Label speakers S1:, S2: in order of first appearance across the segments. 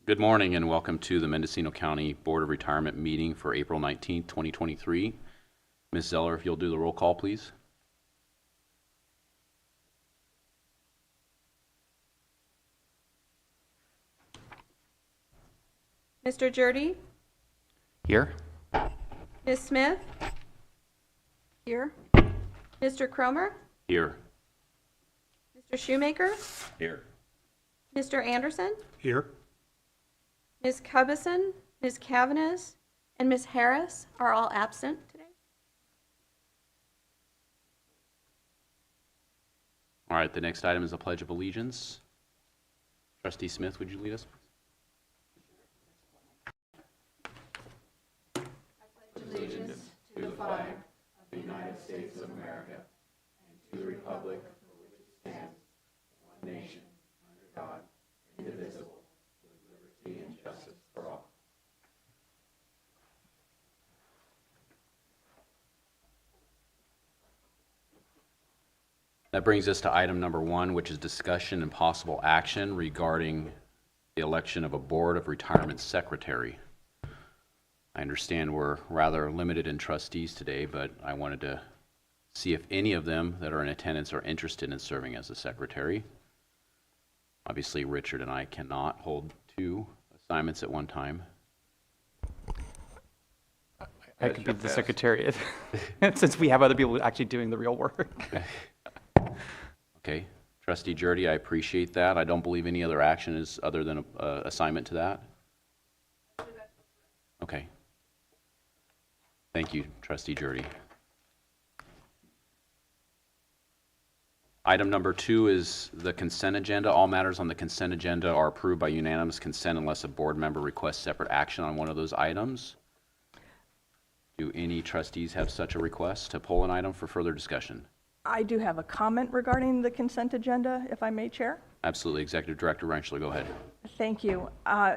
S1: Good morning and welcome to the Mendocino County Board of Retirement meeting for April 19th, 2023. Ms. Zeller, if you'll do the roll call, please.
S2: Mr. Jurdy?
S1: Here.
S2: Ms. Smith? Here. Mr. Cromer?
S1: Here.
S2: Mr. Shoemaker?
S1: Here.
S2: Mr. Anderson?
S3: Here.
S2: Ms. Cubison, Ms. Cavanis, and Ms. Harris are all absent today.
S1: All right, the next item is the Pledge of Allegiance. Trustee Smith, would you lead us? That brings us to item number 1, which is discussion and possible action regarding the election of a Board of Retirement Secretary. I understand we're rather limited in trustees today, but I wanted to see if any of them that are in attendance are interested in serving as the secretary. Obviously, Richard and I cannot hold 2 assignments at one time.
S4: I could be the secretary since we have other people actually doing the real work.
S1: Okay. Trustee Jurdy, I appreciate that. I don't believe any other action is other than an assignment to that. Okay. Thank you, Trustee Jurdy. Item number 2 is the consent agenda. All matters on the consent agenda are approved by unanimous consent unless a board member requests separate action on one of those items. Do any trustees have such a request to pull an item for further discussion?
S5: I do have a comment regarding the consent agenda, if I may, Chair.
S1: Absolutely. Executive Director Rentschler, go ahead.
S5: Thank you.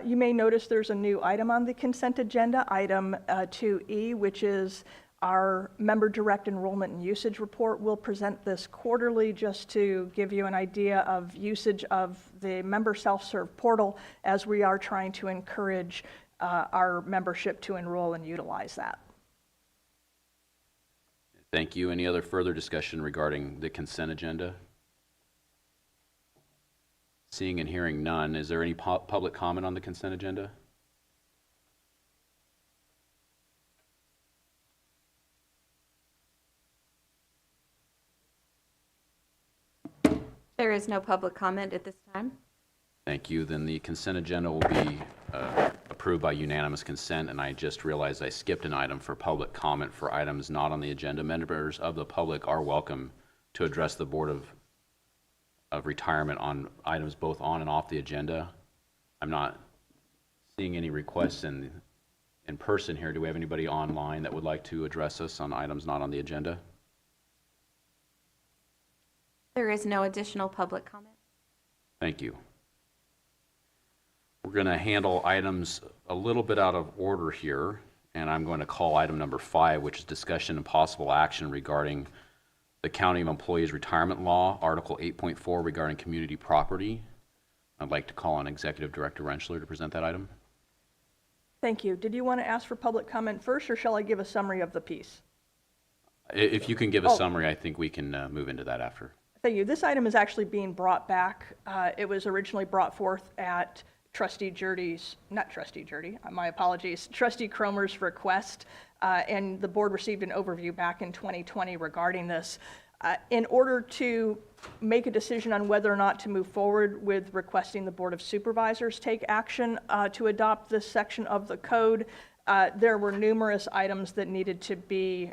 S5: You may notice there's a new item on the consent agenda, item 2E, which is our member direct enrollment and usage report. We'll present this quarterly just to give you an idea of usage of the member self-serve portal as we are trying to encourage our membership to enroll and utilize that.
S1: Thank you. Any other further discussion regarding the consent agenda? Seeing and hearing none, is there any public comment on the consent agenda?
S2: There is no public comment at this time.
S1: Thank you. Then the consent agenda will be approved by unanimous consent, and I just realized I skipped an item for public comment for items not on the agenda. Members of the public are welcome to address the Board of Retirement on items both on and off the agenda. I'm not seeing any requests in person here. Do we have anybody online that would like to address us on items not on the agenda?
S2: There is no additional public comment.
S1: Thank you. We're going to handle items a little bit out of order here, and I'm going to call item number 5, which is discussion and possible action regarding the County of Employees Retirement Law, Article 8.4 regarding community property. I'd like to call on Executive Director Rentschler to present that item.
S5: Thank you. Did you want to ask for public comment first, or shall I give a summary of the piece?
S1: If you can give a summary, I think we can move into that after.
S5: Thank you. This item is actually being brought back. It was originally brought forth at Trustee Jurdy's, not Trustee Jurdy, my apologies, Trustee Cromer's request, and the board received an overview back in 2020 regarding this. In order to make a decision on whether or not to move forward with requesting the Board of Supervisors take action to adopt this section of the code, there were numerous items that needed to be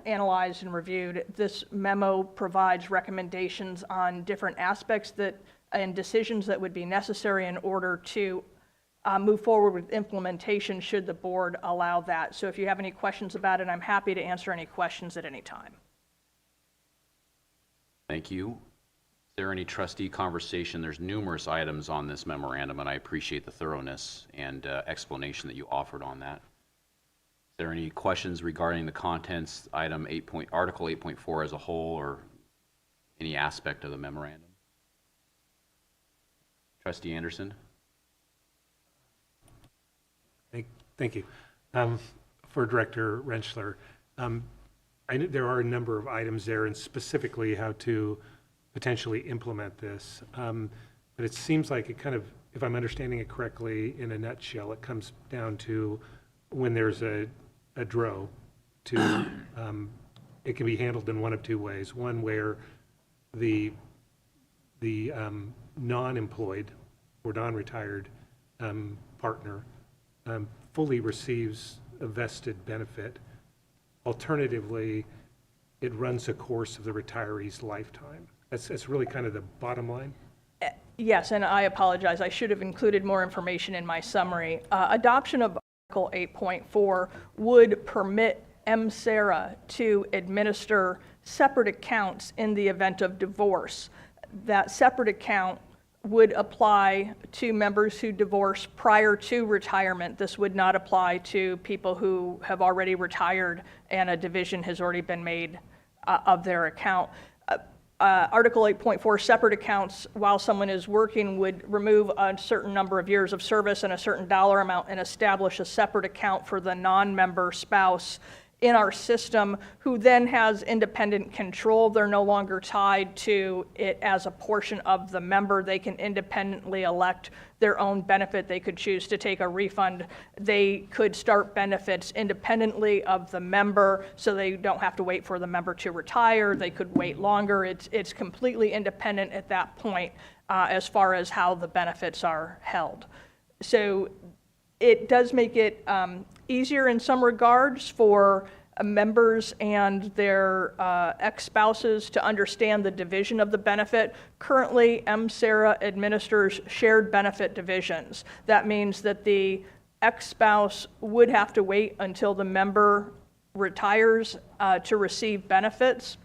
S5: analyzed and reviewed. This memo provides recommendations on different aspects and decisions that would be necessary in order to move forward with implementation should the board allow that. So if you have any questions about it, I'm happy to answer any questions at any time.
S1: Thank you. Is there any trustee conversation? There's numerous items on this memorandum, and I appreciate the thoroughness and explanation that you offered on that. Is there any questions regarding the contents, Article 8.4 as a whole, or any aspect of the memorandum? Trustee Anderson?
S3: Thank you. For Director Rentschler, I know there are a number of items there, and specifically how to potentially implement this. But it seems like it kind of, if I'm understanding it correctly, in a nutshell, it comes down to when there's a DRO, it can be handled in one of two ways. One where the non-employed or non-retired partner fully receives a vested benefit. Alternatively, it runs the course of the retiree's lifetime. That's really kind of the bottom line.
S5: Yes, and I apologize. I should have included more information in my summary. Adoption of Article 8.4 would permit MSERA to administer separate accounts in the event of divorce. That separate account would apply to members who divorce prior to retirement. This would not apply to people who have already retired and a division has already been made of their account. Article 8.4, separate accounts while someone is working would remove a certain number of years of service and a certain dollar amount and establish a separate account for the non-member spouse in our system who then has independent control. They're no longer tied to it as a portion of the member. They can independently elect their own benefit. They could choose to take a refund. They could start benefits independently of the member, so they don't have to wait for the member to retire. They could wait longer. It's completely independent at that point as far as how the benefits are held. So it does make it easier in some regards for members and their ex-spouses to understand the division of the benefit. Currently, MSERA administers shared benefit divisions. That means that the ex-spouse would have to wait until the member retires to receive benefits,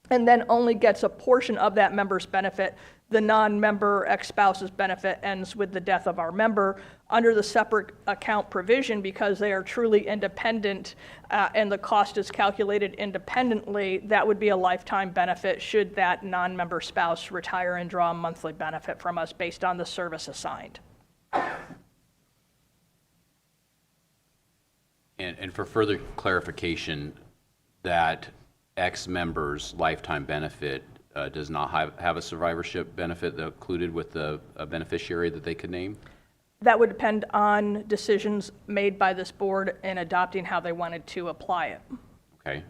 S5: and then only gets a portion of that member's benefit. The non-member ex-spouse's benefit ends with the death of our member. Under the separate account provision, because they are truly independent and the cost is calculated independently, that would be a lifetime benefit should that non-member spouse retire and draw a monthly benefit from us based on the service assigned.
S1: And for further clarification, that ex-member's lifetime benefit does not have a survivorship benefit included with the beneficiary that they could name?
S5: That would depend on decisions made by this board in adopting how they wanted to apply it.
S1: Okay.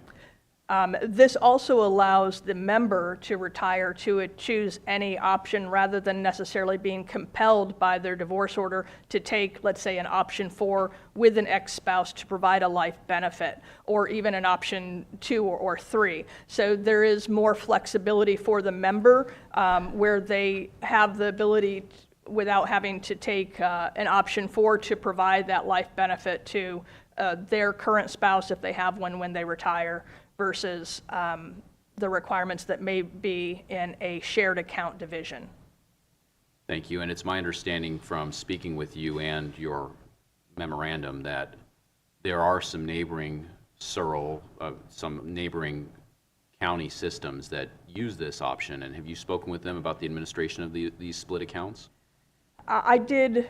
S5: This also allows the member to retire to choose any option rather than necessarily being compelled by their divorce order to take, let's say, an option 4 with an ex-spouse to provide a life benefit, or even an option 2 or 3. So there is more flexibility for the member where they have the ability without having to take an option 4 to provide that life benefit to their current spouse if they have one when they retire, versus the requirements that may be in a shared account division.
S1: Thank you. And it's my understanding from speaking with you and your memorandum that there are some neighboring CERL, some neighboring county systems that use this option. And have you spoken with them about the administration of these split accounts?
S5: I did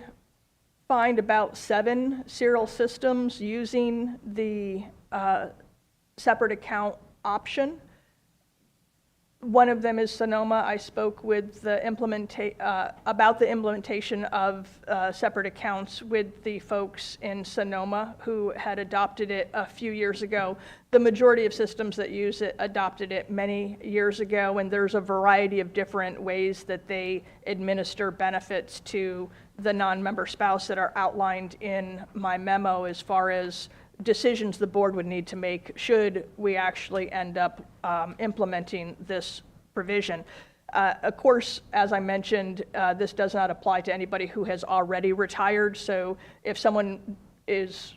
S5: find about 7 CERL systems using the separate account option. One of them is Sonoma. I spoke with the about the implementation of separate accounts with the folks in Sonoma who had adopted it a few years ago. The majority of systems that use it adopted it many years ago, and there's a variety of different ways that they administer benefits to the non-member spouse that are outlined in my memo as far as decisions the board would need to make should we actually end up implementing this provision. Of course, as I mentioned, this does not apply to anybody who has already retired. So if someone is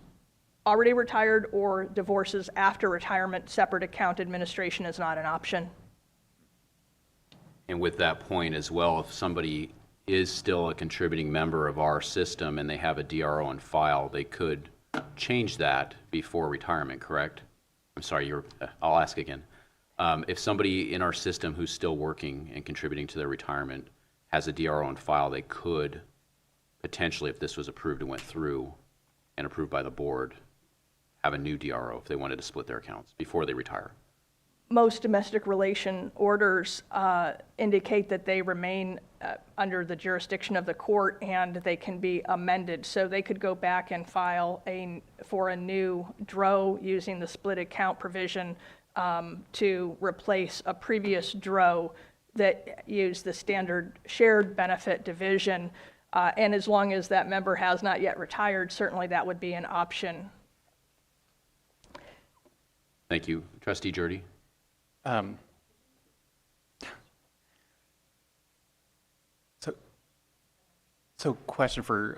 S5: already retired or divorces after retirement, separate account administration is not an option.
S1: And with that point as well, if somebody is still a contributing member of our system and they have a DRO on file, they could change that before retirement, correct? I'm sorry, I'll ask again. If somebody in our system who's still working and contributing to their retirement has a DRO on file, they could potentially, if this was approved and went through, and approved by the board, have a new DRO if they wanted to split their accounts before they retire?
S5: Most domestic relation orders indicate that they remain under the jurisdiction of the court and they can be amended. So they could go back and file for a new DRO using the split account provision to replace a previous DRO that used the standard shared benefit division. And as long as that member has not yet retired, certainly that would be an option.
S1: Thank you. Trustee Jurdy?
S4: So question for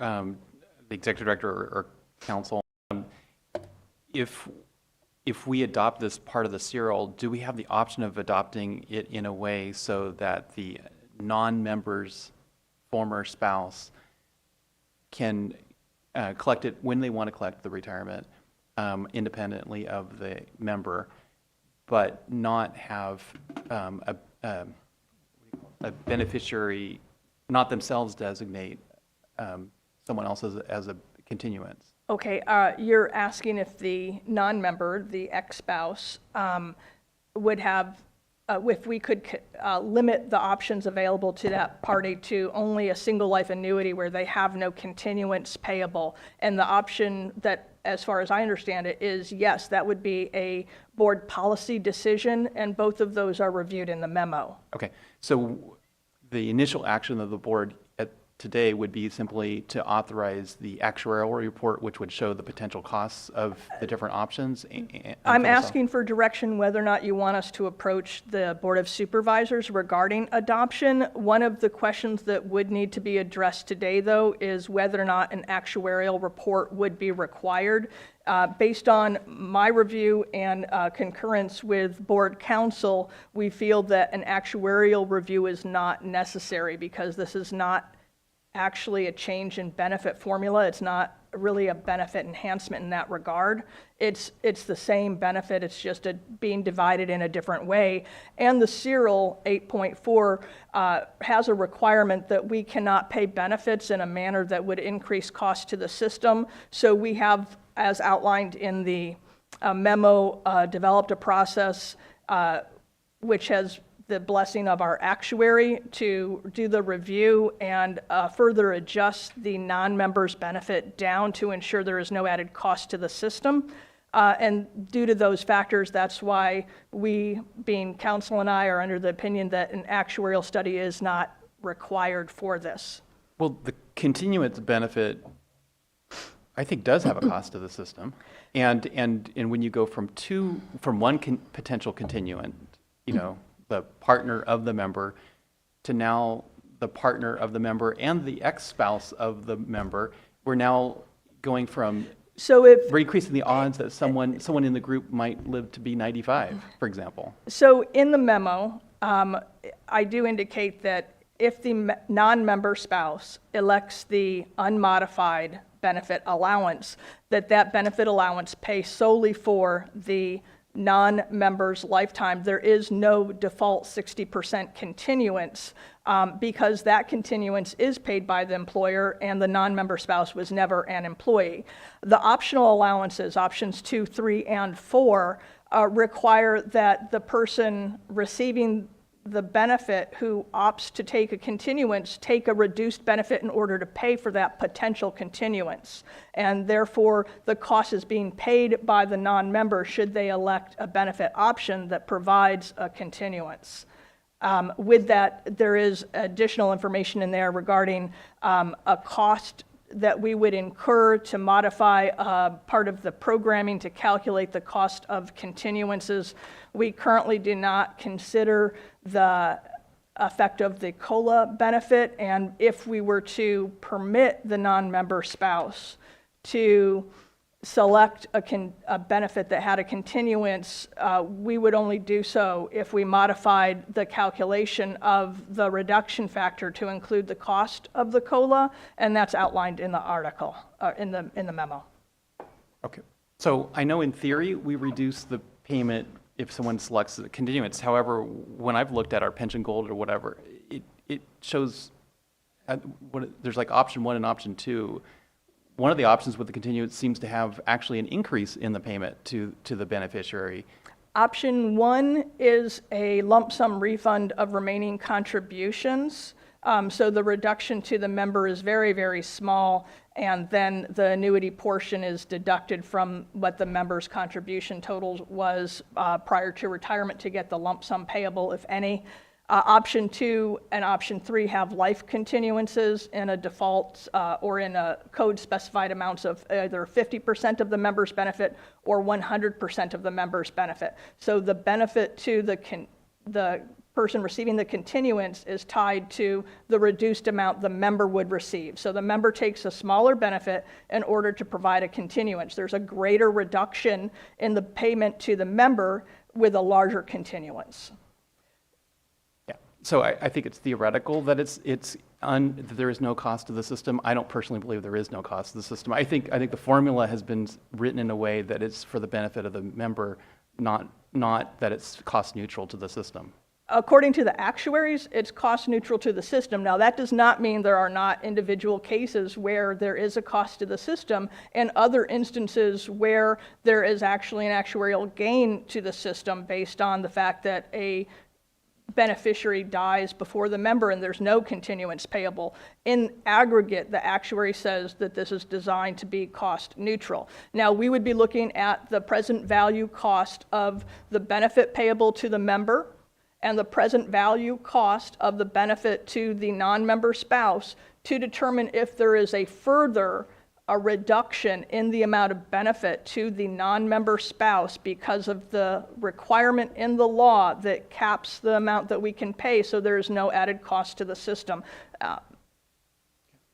S4: the executive director or council. If we adopt this part of the CERL, do we have the option of adopting it in a way so that the non-member's former spouse can collect it when they want to collect the retirement independently of the member, but not have a beneficiary, not themselves designate someone else as a continuance?
S5: Okay, you're asking if the non-member, the ex-spouse, would have, if we could limit the options available to that party to only a single life annuity where they have no continuance payable. And the option that, as far as I understand it, is yes, that would be a board policy decision, and both of those are reviewed in the memo.
S4: Okay, so the initial action of the board today would be simply to authorize the actuarial report, which would show the potential costs of the different options.
S5: I'm asking for direction whether or not you want us to approach the Board of Supervisors regarding adoption. One of the questions that would need to be addressed today, though, is whether or not an actuarial report would be required. Based on my review and concurrence with board counsel, we feel that an actuarial review is not necessary because this is not actually a change in benefit formula. It's not really a benefit enhancement in that regard. It's the same benefit, it's just being divided in a different way. And the CERL 8.4 has a requirement that we cannot pay benefits in a manner that would increase cost to the system. So we have, as outlined in the memo, developed a process which has the blessing of our actuary to do the review and further adjust the non-members' benefit down to ensure there is no added cost to the system. And due to those factors, that's why we, being counsel and I, are under the opinion that an actuarial study is not required for this.
S4: Well, the continuance benefit, I think, does have a cost to the system. And when you go from one potential continuant, you know, the partner of the member, to now the partner of the member and the ex-spouse of the member, we're now going from, we're increasing the odds that someone in the group might live to be 95, for example.
S5: So in the memo, I do indicate that if the non-member spouse elects the unmodified benefit allowance, that benefit allowance pays solely for the non-member's lifetime. There is no default 60% continuance because that continuance is paid by the employer and the non-member spouse was never an employee. The optional allowances, options 2, 3, and 4, require that the person receiving the benefit who opts to take a continuance take a reduced benefit in order to pay for that potential continuance. And therefore, the cost is being paid by the non-member should they elect a benefit option that provides a continuance. With that, there is additional information in there regarding a cost that we would incur to modify part of the programming to calculate the cost of continuances. We currently do not consider the effect of the COLA benefit, and if we were to permit the non-member spouse to select a benefit that had a continuance, we would only do so if we modified the calculation of the reduction factor to include the cost of the COLA, and that's outlined in the article, in the memo.
S4: Okay. So I know in theory we reduce the payment if someone selects the continuance. However, when I've looked at our pension gold or whatever, it shows there's like option 1 and option 2. one of the options with the continuance seems to have actually an increase in the payment to the beneficiary.
S5: Option 1 is a lump sum refund of remaining contributions. So the reduction to the member is very, very small, and then the annuity portion is deducted from what the member's contribution total was prior to retirement to get the lump sum payable, if any. Option 2 and option 3 have life continuances in a default or in a code specified amounts of either 50% of the member's benefit or 100% of the member's benefit. So the benefit to the person receiving the continuance is tied to the reduced amount the member would receive. So the member takes a smaller benefit in order to provide a continuance. There's a greater reduction in the payment to the member with a larger continuance.
S4: Yeah. So I think it's theoretical that that there is no cost to the system. I don't personally believe there is no cost to the system. I think the formula has been written in a way that it's for the benefit of the member, not that it's cost neutral to the system.
S5: According to the actuaries, it's cost neutral to the system. Now, that does not mean there are not individual cases where there is a cost to the system and other instances where there is actually an actuarial gain to the system based on the fact that a beneficiary dies before the member and there's no continuance payable. In aggregate, the actuary says that this is designed to be cost neutral. Now, we would be looking at the present value cost of the benefit payable to the member and the present value cost of the benefit to the non-member spouse to determine if there is a reduction in the amount of benefit to the non-member spouse because of the requirement in the law that caps the amount that we can pay, so there is no added cost to the system.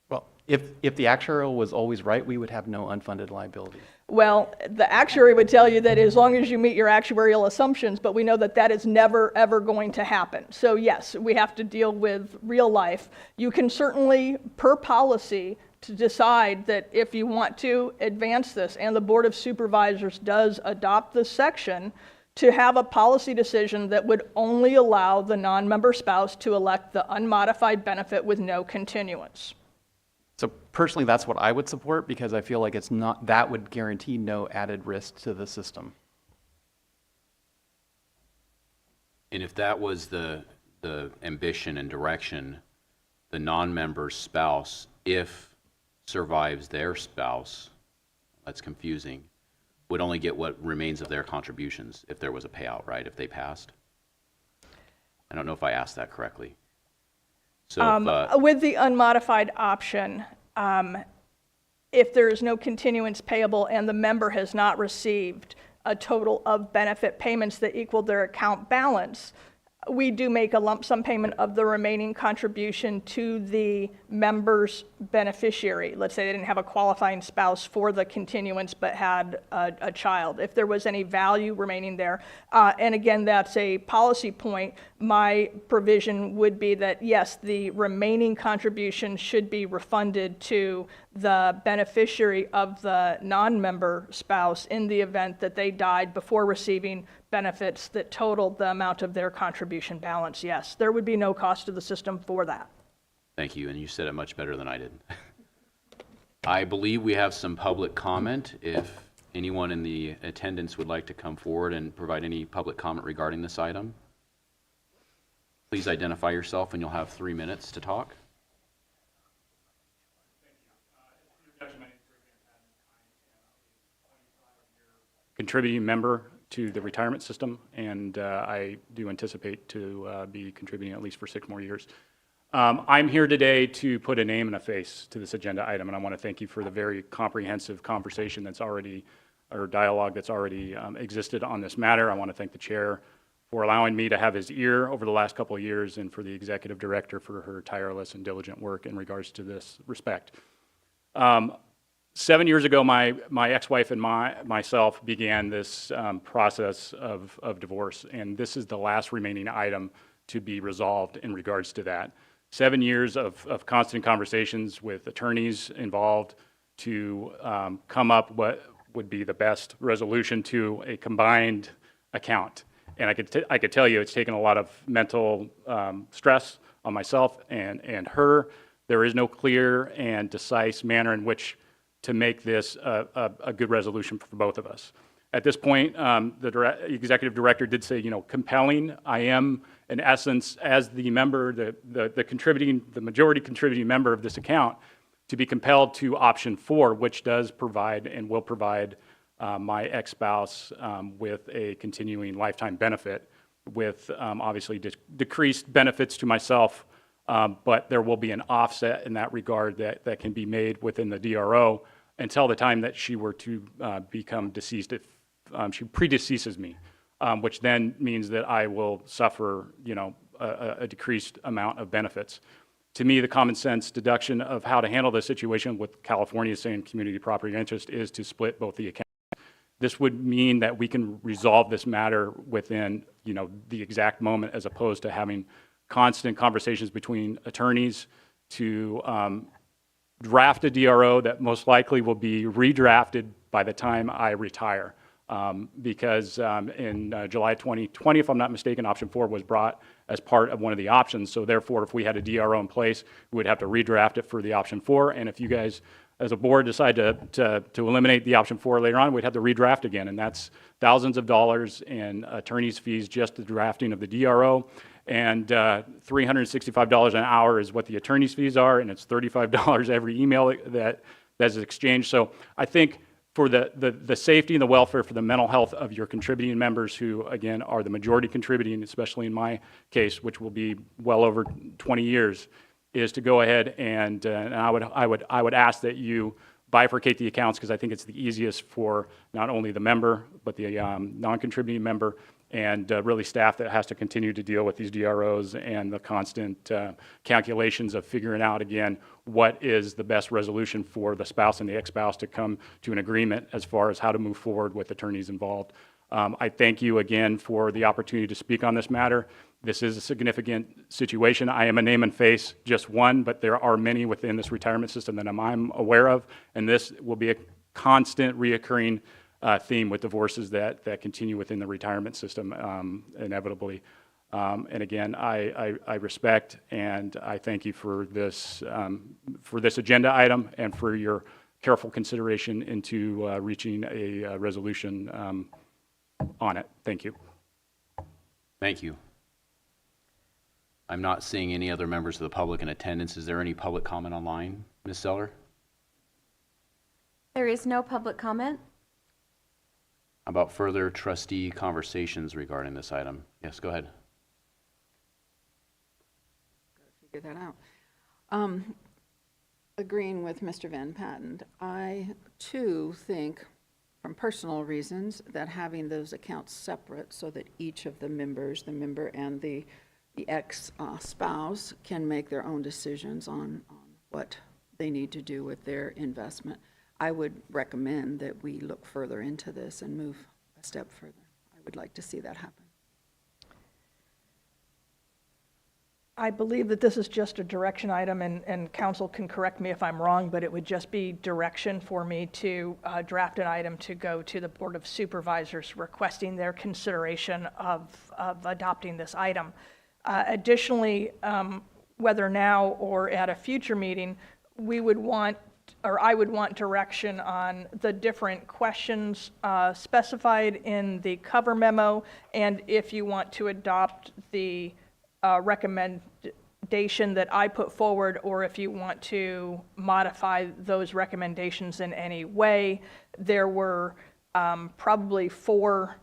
S4: Well, if the actuarial was always right, we would have no unfunded liability.
S5: Well, the actuary would tell you that as long as you meet your actuarial assumptions, but we know that that is never, ever going to happen. So yes, we have to deal with real life. You can certainly, per policy, to decide that if you want to advance this, and the Board of Supervisors does adopt this section, to have a policy decision that would only allow the non-member spouse to elect the unmodified benefit with no continuance.
S4: So personally, that's what I would support because I feel like that would guarantee no added risk to the system.
S1: And if that was the ambition and direction, the non-member spouse, if survives their spouse, that's confusing, would only get what remains of their contributions if there was a payout, right, if they passed? I don't know if I asked that correctly. So
S5: with the unmodified option, if there is no continuance payable and the member has not received a total of benefit payments that equal their account balance, we do make a lump sum payment of the remaining contribution to the member's beneficiary. Let's say they didn't have a qualifying spouse for the continuance but had a child. If there was any value remaining there, and again, that's a policy point, my provision would be that, yes, the remaining contribution should be refunded to the beneficiary of the non-member spouse in the event that they died before receiving benefits that totaled the amount of their contribution balance. Yes, there would be no cost to the system for that.
S1: thank you, and you said it much better than I did. I believe we have some public comment. If anyone in the attendance would like to come forward and provide any public comment regarding this item, please identify yourself and you'll have 3 minutes to talk.
S6: Contributing member to the retirement system, and I do anticipate to be contributing at least for 6 more years. I'm here today to put a name and a face to this agenda item, and I want to thank you for the very comprehensive conversation that's already, or dialogue that's already existed on this matter. I want to thank the chair for allowing me to have his ear over the last couple of years, and for the executive director for her tireless and diligent work in regards to this respect. 7 years ago, my ex-wife and myself began this process of divorce, and this is the last remaining item to be resolved in regards to that. 7 years of constant conversations with attorneys involved to come up what would be the best resolution to a combined account. And I could tell you it's taken a lot of mental stress on myself and her. There is no clear and decisive manner in which to make this a good resolution for both of us. At this point, the executive director did say, compelling. I am, in essence, as the member, the majority contributing member of this account, to be compelled to option 4, which does provide and will provide my ex-spouse with a continuing lifetime benefit, with obviously decreased benefits to myself, but there will be an offset in that regard that can be made within the DRO until the time that she were to become deceased. If she predeceases me, which then means that I will suffer, a decreased amount of benefits. To me, the common sense deduction of how to handle this situation with California saying community property interest is to split both the accounts. This would mean that we can resolve this matter within, the exact moment, as opposed to having constant conversations between attorneys to draft a DRO that most likely will be redrafted by the time I retire. Because in July 2020, if I'm not mistaken, option 4 was brought as part of one of the options. So therefore, if we had a DRO in place, we would have to redraft it for the option 4. And if you guys, as a board, decide to eliminate the option 4 later on, we'd have to redraft again. And that's thousands of dollars in attorney's fees, just the drafting of the DRO. And $365 an hour is what the attorney's fees are. And it's $35 every email that's exchanged. So I think for the safety and the welfare, for the mental health of your contributing members, who again are the majority contributing, especially in my case, which will be well over 20 years, is to go ahead and I would ask that you bifurcate the accounts, because I think it's the easiest for not only the member but the non-contributing member, and really staff that has to continue to deal with these DROs and the constant calculations of figuring out, again, what is the best resolution for the spouse and the ex-spouse to come to an agreement as far as how to move forward with attorneys involved. I thank you again for the opportunity to speak on this matter. This is a significant situation. I am a name and face, just one, but there are many within this retirement system that I'm aware of, and this will be a constant, reoccurring theme with divorces that continue within the retirement system, inevitably. And again, I respect and I thank you for this agenda item and for your careful consideration into reaching a resolution on it. Thank you.
S1: Thank you. I'm not seeing any other members of the public in attendance. Is there any public comment online, Ms. Seller?
S2: There is no public comment.
S1: How about further trustee conversations regarding this item? Yes, go ahead.
S7: Figure that out. Agreeing with Mr. Van Patten, I too think, from personal reasons, that having those accounts separate so that each of the members, the member and the ex-spouse, can make their own decisions on what they need to do with their investment. I would recommend that we look further into this and move a step further. I would like to see that happen.
S5: I believe that this is just a direction item, and council can correct me if I'm wrong, but it would just be direction for me to draft an item to go to the Board of Supervisors requesting their consideration of adopting this item. Additionally, whether now or at a future meeting, we would want, or I would want direction on the different questions specified in the cover memo, and if you want to adopt the recommendation that I put forward, or if you want to modify those recommendations in any way. There were probably 4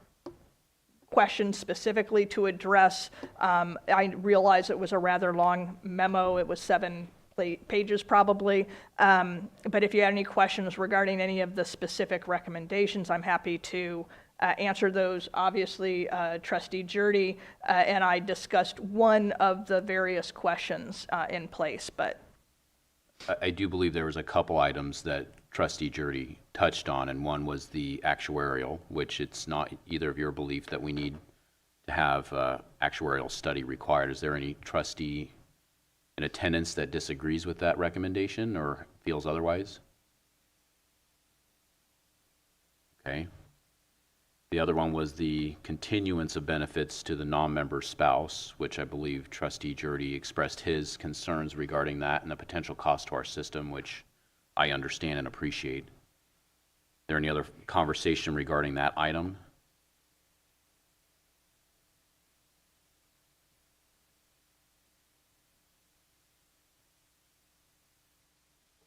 S5: questions specifically to address. I realize it was a rather long memo. It was 7 pages probably. But if you had any questions regarding any of the specific recommendations, I'm happy to answer those. Obviously, Trustee Jurdy and I discussed one of the various questions in place, but
S1: I do believe there was a couple items that Trustee Jurdy touched on, and one was the actuarial, which it's not either of your belief that we need to have actuarial study required. Is there any trustee in attendance that disagrees with that recommendation or feels otherwise? Okay. The other one was the continuance of benefits to the non-member spouse, which I believe Trustee Jurdy expressed his concerns regarding that and the potential cost to our system, which I understand and appreciate. Is there any other conversation regarding that item?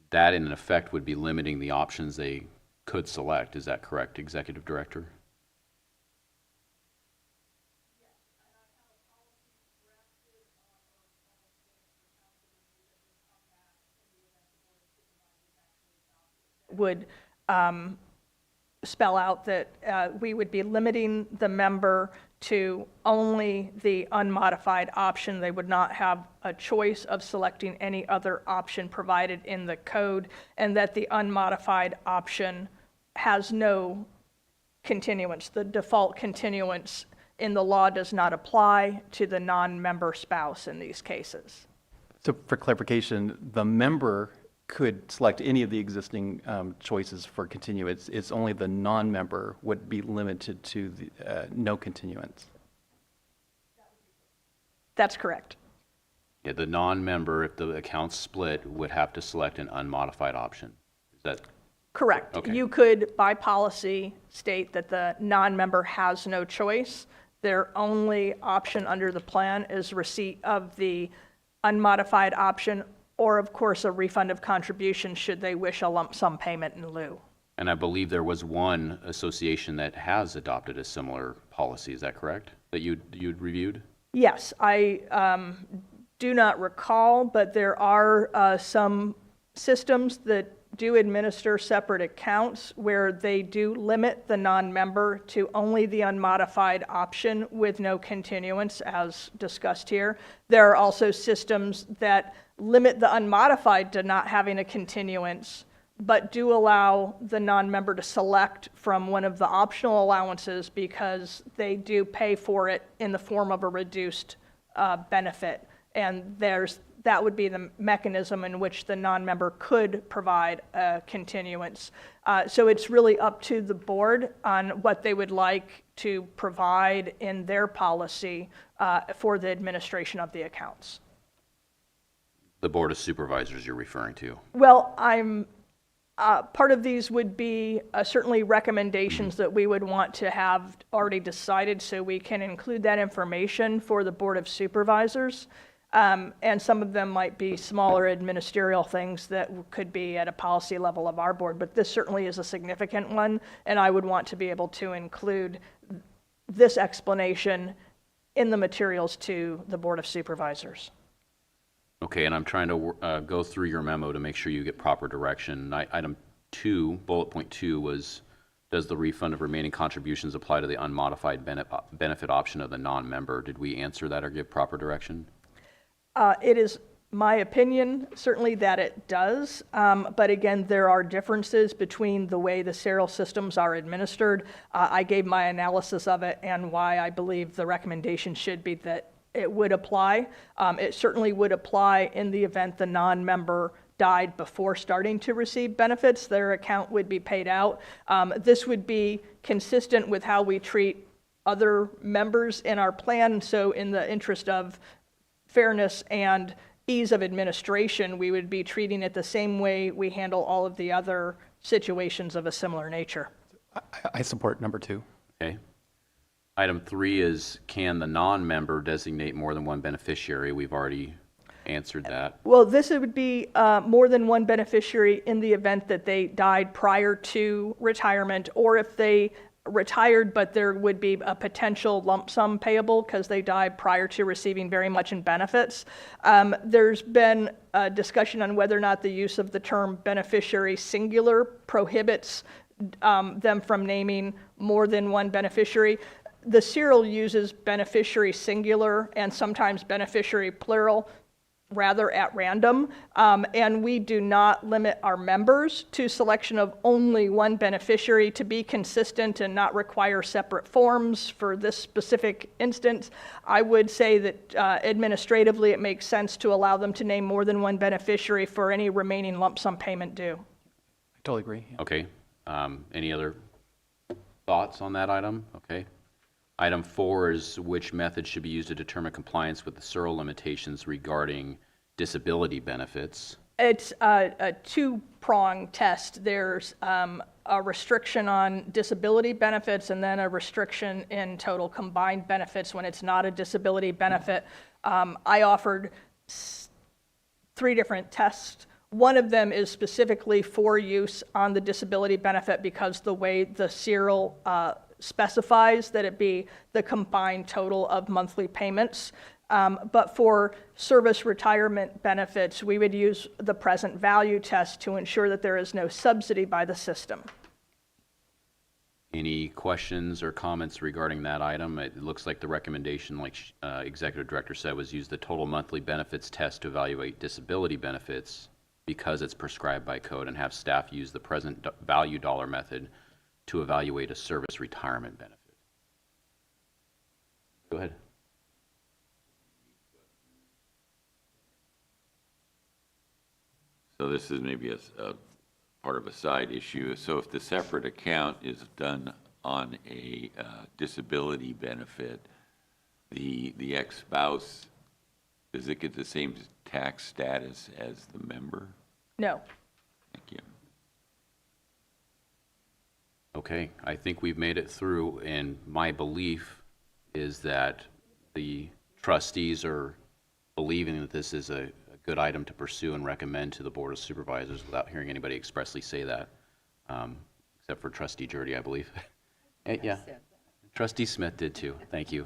S1: That in effect would be limiting the options they could select. Is that correct, Executive Director?
S5: Would spell out that we would be limiting the member to only the unmodified option. They would not have a choice of selecting any other option provided in the code, and that the unmodified option has no continuance. The default continuance in the law does not apply to the non-member spouse in these cases.
S4: So for clarification, the member could select any of the existing choices for continuance. It's only the non-member would be limited to the no continuance.
S5: That's correct.
S1: Yeah, the non-member, if the account's split, would have to select an unmodified option. Is that
S5: Correct.
S1: Okay.
S5: You could, by policy, state that the non-member has no choice. Their only option under the plan is receipt of the unmodified option, or of course, a refund of contribution should they wish a lump sum payment in lieu.
S1: And I believe there was one association that has adopted a similar policy, is that correct? That you'd reviewed?
S5: Yes, I do not recall, but there are some systems that do administer separate accounts where they do limit the non-member to only the unmodified option with no continuance, as discussed here. There are also systems that limit the unmodified to not having a continuance, but do allow the non-member to select from one of the optional allowances because they do pay for it in the form of a reduced benefit. And that would be the mechanism in which the non-member could provide a continuance. So it's really up to the board on what they would like to provide in their policy for the administration of the accounts.
S1: The Board of Supervisors you're referring to?
S5: Well, part of these would be certainly recommendations that we would want to have already decided, so we can include that information for the Board of Supervisors. And some of them might be smaller ministerial things that could be at a policy level of our board, but this certainly is a significant one, and I would want to be able to include this explanation in the materials to the Board of Supervisors.
S1: Okay, and I'm trying to go through your memo to make sure you get proper direction. Item 2, bullet point 2 was, does the refund of remaining contributions apply to the unmodified benefit option of the non-member? Did we answer that or give proper direction?
S5: It is my opinion, certainly, that it does, but again, there are differences between the way the CERL systems are administered. I gave my analysis of it and why I believe the recommendation should be that it would apply. It certainly would apply in the event the non-member died before starting to receive benefits. Their account would be paid out. This would be consistent with how we treat other members in our plan, so in the interest of fairness and ease of administration, we would be treating it the same way we handle all of the other situations of a similar nature.
S4: I support number 2.
S1: Okay. Item 3 is, can the non-member designate more than one beneficiary? We've already answered that.
S5: Well, this would be more than one beneficiary in the event that they died prior to retirement, or if they retired, but there would be a potential lump sum payable because they died prior to receiving very much in benefits. There's been a discussion on whether or not the use of the term beneficiary singular prohibits them from naming more than one beneficiary. The CERL uses beneficiary singular and sometimes beneficiary plural rather at random, and we do not limit our members to selection of only one beneficiary to be consistent and not require separate forms for this specific instance. I would say that administratively it makes sense to allow them to name more than one beneficiary for any remaining lump sum payment due.
S4: I totally agree. Yeah.
S1: Okay. Any other thoughts on that item? Okay. Item 4 is, which method should be used to determine compliance with the CERL limitations regarding disability benefits?
S5: It's a two-prong test. There's a restriction on disability benefits and then a restriction in total combined benefits when it's not a disability benefit. I offered 3 different tests. One of them is specifically for use on the disability benefit because the way the CERL specifies that it be the combined total of monthly payments. But for service retirement benefits, we would use the present value test to ensure that there is no subsidy by the system.
S1: Any questions or comments regarding that item? It looks like the recommendation, like Executive Director said, was use the total monthly benefits test to evaluate disability benefits because it's prescribed by code, and have staff use the present value dollar method to evaluate a service retirement benefit. Go ahead.
S8: So this is maybe a part of a side issue. So if the separate account is done on a disability benefit, the ex-spouse, does it get the same tax status as the member?
S5: No.
S8: Thank you.
S1: Okay, I think we've made it through, and my belief is that the trustees are believing that this is a good item to pursue and recommend to the Board of Supervisors without hearing anybody expressly say that, except for Trustee Jurdy, I believe. Yeah, Trustee Smith did too. Thank you.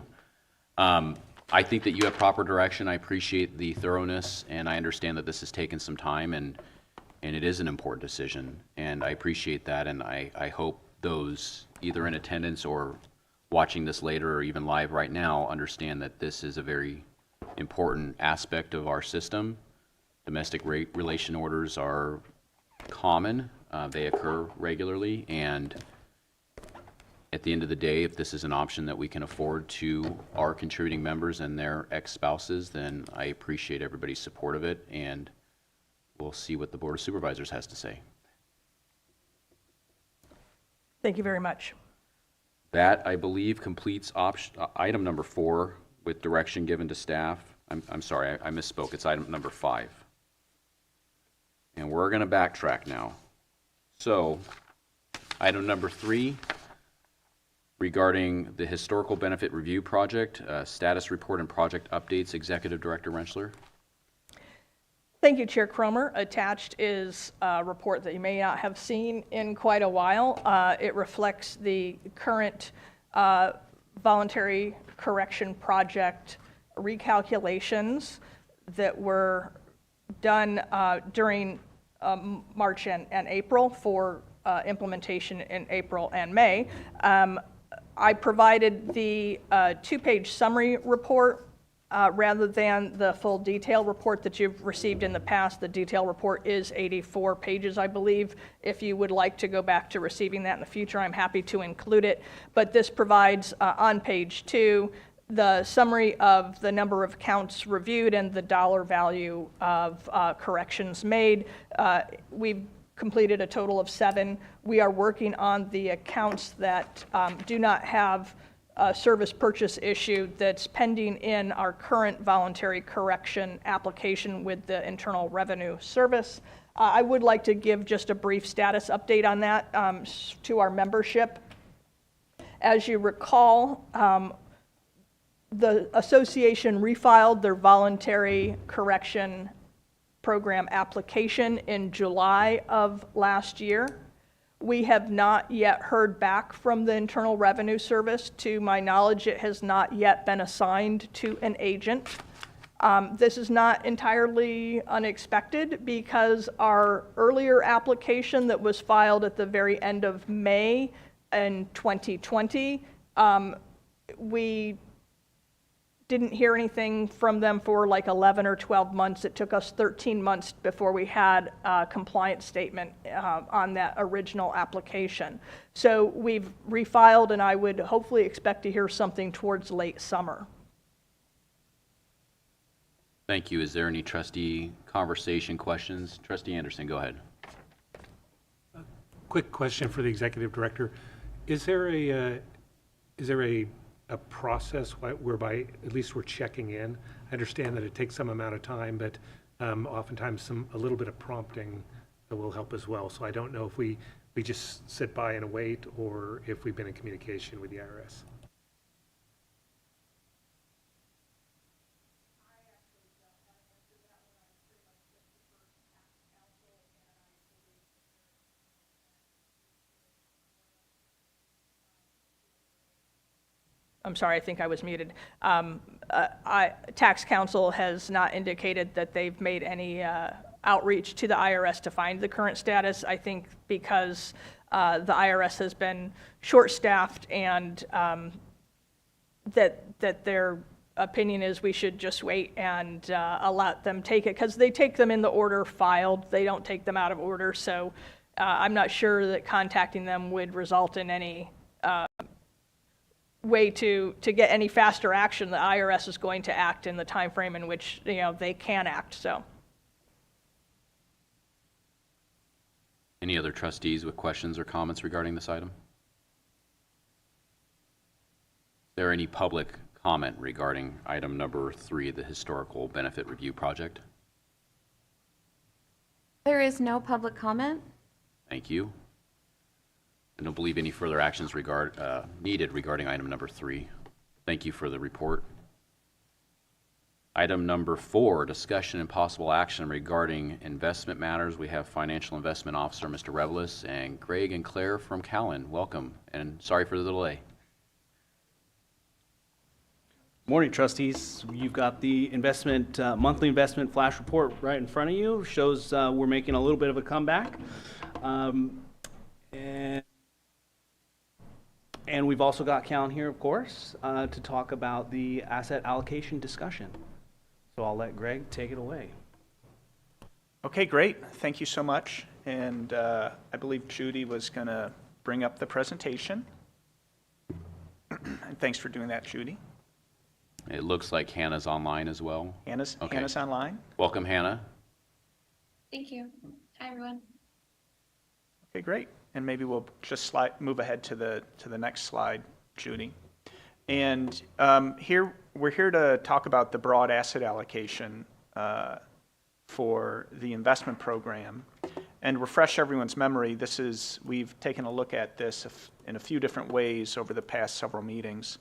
S1: I think that you have proper direction. I appreciate the thoroughness, and I understand that this has taken some time, and it is an important decision, and I appreciate that, and I hope those either in attendance or watching this later or even live right now understand that this is a very important aspect of our system. Domestic relation orders are common. They occur regularly, and at the end of the day, if this is an option that we can afford to our contributing members and their ex-spouses, then I appreciate everybody's support of it, and we'll see what the Board of Supervisors has to say.
S5: Thank you very much.
S1: That, I believe, completes item number 4 with direction given to staff. I'm sorry, I misspoke. It's item number 5. And we're going to backtrack now. So, item number 3, regarding the Historical Benefit Review Project, status report and project updates, Executive Director Rentschler.
S5: Thank you, Chair Cromer. Attached is a report that you may not have seen in quite a while. It reflects the current voluntary correction project recalculations that were done during March and April for implementation in April and May. I provided the 2-page summary report rather than the full detail report that you've received in the past. The detail report is 84 pages, I believe. If you would like to go back to receiving that in the future, I'm happy to include it. But this provides, on page 2, the summary of the number of counts reviewed and the dollar value of corrections made. We've completed a total of 7. We are working on the accounts that do not have a service purchase issue that's pending in our current voluntary correction application with the Internal Revenue Service. I would like to give just a brief status update on that to our membership. As you recall, the association refiled their voluntary correction program application in July of last year. We have not yet heard back from the Internal Revenue Service. To my knowledge, it has not yet been assigned to an agent. This is not entirely unexpected because our earlier application that was filed at the very end of May in 2020, we didn't hear anything from them for like 11 or 12 months. It took us 13 months before we had a compliance statement on that original application. So we've refiled, and I would hopefully expect to hear something towards late summer.
S1: Thank you. Is there any trustee conversation questions? Trustee Anderson, go ahead.
S3: Quick question for the Executive Director. Is there a process whereby at least we're checking in? I understand that it takes some amount of time, but oftentimes a little bit of prompting that will help as well. So I don't know if we just sit by and wait, or if we've been in communication with the IRS.
S5: I'm sorry, I think I was muted. Tax counsel has not indicated that they've made any outreach to the IRS to find the current status. I think because the IRS has been short-staffed, and that their opinion is we should just wait and let them take it, because they take them in the order filed. They don't take them out of order. So I'm not sure that contacting them would result in any way to get any faster action. The IRS is going to act in the time frame in which they can act. So,
S1: Any other trustees with questions or comments regarding this item? Is there any public comment regarding item number 3, the Historical Benefit Review Project?
S2: There is no public comment.
S1: Thank you. I don't believe any further actions needed regarding item number 3. Thank you for the report. Item number 4, discussion and possible action regarding investment matters. We have Financial Investment Officer Mr. Revelis and Greg and Claire from Callan. Welcome, and sorry for the delay.
S9: Morning, trustees. You've got the monthly investment flash report right in front of you. Shows we're making a little bit of a comeback. And we've also got Callan here, of course, to talk about the asset allocation discussion. So I'll let Greg take it away.
S10: Okay, great. Thank you so much. And I believe Judy was going to bring up the presentation. And thanks for doing that, Judy.
S1: It looks like Hannah's online as well.
S10: Hannah's online.
S1: Welcome, Hannah.
S11: Thank you. Hi, everyone.
S10: Okay, great. And maybe we'll just move ahead to the next slide, Judy. And we're here to talk about the broad asset allocation for the investment program. And refresh everyone's memory, we've taken a look at this in a few different ways over the past several meetings.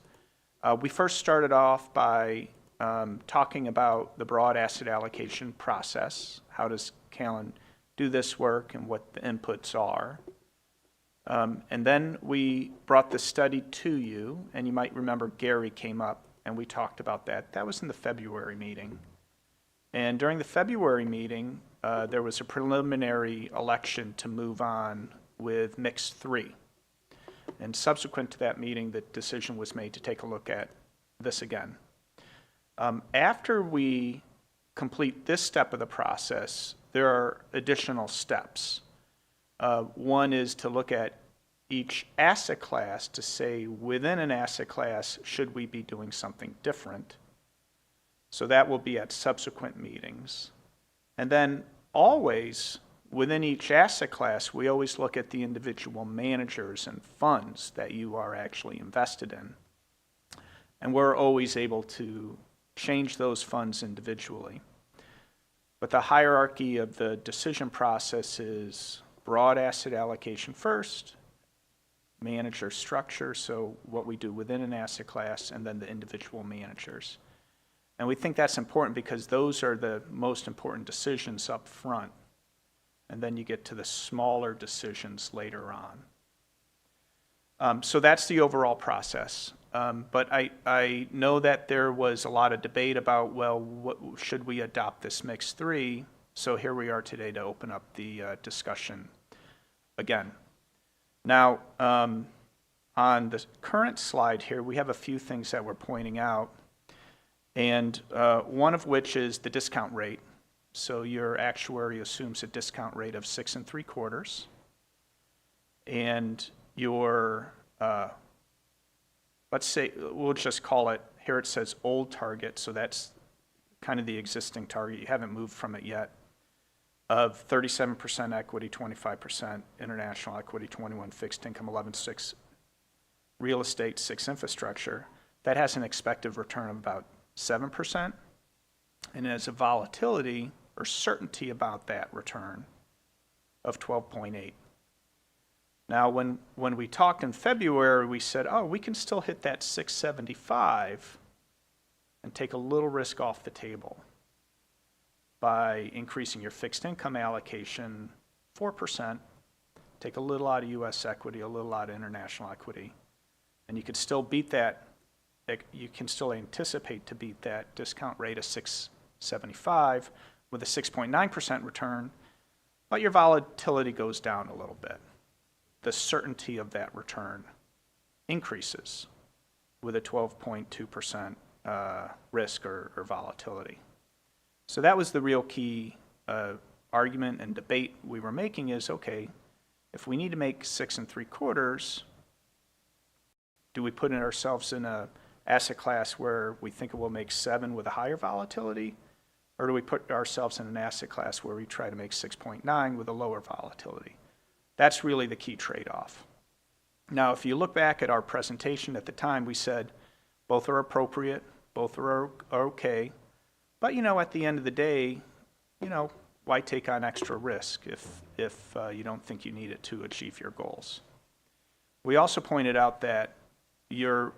S10: We first started off by talking about the broad asset allocation process. How does Callan do this work and what the inputs are? And then we brought the study to you, and you might remember Gary came up and we talked about that. That was in the February meeting. And during the February meeting, there was a preliminary election to move on with Mix 3. And subsequent to that meeting, the decision was made to take a look at this again. After we complete this step of the process, there are additional steps. One is to look at each asset class to say, within an asset class, should we be doing something different? So that will be at subsequent meetings. And then always, within each asset class, we always look at the individual managers and funds that you are actually invested in. And we're always able to change those funds individually. But the hierarchy of the decision process is broad asset allocation first, manager structure, so what we do within an asset class, and then the individual managers. And we think that's important because those are the most important decisions up front. And then you get to the smaller decisions later on. So that's the overall process. But I know that there was a lot of debate about, well, should we adopt this Mix 3? So here we are today to open up the discussion again. Now, on the current slide here, we have a few things that we're pointing out, and one of which is the discount rate. So your actuary assumes a discount rate of 6 3/4, and your let's say, we'll just call it, here it says old target, so that's kind of the existing target, you haven't moved from it yet, of 37% equity, 25% international equity, 21 fixed income, 11.6 real estate, 6 infrastructure. That has an expected return of about 7%, and as a volatility or certainty about that return of 12.8. Now, when we talked in February, we said, oh, we can still hit that 675 and take a little risk off the table by increasing your fixed income allocation 4%, take a little out of U.S. equity, a little out of international equity, and you could still beat that. You can still anticipate to beat that discount rate of 675 with a 6.9% return, but your volatility goes down a little bit. The certainty of that return increases with a 12.2% risk or volatility. So that was the real key argument and debate we were making is, okay, if we need to make 6 3/4, do we put ourselves in a asset class where we think it will make 7 with a higher volatility, or do we put ourselves in an asset class where we try to make 6.9 with a lower volatility? That's really the key trade-off. Now, if you look back at our presentation at the time, we said both are appropriate, both are okay, but at the end of the day, why take on extra risk if you don't think you need it to achieve your goals? We also pointed out that you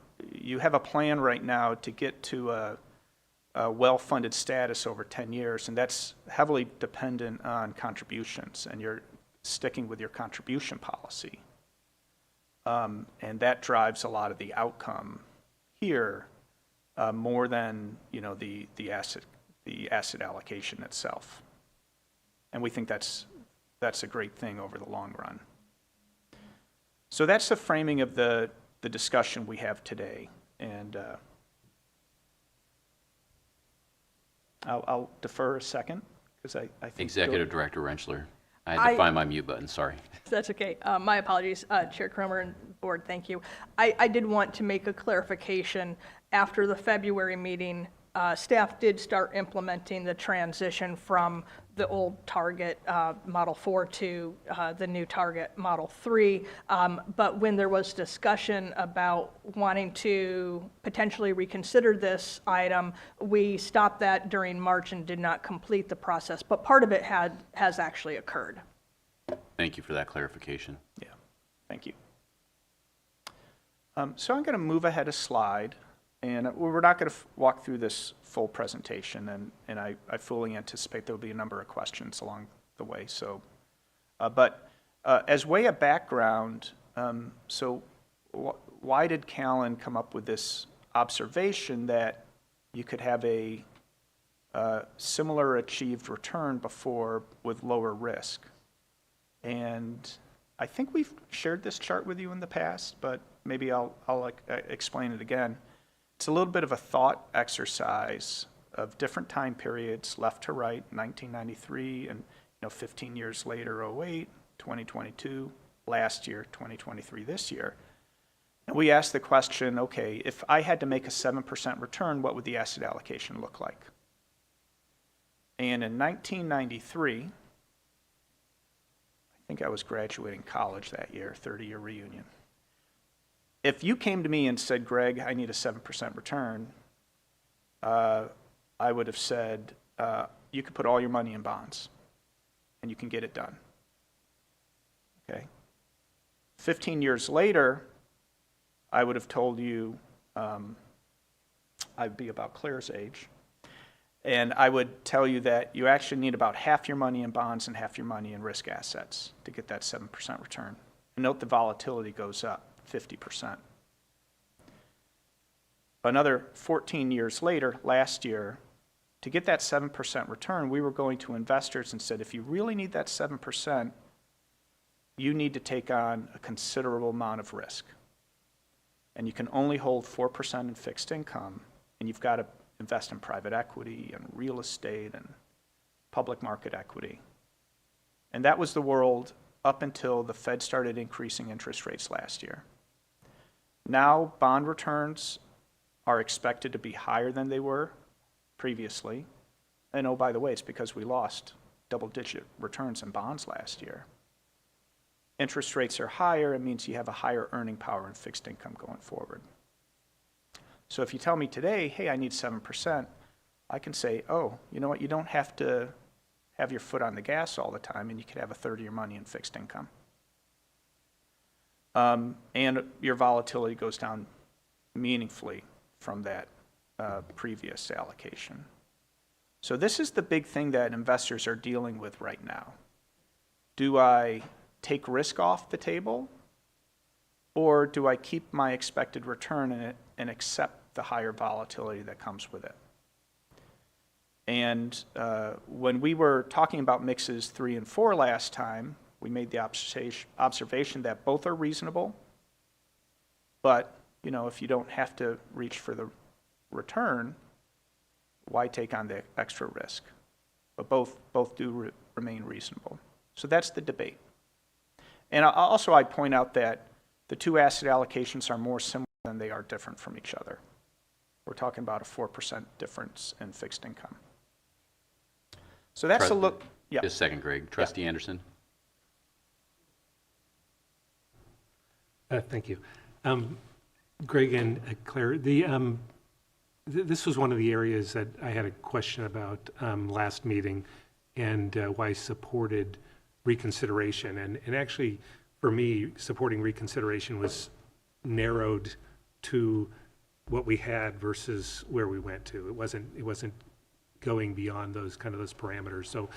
S10: have a plan right now to get to a well-funded status over 10 years, and that's heavily dependent on contributions, and you're sticking with your contribution policy. And that drives a lot of the outcome here more than the asset allocation itself. And we think that's a great thing over the long run. So that's the framing of the discussion we have today. And I'll defer a second because I think
S1: Executive Director Rentschler. I had to find my mute button, sorry.
S5: That's okay. My apologies, Chair Cromer and Board, thank you. I did want to make a clarification. After the February meeting, staff did start implementing the transition from the old target Model 4 to the new target Model 3. But when there was discussion about wanting to potentially reconsider this item, we stopped that during March and did not complete the process. But part of it has actually occurred.
S1: Thank you for that clarification.
S10: Yeah, thank you. So I'm going to move ahead a slide. And we're not going to walk through this full presentation, and I fully anticipate there'll be a number of questions along the way. So, but as way of background, why did Callan come up with this observation that you could have a similar achieved return before with lower risk? And I think we've shared this chart with you in the past, but maybe I'll explain it again. It's a little bit of a thought exercise of different time periods, left to right, 1993, and 15 years later, 08, 2022, last year, 2023, this year. And we asked the question, okay, if I had to make a 7% return, what would the asset allocation look like? And in 1993, I think I was graduating college that year, 30-year reunion. If you came to me and said, Greg, I need a 7% return, I would have said, you could put all your money in bonds and you can get it done. Okay. 15 years later, I would have told you, I'd be about Claire's age, and I would tell you that you actually need about half your money in bonds and half your money in risk assets to get that 7% return. And note the volatility goes up 50%. Another 14 years later, last year, to get that 7% return, we were going to investors and said, if you really need that 7%, you need to take on a considerable amount of risk. And you can only hold 4% in fixed income, and you've got to invest in private equity and real estate and public market equity. And that was the world up until the Fed started increasing interest rates last year. Now bond returns are expected to be higher than they were previously. And oh, by the way, it's because we lost double-digit returns in bonds last year. Interest rates are higher, it means you have a higher earning power in fixed income going forward. So if you tell me today, hey, I need 7%, I can say, oh, you know what, you don't have to have your foot on the gas all the time, and you could have a third of your money in fixed income. And your volatility goes down meaningfully from that previous allocation. So this is the big thing that investors are dealing with right now. Do I take risk off the table, or do I keep my expected return in it and accept the higher volatility that comes with it? And when we were talking about mixes 3 and 4 last time, we made the observation that both are reasonable, but if you don't have to reach for the return, why take on the extra risk? But both do remain reasonable. So that's the debate. And also I'd point out that the 2 asset allocations are more similar than they are different from each other. We're talking about a 4% difference in fixed income. So that's a look. Yeah.
S1: Just a second, Greg. Trustee Anderson?
S3: Thank you. Greg and Claire, this was one of the areas that I had a question about last meeting, and why I supported reconsideration. And actually, for me, supporting reconsideration was narrowed to what we had versus where we went to. It wasn't going beyond those parameters. So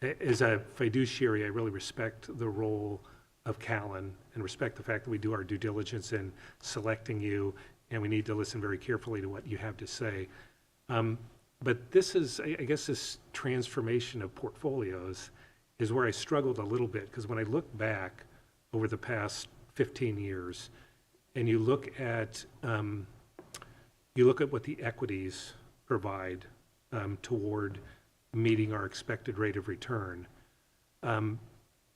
S3: as a fiduciary, I really respect the role of Callan and respect the fact that we do our due diligence in selecting you, and we need to listen very carefully to what you have to say. But this is, I guess, this transformation of portfolios is where I struggled a little bit, because when I look back over the past 15 years, and you look at what the equities provide toward meeting our expected rate of return,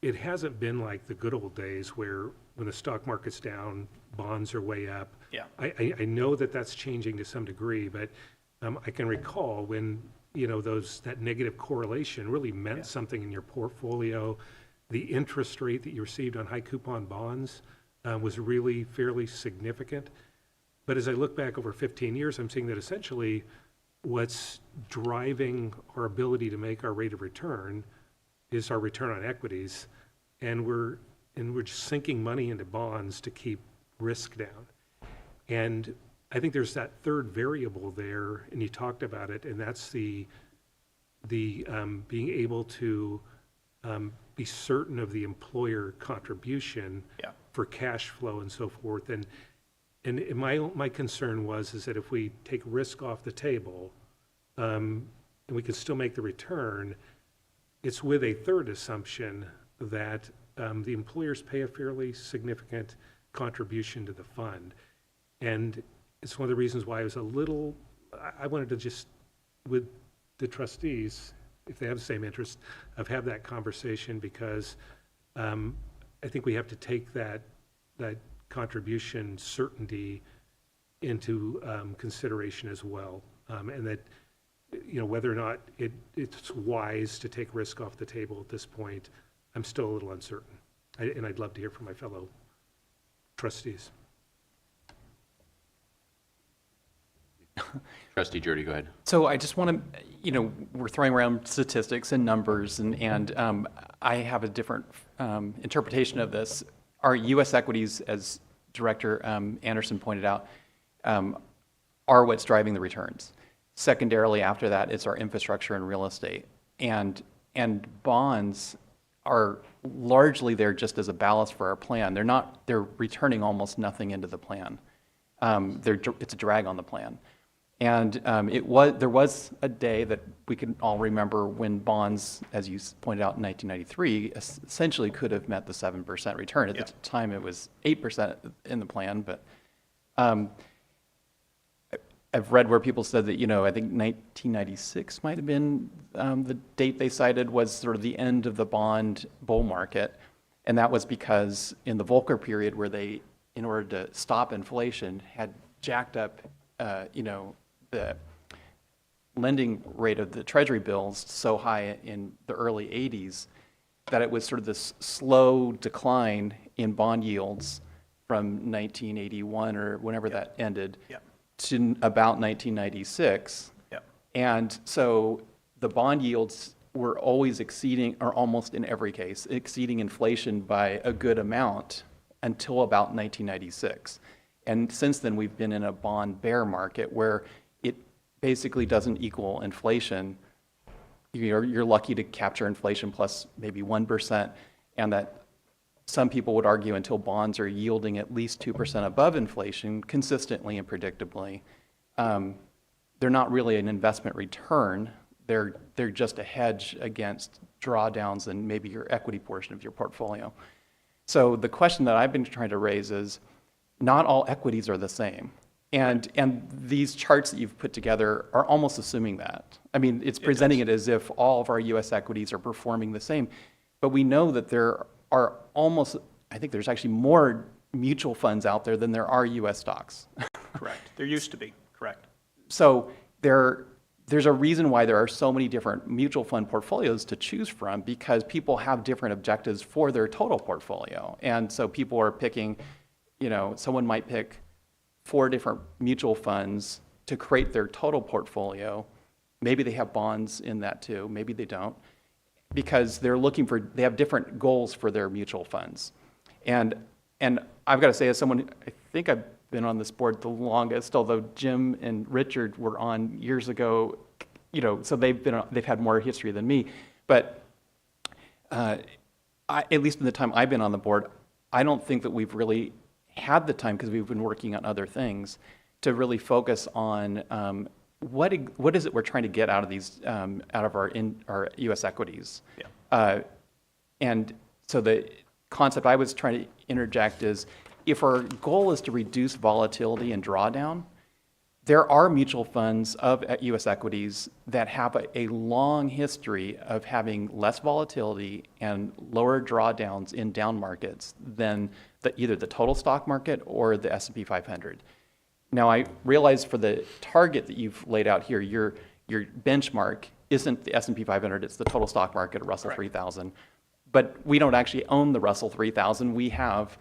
S3: it hasn't been like the good old days where when the stock market's down, bonds are way up.
S10: Yeah.
S3: I know that that's changing to some degree, but I can recall when that negative correlation really meant something in your portfolio. The interest rate that you received on high coupon bonds was really fairly significant. But as I look back over 15 years, I'm seeing that essentially what's driving our ability to make our rate of return is our return on equities, and we're just sinking money into bonds to keep risk down. And I think there's that third variable there, and you talked about it, and that's the being able to be certain of the employer contribution for cash flow and so forth. And my concern is that if we take risk off the table, and we can still make the return, it's with a third assumption that the employers pay a fairly significant contribution to the fund. And it's one of the reasons why I wanted to just, with the trustees, if they have the same interest, have that conversation, because I think we have to take that contribution certainty into consideration as well. And that, whether or not it's wise to take risk off the table at this point, I'm still a little uncertain. And I'd love to hear from my fellow trustees.
S1: Trustee Jurdy, go ahead.
S4: So I just want to, we're throwing around statistics and numbers, and I have a different interpretation of this. Our U.S. equities, as Director Anderson pointed out, are what's driving the returns. Secondarily, after that, it's our infrastructure and real estate. And bonds are largely there just as a ballast for our plan. They're returning almost nothing into the plan. It's a drag on the plan. And there was a day that we can all remember when bonds, as you pointed out in 1993, essentially could have met the 7% return. At the time, it was 8% in the plan, but I've read where people said that, I think 1996 might have been the date they cited was sort of the end of the bond bull market. And that was because in the Volcker period, where they, in order to stop inflation, had jacked up, the lending rate of the Treasury bills so high in the early 80s that it was sort of this slow decline in bond yields from 1981 or whenever that ended to about 1996. And so the bond yields we're always exceeding, or almost in every case, exceeding inflation by a good amount until about 1996. And since then, we've been in a bond bear market where it basically doesn't equal inflation. You're lucky to capture inflation plus maybe 1%, and that some people would argue until bonds are yielding at least 2% above inflation consistently and predictably, they're not really an investment return. They're just a hedge against drawdowns and maybe your equity portion of your portfolio. So the question that I've been trying to raise is, not all equities are the same. And these charts that you've put together are almost assuming that. I mean, it's presenting it as if all of our U.S. equities are performing the same. But we know that there are almost, I think there's actually more mutual funds out there than there are U.S. stocks.
S10: Correct. There used to be, correct.
S4: So there's a reason why there are so many different mutual fund portfolios to choose from, because people have different objectives for their total portfolio. And so people are picking, someone might pick 4 different mutual funds to create their total portfolio. Maybe they have bonds in that too, maybe they don't, because they have different goals for their mutual funds. And I've got to say, as someone, I think I've been on this board the longest, although Jim and Richard were on years ago, so they've had more history than me. But at least in the time I've been on the board, I don't think that we've really had the time, because we've been working on other things, to really focus on what is it we're trying to get out of these out of our U.S. equities.
S10: Yeah.
S4: And so the concept I was trying to interject is, if our goal is to reduce volatility and drawdown, there are mutual funds of U.S. equities that have a long history of having less volatility and lower drawdowns in down markets than either the total stock market or the S&P 500. Now, I realize for the target that you've laid out here, your benchmark isn't the S&P 500, it's the total stock market, Russell 3000. But we don't actually own the Russell 3000. We have,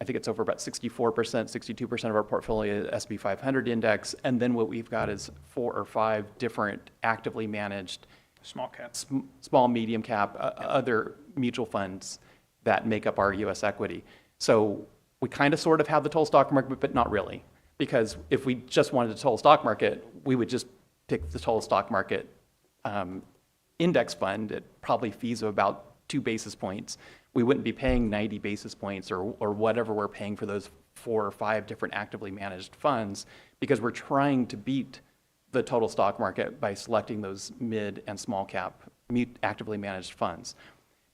S4: I think it's over about 64%, 62% of our portfolio is S&P 500 index, and then what we've got is 4 or 5 different actively managed
S10: Small cap.
S4: small, medium cap, other mutual funds that make up our U.S. equity. So we kind of sort of have the total stock market, but not really, because if we just wanted the total stock market, we would just pick the total stock market index fund at probably fees of about 2 basis points. We wouldn't be paying 90 basis points or whatever we're paying for those 4 or 5 different actively managed funds, because we're trying to beat the total stock market by selecting those mid and small cap actively managed funds.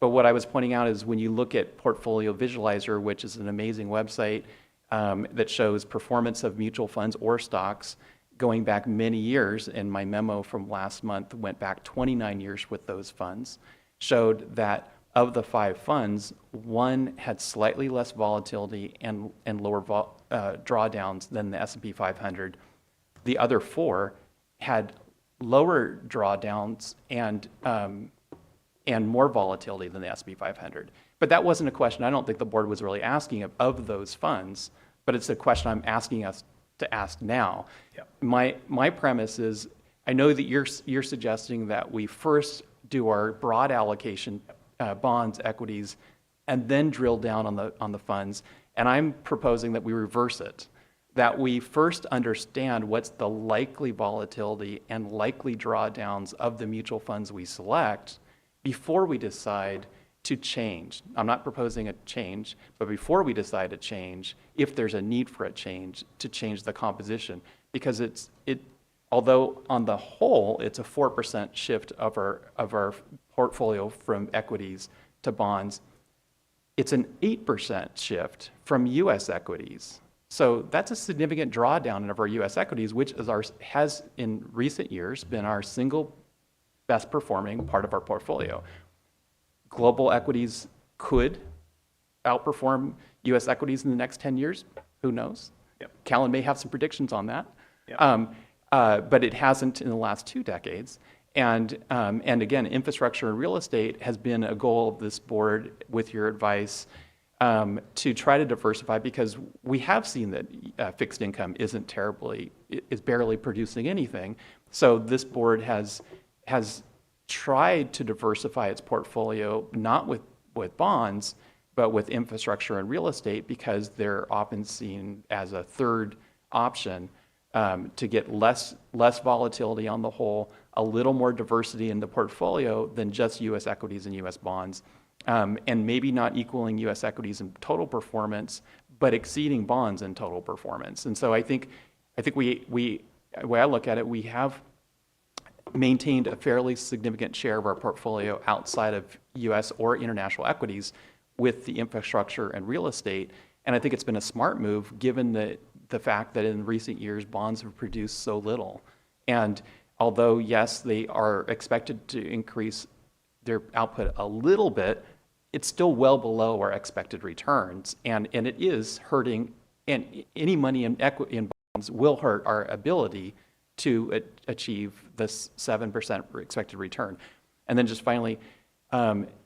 S4: But what I was pointing out is, when you look at Portfolio Visualizer, which is an amazing website that shows performance of mutual funds or stocks going back many years, and my memo from last month went back 29 years with those funds, showed that of the 5 funds, 1 had slightly less volatility and lower drawdowns than the S&P 500. The other 4 had lower drawdowns and more volatility than the S&P 500. But that wasn't a question I don't think the board was really asking of those funds, but it's a question I'm asking us to ask now.
S10: Yep.
S4: My premise is, I know that you're suggesting that we first do our broad allocation, bonds, equities, and then drill down on the funds. And I'm proposing that we reverse it, that we first understand what's the likely volatility and likely drawdowns of the mutual funds we select before we decide to change. I'm not proposing a change, but before we decide to change, if there's a need for a change, to change the composition. Because although on the whole, it's a 4% shift of our portfolio from equities to bonds, it's an 8% shift from U.S. equities. So that's a significant drawdown of our U.S. equities, which has in recent years been our single best performing part of our portfolio. Global equities could outperform U.S. equities in the next 10 years. Who knows?
S10: Yep.
S4: Callan may have some predictions on that.
S10: Yep.
S4: But it hasn't in the last 2 decades. And again, infrastructure and real estate has been a goal of this board, with your advice, to try to diversify, because we have seen that fixed income is barely producing anything. So this board has tried to diversify its portfolio, not with bonds, but with infrastructure and real estate, because they're often seen as a third option to get less volatility on the whole, a little more diversity in the portfolio than just U.S. equities and U.S. bonds, and maybe not equaling U.S. equities in total performance, but exceeding bonds in total performance. And so I think the way I look at it, we have maintained a fairly significant share of our portfolio outside of U.S. or international equities with the infrastructure and real estate. And I think it's been a smart move given the fact that in recent years, bonds have produced so little. And although, yes, they are expected to increase their output a little bit, it's still well below our expected returns. And it is hurting, and any money in bonds will hurt our ability to achieve this 7% expected return. And then just finally,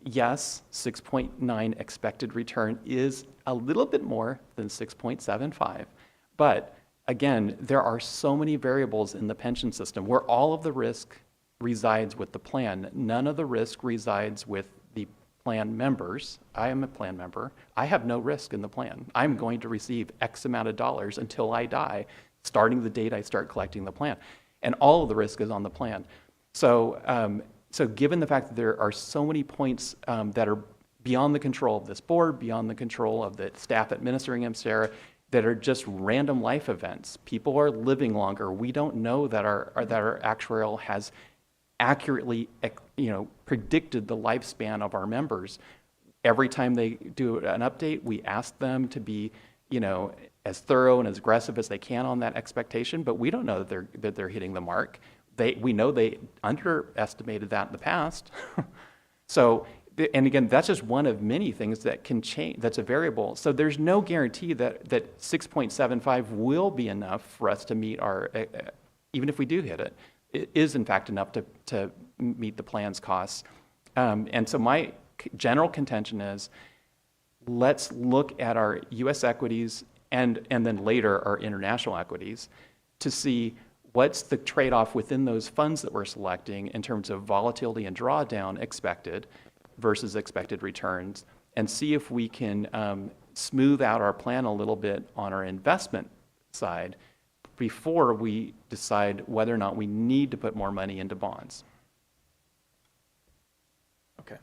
S4: yes, 6.9 expected return is a little bit more than 6.75. But again, there are so many variables in the pension system where all of the risk resides with the plan. None of the risk resides with the plan members. I am a plan member. I have no risk in the plan. I'm going to receive X amount of dollars until I die, starting the date I start collecting the plan. And all of the risk is on the plan. So, so given the fact that there are so many points that are beyond the control of this board, beyond the control of the staff administering MSERA, that are just random life events. People are living longer. We don't know that our actuarial has accurately, predicted the lifespan of our members. Every time they do an update, we ask them to be, as thorough and as aggressive as they can on that expectation, but we don't know that they're hitting the mark. We know they underestimated that in the past. So, and again, that's just one of many things that can change, that's a variable. So there's no guarantee that 6.75 will be enough for us to meet our, even if we do hit it, it is in fact enough to meet the plan's costs. And so my general contention is, let's look at our U.S. equities and then later our international equities to see what's the trade-off within those funds that we're selecting in terms of volatility and drawdown expected versus expected returns, and see if we can smooth out our plan a little bit on our investment side before we decide whether or not we need to put more money into bonds.
S10: Okay.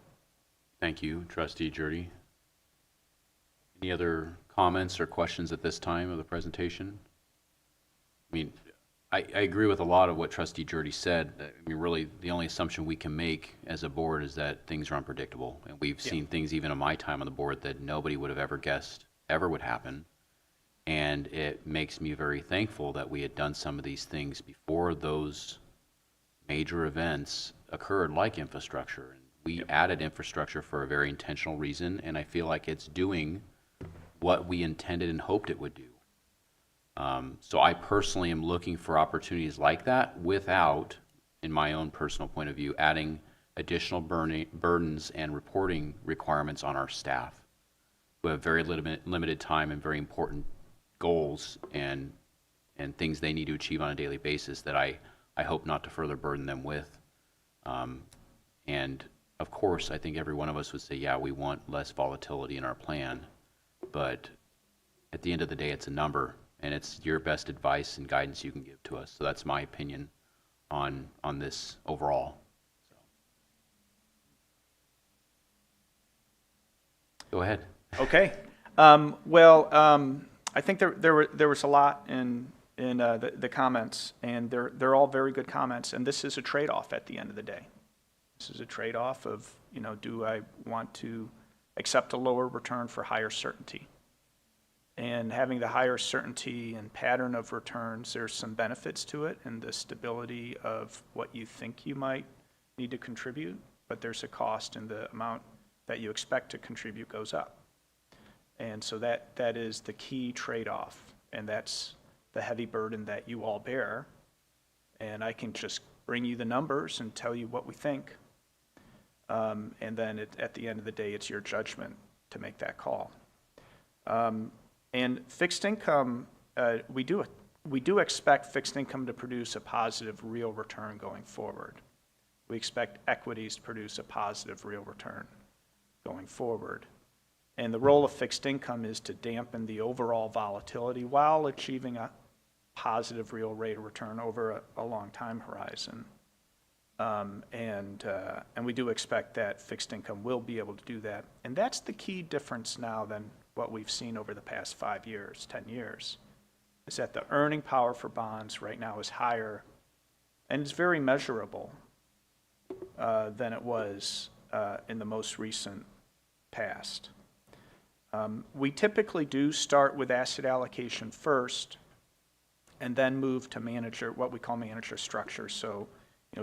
S1: Thank you, Trustee Jurdy. Any other comments or questions at this time of the presentation? I mean, I agree with a lot of what Trustee Jurdy said. I mean, really, the only assumption we can make as a board is that things are unpredictable. And we've seen things even in my time on the board that nobody would have ever guessed ever would happen. And it makes me very thankful that we had done some of these things before those major events occurred, like infrastructure. And we added infrastructure for a very intentional reason, and I feel like it's doing what we intended and hoped it would do. So I personally am looking for opportunities like that without, in my own personal point of view, adding additional burdens and reporting requirements on our staff who have very limited time and very important goals and things they need to achieve on a daily basis that I hope not to further burden them with. And of course, I think every one of us would say, yeah, we want less volatility in our plan, but at the end of the day, it's a number, and it's your best advice and guidance you can give to us. So that's my opinion on this overall. So. Go ahead.
S10: Okay. I think there was a lot in the comments, and they're all very good comments, and this is a trade-off at the end of the day. This is a trade-off of, do I want to accept a lower return for higher certainty? And having the higher certainty and pattern of returns, there's some benefits to it and the stability of what you think you might need to contribute, but there's a cost, and the amount that you expect to contribute goes up. And so that is the key trade-off, and that's the heavy burden that you all bear. And I can just bring you the numbers and tell you what we think. And then at the end of the day, it's your judgment to make that call. And fixed income, we do expect fixed income to produce a positive real return going forward. we expect equities to produce a positive real return going forward. And the role of fixed income is to dampen the overall volatility while achieving a positive real rate of return over a long time horizon. And we do expect that fixed income will be able to do that. And that's the key difference now than what we've seen over the past 5 years, 10 years, is that the earning power for bonds right now is higher, and it's very measurable than it was in the most recent past. We typically do start with asset allocation first, and then move to manager, what we call manager structure. So,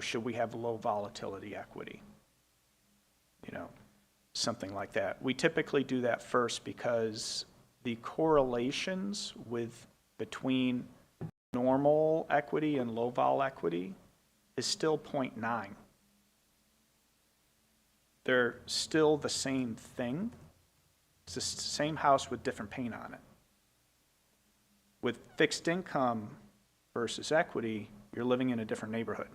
S10: should we have low volatility equity? Something like that. We typically do that first because the correlations between normal equity and low vol equity is still 0.9. They're still the same thing. It's the same house with different paint on it. With fixed income versus equity, you're living in a different neighborhood,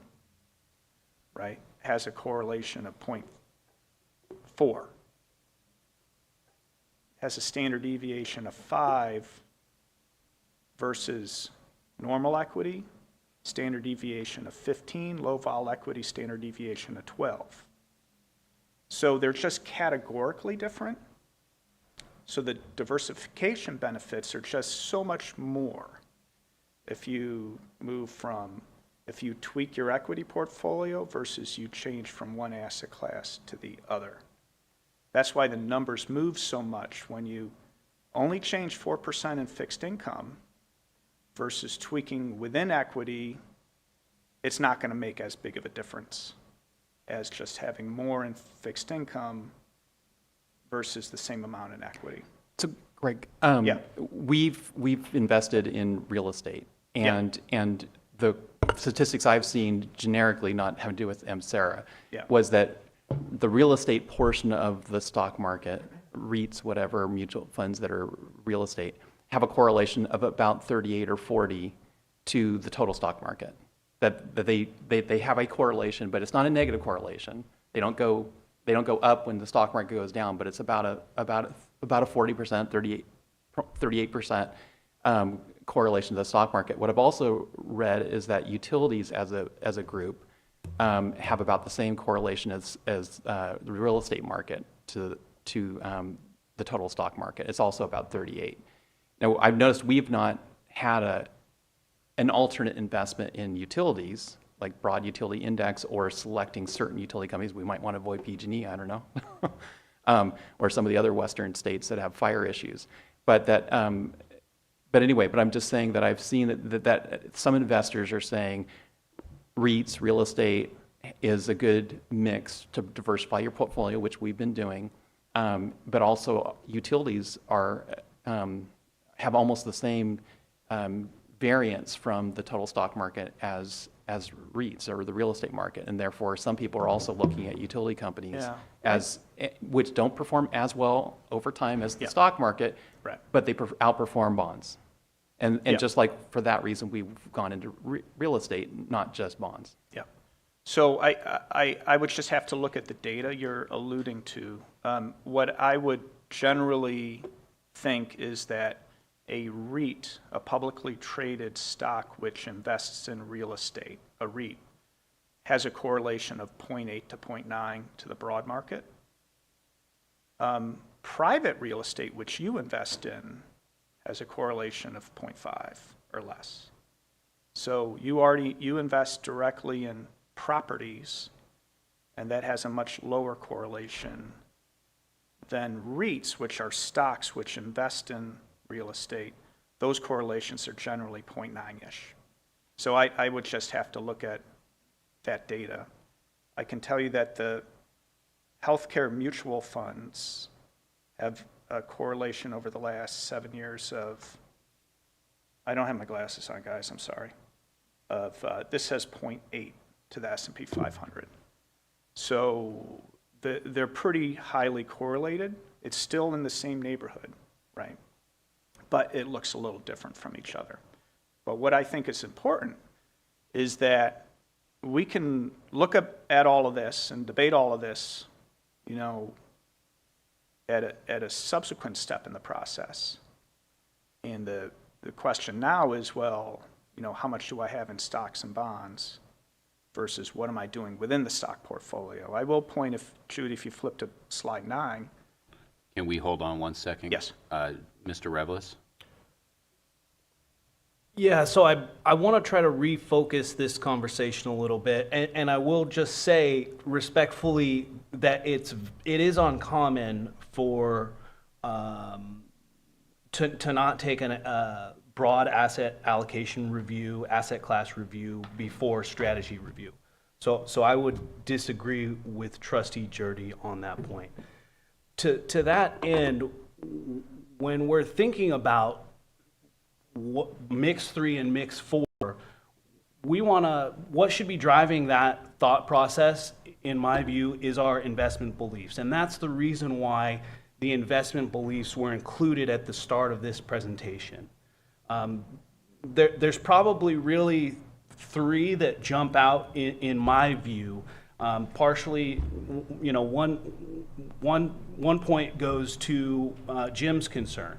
S10: right? Has a correlation of 0.4. Has a standard deviation of 5 versus normal equity, standard deviation of 15, low vol equity, standard deviation of 12. So they're just categorically different. So the diversification benefits are just so much more if you tweak your equity portfolio versus you change from one asset class to the other. That's why the numbers move so much when you only change 4% in fixed income versus tweaking within equity. It's not going to make as big of a difference as just having more in fixed income versus the same amount in equity.
S4: So, Greg,
S10: Yeah.
S4: we've invested in real estate, and the statistics I've seen generically, not having to do with MSERA,
S10: Yeah.
S4: was that the real estate portion of the stock market, REITs, whatever, mutual funds that are real estate, have a correlation of about 38 or 40 to the total stock market. That they have a correlation, but it's not a negative correlation. They don't go up when the stock market goes down, but it's about a 40%, 38% correlation to the stock market. What I've also read is that utilities as a group have about the same correlation as the real estate market to the total stock market. It's also about 38. Now, I've noticed we've not had an alternate investment in utilities, like broad utility index or selecting certain utility companies. We might want to avoid PG&E, I don't know, or some of the other western states that have fire issues. But anyway, I'm just saying that I've seen that some investors are saying REITs, real estate, is a good mix to diversify your portfolio, which we've been doing. But also utilities have almost the same variance from the total stock market as REITs or the real estate market, and therefore some people are also looking at utility companies which don't perform as well over time as the stock market,
S10: Right.
S4: but they outperform bonds. And just like for that reason, we've gone into real estate, not just bonds.
S10: Yeah. So I would just have to look at the data you're alluding to. What I would generally think is that a REIT, a publicly traded stock which invests in real estate, a REIT, has a correlation of 0.8 to 0.9 to the broad market. Private real estate, which you invest in, has a correlation of 0.5 or less. So you invest directly in properties, and that has a much lower correlation than REITs, which are stocks which invest in real estate. Those correlations are generally 0.9-ish. So I would just have to look at that data. I can tell you that the healthcare mutual funds have a correlation over the last 7 years of, I don't have my glasses on, guys, I'm sorry, this says 0.8 to the S&P 500. So they're pretty highly correlated. It's still in the same neighborhood, right? But it looks a little different from each other. But what I think is important is that we can look up at all of this and debate all of this, you know, at a subsequent step in the process. And the question now is, well, you know, how much do I have in stocks and bonds versus what am I doing within the stock portfolio? I will point, if Judy, if you flip to slide 9.
S1: Can we hold on 1 second?
S10: Yes.
S1: Mr. Revlis?
S9: Yeah, so I want to try to refocus this conversation a little bit, and I will just say respectfully that it is uncommon for to not take a broad asset allocation review, asset class review before strategy review. So I would disagree with Trustee Jurdy on that point. To that end, when we're thinking about mix 3 and mix 4, what should be driving that thought process, in my view, is our investment beliefs. And that's the reason why the investment beliefs were included at the start of this presentation. There's probably really 3 that jump out in my view. Partially, you know, one point goes to Jim's concern.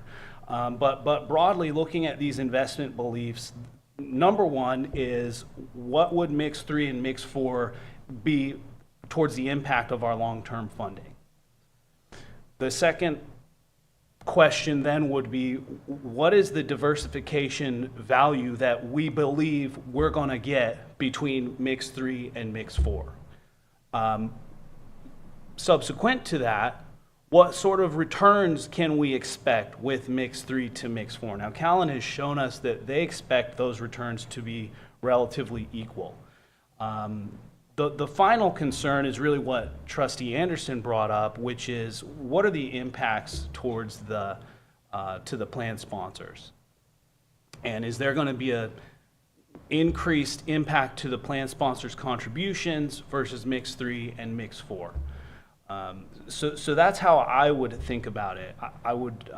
S9: But broadly looking at these investment beliefs, number 1 is what would mix 3 and mix 4 be towards the impact of our long-term funding? The second question then would be, what is the diversification value that we believe we're going to get between mix 3 and mix 4? Subsequent to that, what sort of returns can we expect with mix 3 to mix 4? Now, Callan has shown us that they expect those returns to be relatively equal. The final concern is really what Trustee Anderson brought up, which is what are the impacts towards to the plan sponsors? And is there going to be a increased impact to the plan sponsors' contributions versus mix 3 and mix 4? So that's how I would think about it. I would,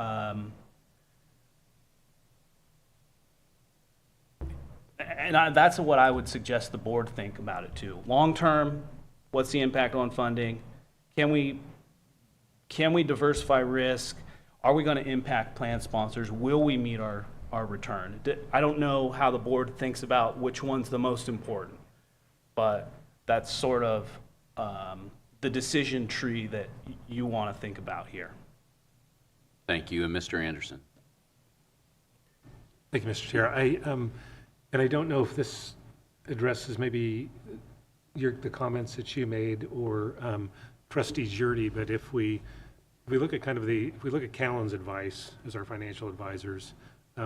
S9: that's what I would suggest the board think about it too. Long term, what's the impact on funding? Can we diversify risk? Are we going to impact plan sponsors? Will we meet our return? I don't know how the board thinks about which one's the most important, but that's sort of the decision tree that you want to think about here.
S1: Thank you. And Mr. Anderson?
S3: Thank you, Mr. Chair. And I don't know if this addresses maybe the comments that you made or Trustee Jurdy, but if we look at if we look at Callan's advice as our financial advisors,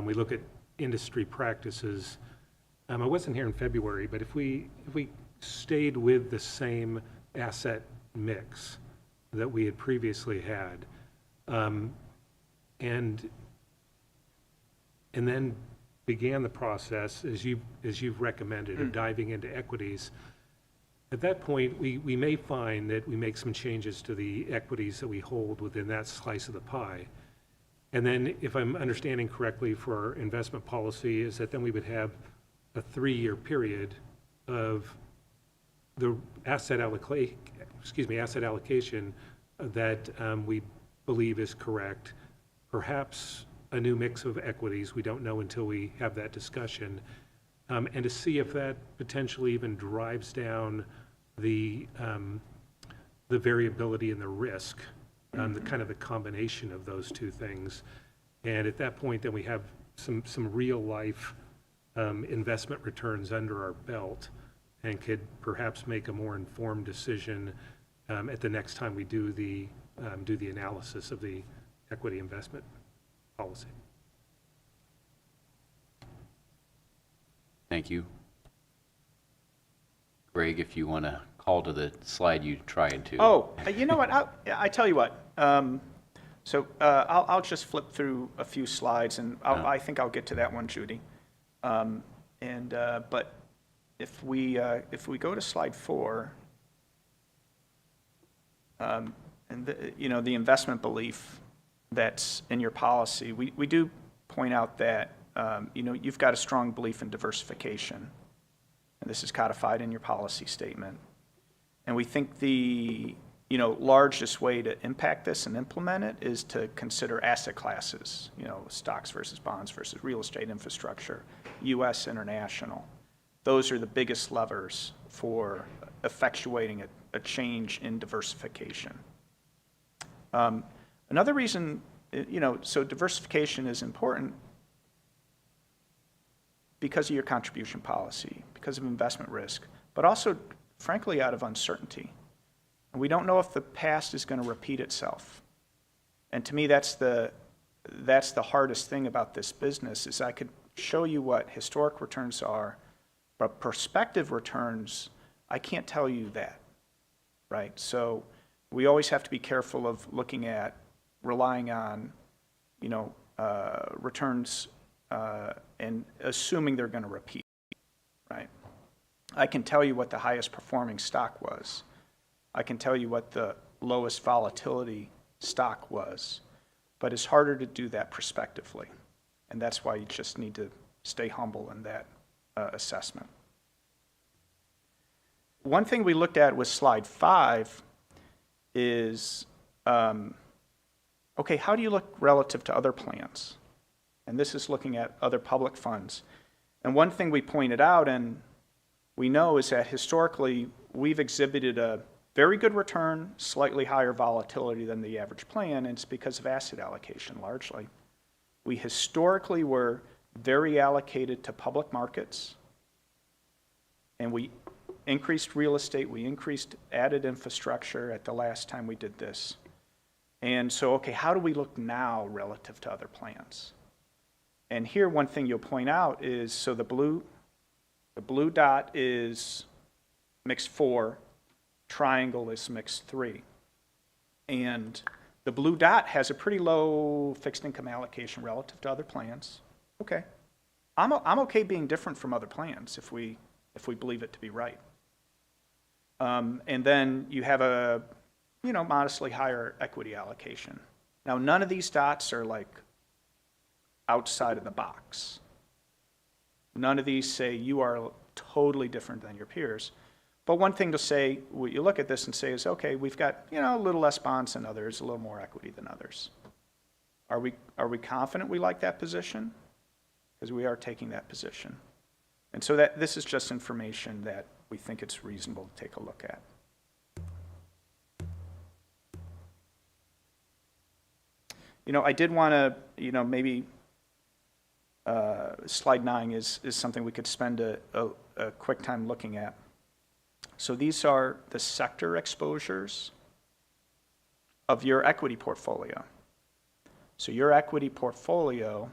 S3: we look at industry practices. I wasn't here in February, but if we stayed with the same asset mix that we had previously had, and then began the process as you've recommended of diving into equities, at that point we may find that we make some changes to the equities that we hold within that slice of the pie. And then, if I'm understanding correctly, for our investment policy is that then we would have a 3-year period of the asset allocation that we believe is correct, perhaps a new mix of equities. We don't know until we have that discussion, and to see if that potentially even drives down the variability and the risk, the kind of the combination of those two things. And at that point, then we have some real life investment returns under our belt, and could perhaps make a more informed decision at the next time we do the analysis of the equity investment policy.
S1: Thank you. Greg, if you want to call to the slide you tried to.
S10: Oh, you know what? I tell you what. I'll just flip through a few slides, and I think I'll get to that one, Judy. But if we go to slide 4, and the investment belief that's in your policy, we do point out that you've got a strong belief in diversification, and this is codified in your policy statement. And we think the largest way to impact this and implement it is to consider asset classes, stocks versus bonds versus real estate infrastructure, U.S. international. Those are the biggest levers for effectuating a change in diversification. Another reason, so diversification is important because of your contribution policy, because of investment risk, but also, frankly, out of uncertainty. And we don't know if the past is going to repeat itself. And to me, that's the hardest thing about this business, is I could show you what historic returns are, but prospective returns, I can't tell you that, right? So we always have to be careful of relying on, returns and assuming they're going to repeat, right? I can tell you what the highest performing stock was. I can tell you what the lowest volatility stock was, but it's harder to do that prospectively. And that's why you just need to stay humble in that assessment. One thing we looked at with slide 5 is, okay, how do you look relative to other plans? And this is looking at other public funds. And one thing we pointed out and we know is that historically we've exhibited a very good return, slightly higher volatility than the average plan, and it's because of asset allocation largely. We historically were very allocated to public markets, and we increased real estate, we added infrastructure at the last time we did this. And so, okay, how do we look now relative to other plans? And here, one thing you'll point out is, so the blue dot is mix 4, triangle is mix 3. And the blue dot has a pretty low fixed income allocation relative to other plans. Okay. I'm okay being different from other plans if we believe it to be right. And then you have a modestly higher equity allocation. Now, none of these dots are like outside of the box. None of these say you are totally different than your peers. But one thing to say, what you look at this and say is, okay, we've got a little less bonds than others, a little more equity than others. Are we confident we like that position? Because we are taking that position. And so this is just information that we think it's reasonable to take a look at. I did want to, maybe slide 9 is something we could spend a quick time looking at. So these are the sector exposures of your equity portfolio. So your equity portfolio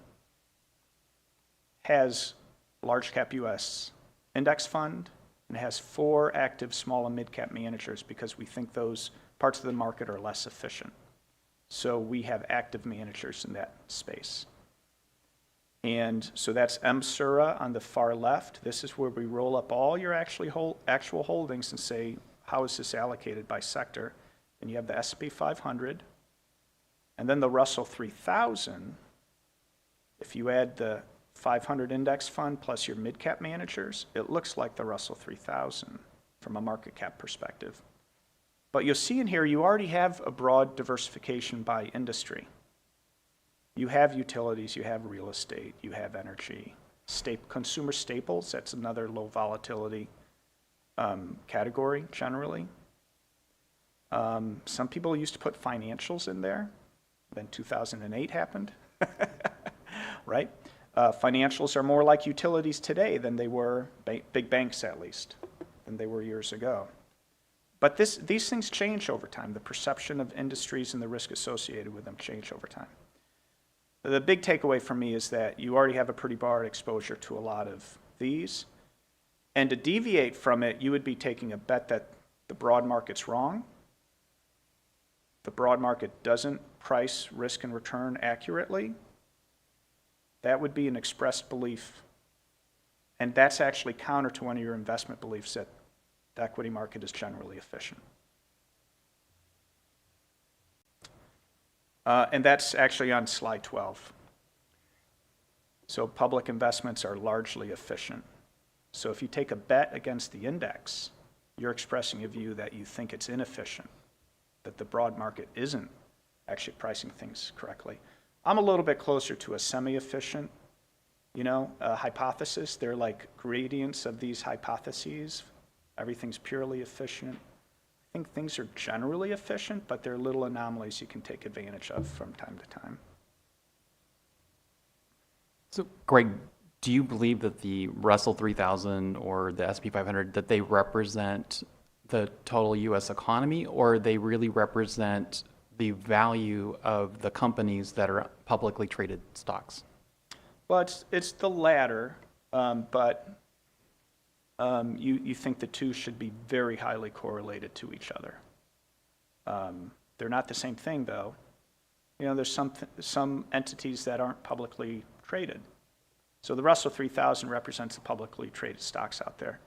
S10: has large cap US index fund, and it has 4 active small and mid cap managers because we think those parts of the market are less efficient. So we have active managers in that space. And so that's MSURA on the far left. This is where we roll up all your actual holdings and say, how is this allocated by sector? And you have the S&P 500. And then the Russell 3000, if you add the 500 index fund plus your mid-cap managers, it looks like the Russell 3000 from a market cap perspective. But you'll see in here, you already have a broad diversification by industry. You have utilities, you have real estate, you have energy. Consumer staples, that's another low volatility category generally. Some people used to put financials in there. Then 2008 happened, right? Financials are more like utilities today than they were, big banks at least, than they were years ago. But these things change over time. The perception of industries and the risk associated with them change over time. The big takeaway for me is that you already have a pretty broad exposure to a lot of these. And to deviate from it, you would be taking a bet that the broad market's wrong. The broad market doesn't price risk and return accurately. That would be an expressed belief. And that's actually counter to one of your investment beliefs that the equity market is generally efficient. And that's actually on slide 12. So public investments are largely efficient. So if you take a bet against the index, you're expressing a view that you think it's inefficient, that the broad market isn't actually pricing things correctly. I'm a little bit closer to a semi-efficient, hypothesis. They're like gradients of these hypotheses. Everything's purely efficient. I think things are generally efficient, but there are little anomalies you can take advantage of from time to time.
S4: So, Greg, do you believe that the Russell 3000 or the S&P 500, that they represent the total U.S. economy, or they really represent the value of the companies that are publicly traded stocks?
S10: Well, it's the latter, but you think the two should be very highly correlated to each other. They're not the same thing, though. There's some entities that aren't publicly traded. So the Russell 3000 represents the publicly traded stocks out there.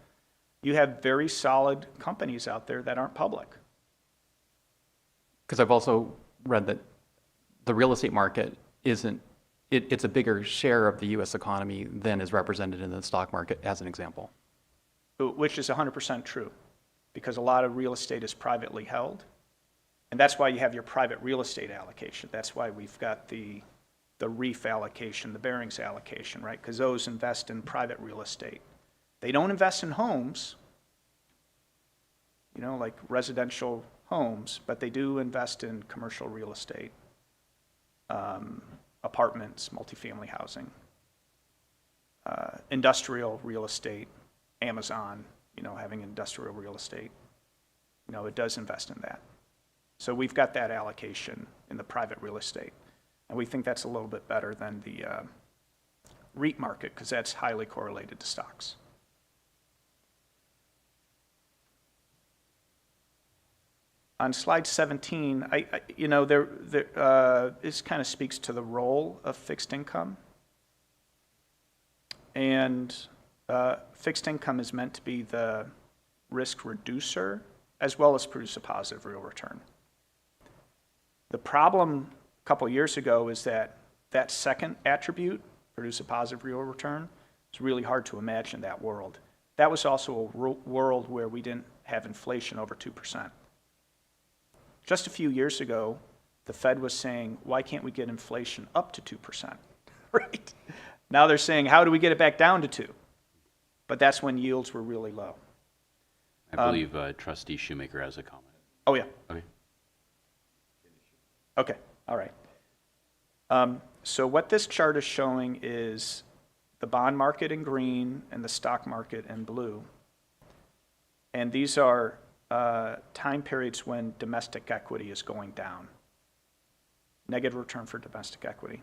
S10: You have very solid companies out there that aren't public.
S4: Because I've also read that the real estate market it's a bigger share of the U.S. economy than is represented in the stock market, as an example.
S10: Which is 100% true, because a lot of real estate is privately held. And that's why you have your private real estate allocation. That's why we've got the REIF allocation, the Barings allocation, right? Because those invest in private real estate. They don't invest in homes, like residential homes, but they do invest in commercial real estate, apartments, multifamily housing, industrial real estate, Amazon, having industrial real estate. It does invest in that. So we've got that allocation in the private real estate. And we think that's a little bit better than the REIT market, because that's highly correlated to stocks. On slide 17, this kind of speaks to the role of fixed income. And fixed income is meant to be the risk reducer as well as produce a positive real return. The problem a couple of years ago is that second attribute, produce a positive real return, it's really hard to imagine that world. That was also a world where we didn't have inflation over 2%. Just a few years ago, the Fed was saying, why can't we get inflation up to 2%? Right? Now they're saying, how do we get it back down to 2? But that's when yields were really low.
S1: I believe Trustee Shoemaker has a comment.
S10: Oh, yeah.
S1: Okay.
S10: Okay, all right. So what this chart is showing is the bond market in green and the stock market in blue. And these are time periods when domestic equity is going down. Negative return for domestic equity.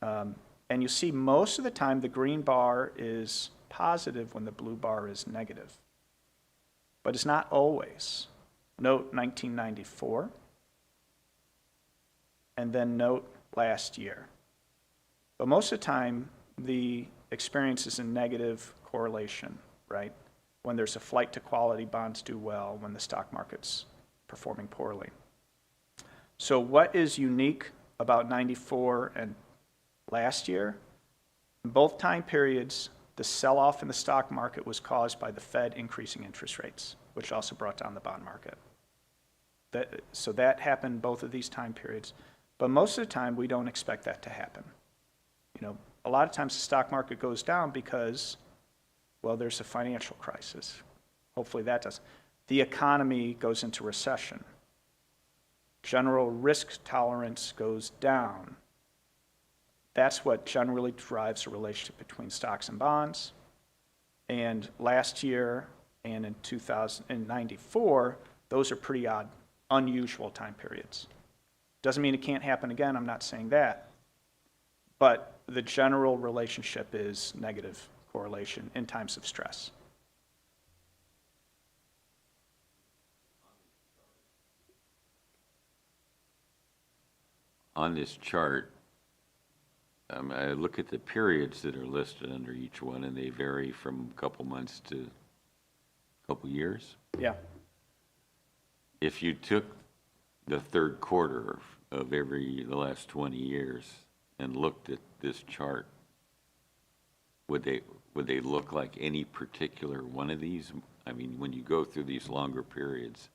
S10: And you see most of the time the green bar is positive when the blue bar is negative. But it's not always. Note 1994. And then note last year. But most of the time, the experience is a negative correlation, right? When there's a flight to quality, bonds do well. When the stock market's performing poorly. So what is unique about 94 and last year? In both time periods, the sell-off in the stock market was caused by the Fed increasing interest rates, which also brought down the bond market. So that happened both of these time periods. But most of the time, we don't expect that to happen. A lot of times the stock market goes down because, well, there's a financial crisis. Hopefully that does. The economy goes into recession. General risk tolerance goes down. That's what generally drives the relationship between stocks and bonds. And last year and in 1994, those are pretty odd, unusual time periods. Doesn't mean it can't happen again, I'm not saying that. But the general relationship is negative correlation in times of stress.
S8: On this chart, I look at the periods that are listed under each one, and they vary from a couple months to a couple years.
S10: Yeah.
S8: If you took the third quarter of the last 20 years and looked at this chart, would they look like any particular one of these? I mean, when you go through these longer periods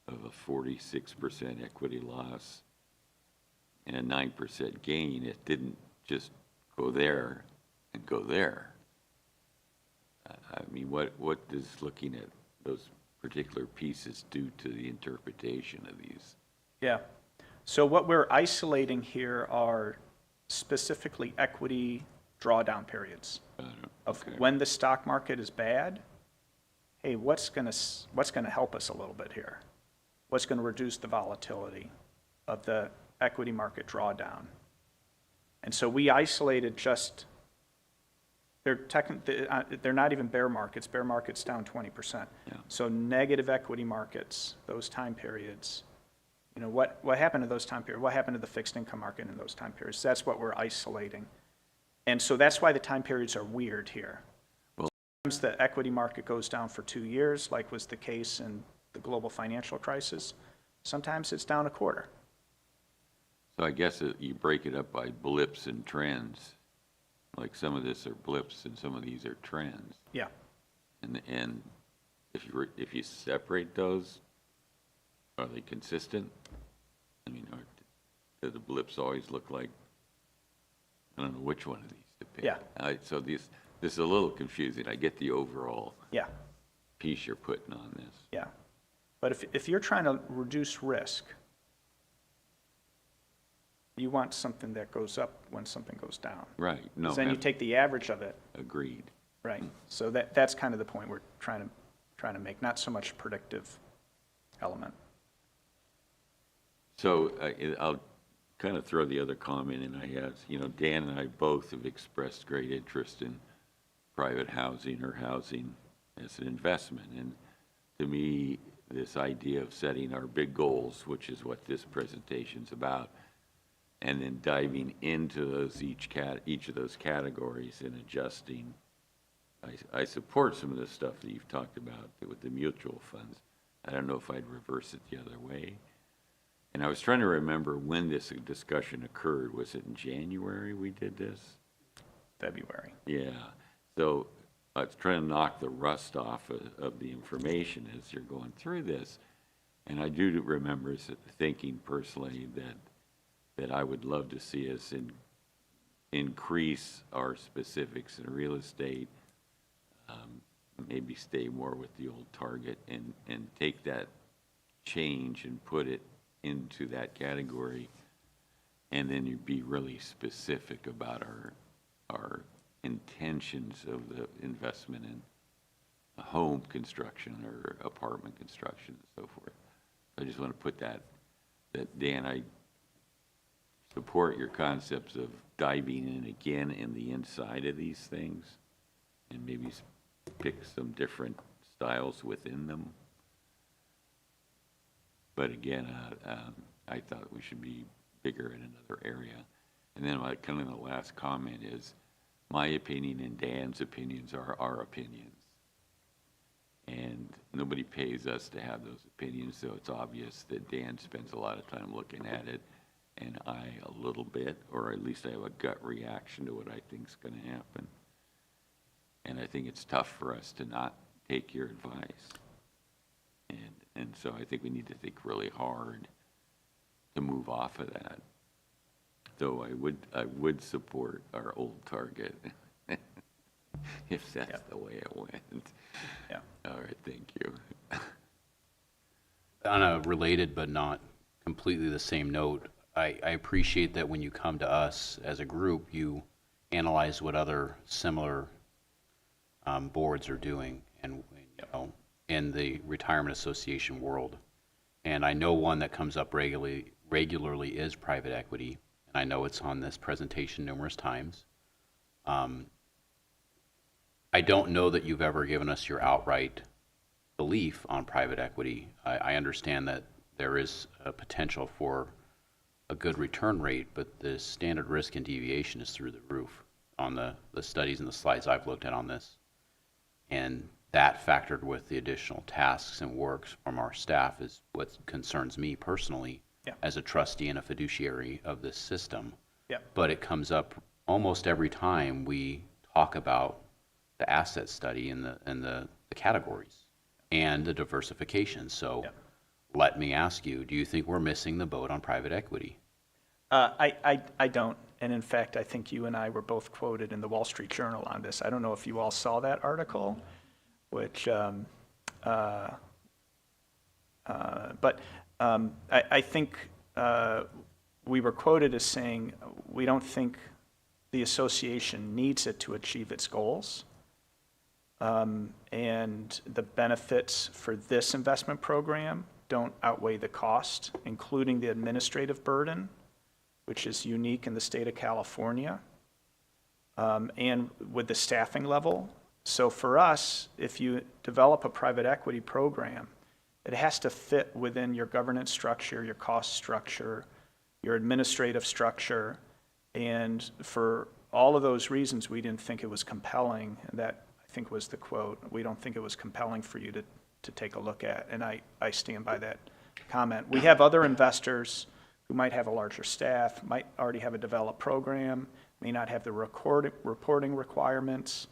S8: of a 46% equity loss and a 9% gain, it didn't just go there and go there. I mean, what does looking at those particular pieces do to the interpretation of these?
S10: Yeah. So what we're isolating here are specifically equity drawdown periods of
S8: Okay.
S10: when the stock market is bad. Hey, what's going to help us a little bit here? What's going to reduce the volatility of the equity market drawdown? And so we isolated just, they're not even bear markets. Bear markets down 20%.
S8: Yeah.
S10: So negative equity markets, those time periods. You know, what happened to those time periods? What happened to the fixed income market in those time periods? That's what we're isolating. And so that's why the time periods are weird here.
S8: Well-
S10: Sometimes the equity market goes down for 2 years, like was the case in the global financial crisis. Sometimes it's down a quarter.
S8: So I guess you break it up by blips and trends. Like some of this are blips and some of these are trends.
S10: Yeah.
S8: And if you separate those, are they consistent? I mean, do the blips always look like, I don't know which one of these to pick.
S10: Yeah.
S8: So this is a little confusing. I get the overall
S10: Yeah.
S8: piece you're putting on this.
S10: Yeah. But if you're trying to reduce risk, you want something that goes up when something goes down.
S8: Right. No.
S10: 'Cause then you take the average of it.
S8: Agreed.
S10: Right. So that's kind of the point we're trying to make, not so much predictive element.
S8: So I'll kind of throw the other comment in I have. You know, Dan and I both have expressed great interest in private housing or housing as an investment. And to me, this idea of setting our big goals, which is what this presentation's about, and then diving into those each of those categories and adjusting. I support some of the stuff that you've talked about with the mutual funds. I don't know if I'd reverse it the other way. And I was trying to remember when this discussion occurred. Was it in January we did this?
S10: February.
S8: Yeah. So I was trying to knock the rust off of the information as you're going through this. And I do remember thinking personally that I would love to see us increase our specifics in real estate, maybe stay more with the old target and take that change and put it into that category, and then you'd be really specific about our intentions of the investment in home construction or apartment construction and so forth. I just want to put that Dan, I support your concepts of diving in again in the inside of these things and maybe pick some different styles within them. But again, I thought we should be bigger in another area. And then my kind of the last comment is my opinion and Dan's opinions are our opinions. And nobody pays us to have those opinions, so it's obvious that Dan spends a lot of time looking at it, and I a little bit, or at least I have a gut reaction to what I think is going to happen. And I think it's tough for us to not take your advice. And so I think we need to think really hard to move off of that. Though I would support our old target if that's the way it went.
S10: Yeah.
S8: All right, thank you.
S1: On a related but not completely the same note, I appreciate that when you come to us as a group, you analyze what other similar boards are doing and you know, in the retirement association world. And I know one that comes up regularly is private equity, and I know it's on this presentation numerous times. I don't know that you've ever given us your outright belief on private equity. I understand that there is a potential for a good return rate, but the standard risk and deviation is through the roof on the studies and the slides I've looked at on this. And that factored with the additional tasks and works from our staff is what concerns me personally as a trustee and a fiduciary of this system.
S10: Yeah.
S1: But it comes up almost every time we talk about the asset study and the categories and the diversification. So let me ask you, do you think we're missing the boat on private equity?
S10: I don't. And in fact, I think you and I were both quoted in the Wall Street Journal on this. I don't know if you all saw that article, which, I think we were quoted as saying, we don't think the association needs it to achieve its goals. And the benefits for this investment program don't outweigh the cost, including the administrative burden, which is unique in the state of California, and with the staffing level. So for us, if you develop a private equity program, it has to fit within your governance structure, your cost structure, your administrative structure, and for all of those reasons, we didn't think it was compelling, and that, I think, was the quote. We don't think it was compelling for you to take a look at, and I stand by that comment. We have other investors who might have a larger staff, might already have a developed program, may not have the reporting requirements,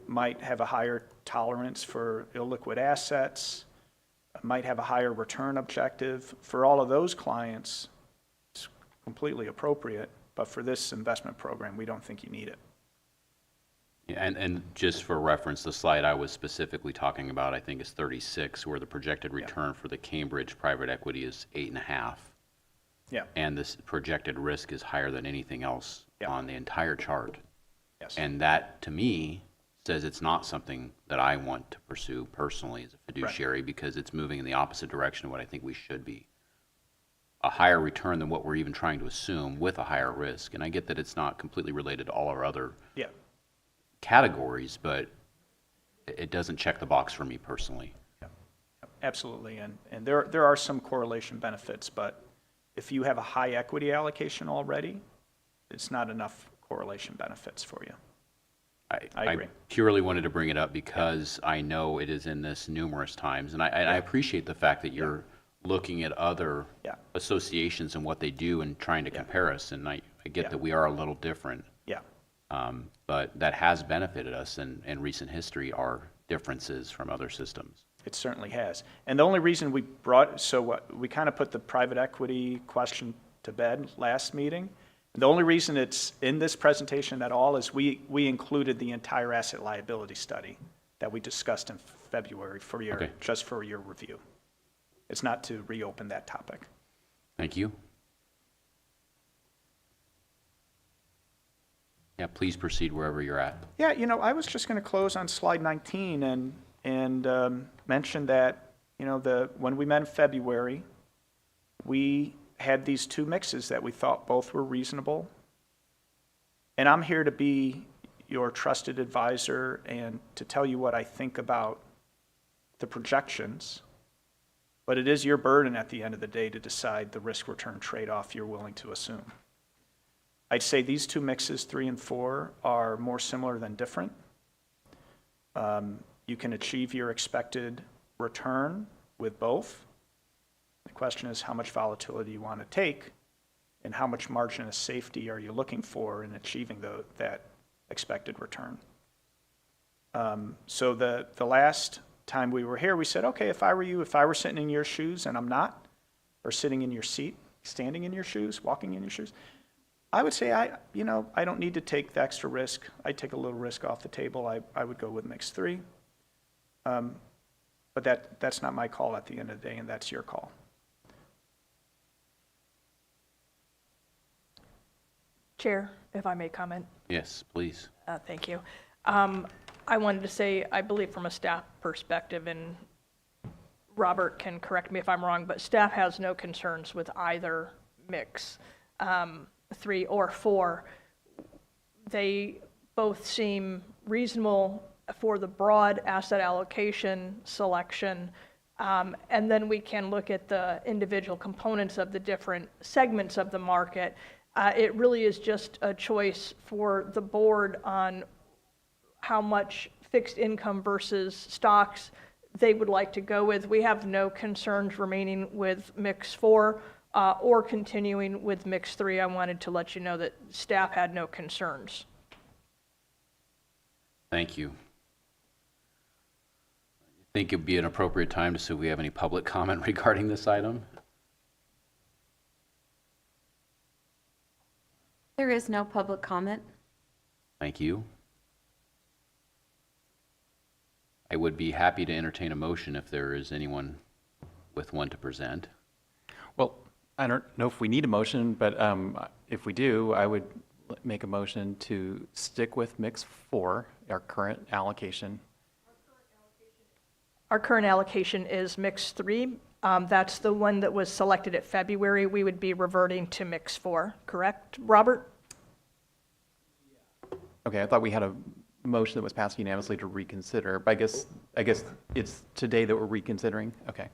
S10: might have a higher tolerance for illiquid assets, might have a higher return objective. For all of those clients, it's completely appropriate, but for this investment program, we don't think you need it.
S1: Yeah, and just for reference, the slide I was specifically talking about, I think, is 36, where the projected return for the Cambridge private equity is 8.5.
S10: Yeah.
S1: And this projected risk is higher than anything else on the entire chart.
S10: Yes.
S1: And that, to me, says it's not something that I want to pursue personally as a fiduciary, because it's moving in the opposite direction of what I think we should be. A higher return than what we're even trying to assume with a higher risk. And I get that it's not completely related to all our other categories, but it doesn't check the box for me personally.
S10: Absolutely, and there are some correlation benefits, but if you have a high equity allocation already, it's not enough correlation benefits for you. I agree.
S1: I purely wanted to bring it up because I know it is in this numerous times, and I appreciate the fact that you're looking at other associations and what they do and trying to compare us, and I get that we are a little different. But that has benefited us in recent history, our differences from other systems.
S10: It certainly has. And the only reason we we kind of put the private equity question to bed last meeting. The only reason it's in this presentation at all is we included the entire asset liability study that we discussed in February for just for your review. It's not to reopen that topic.
S1: Thank you. Yeah, please proceed wherever you're at.
S10: Yeah, I was just going to close on slide 19 and mention that, when we met in February, we had these two mixes that we thought both were reasonable. And I'm here to be your trusted advisor and to tell you what I think about the projections. But it is your burden at the end of the day to decide the risk-return trade-off you're willing to assume. I'd say these two mixes, 3 and 4, are more similar than different. You can achieve your expected return with both. The question is how much volatility you want to take and how much margin of safety are you looking for in achieving that expected return. So the last time we were here, we said, okay, if I were you, if I were sitting in your shoes and I'm not, or sitting in your seat, standing in your shoes, walking in your shoes, I would say, I don't need to take the extra risk. I'd take a little risk off the table. I would go with mix 3. But that's not my call at the end of the day, and that's your call.
S5: Chair, if I may comment.
S1: Yes, please.
S5: Thank you. I wanted to say, I believe from a staff perspective, and Robert can correct me if I'm wrong, but staff has no concerns with either mix, 3 or 4. They both seem reasonable for the broad asset allocation selection, and then we can look at the individual components of the different segments of the market. It really is just a choice for the board on how much fixed income versus stocks they would like to go with. We have no concerns remaining with mix 4 or continuing with mix 3. I wanted to let you know that staff had no concerns.
S1: Thank you. I think it'd be an appropriate time to see if we have any public comment regarding this item.
S2: There is no public comment.
S1: Thank you. I would be happy to entertain a motion if there is anyone with one to present.
S4: Well, I don't know if we need a motion, but if we do, I would make a motion to stick with mix 4, our current allocation.
S5: Our current allocation is mix 3. That's the one that was selected at February. We would be reverting to mix 4, correct, Robert?
S4: Okay, I thought we had a motion that was passed unanimously to reconsider, but I guess it's today that we're reconsidering? Okay.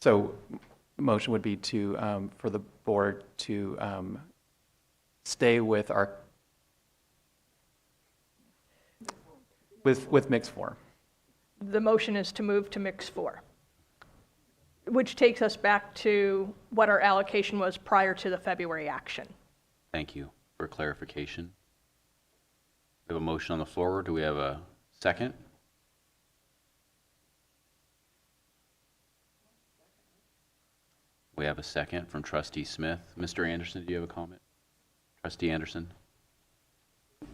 S4: So motion would be to, for the board to stay with our, with mix 4.
S5: The motion is to move to mix 4, which takes us back to what our allocation was prior to the February action.
S1: Thank you for clarification. We have a motion on the floor. Do we have a second? We have a second from Trustee Smith. Mr. Anderson, do you have a comment? Trustee Anderson?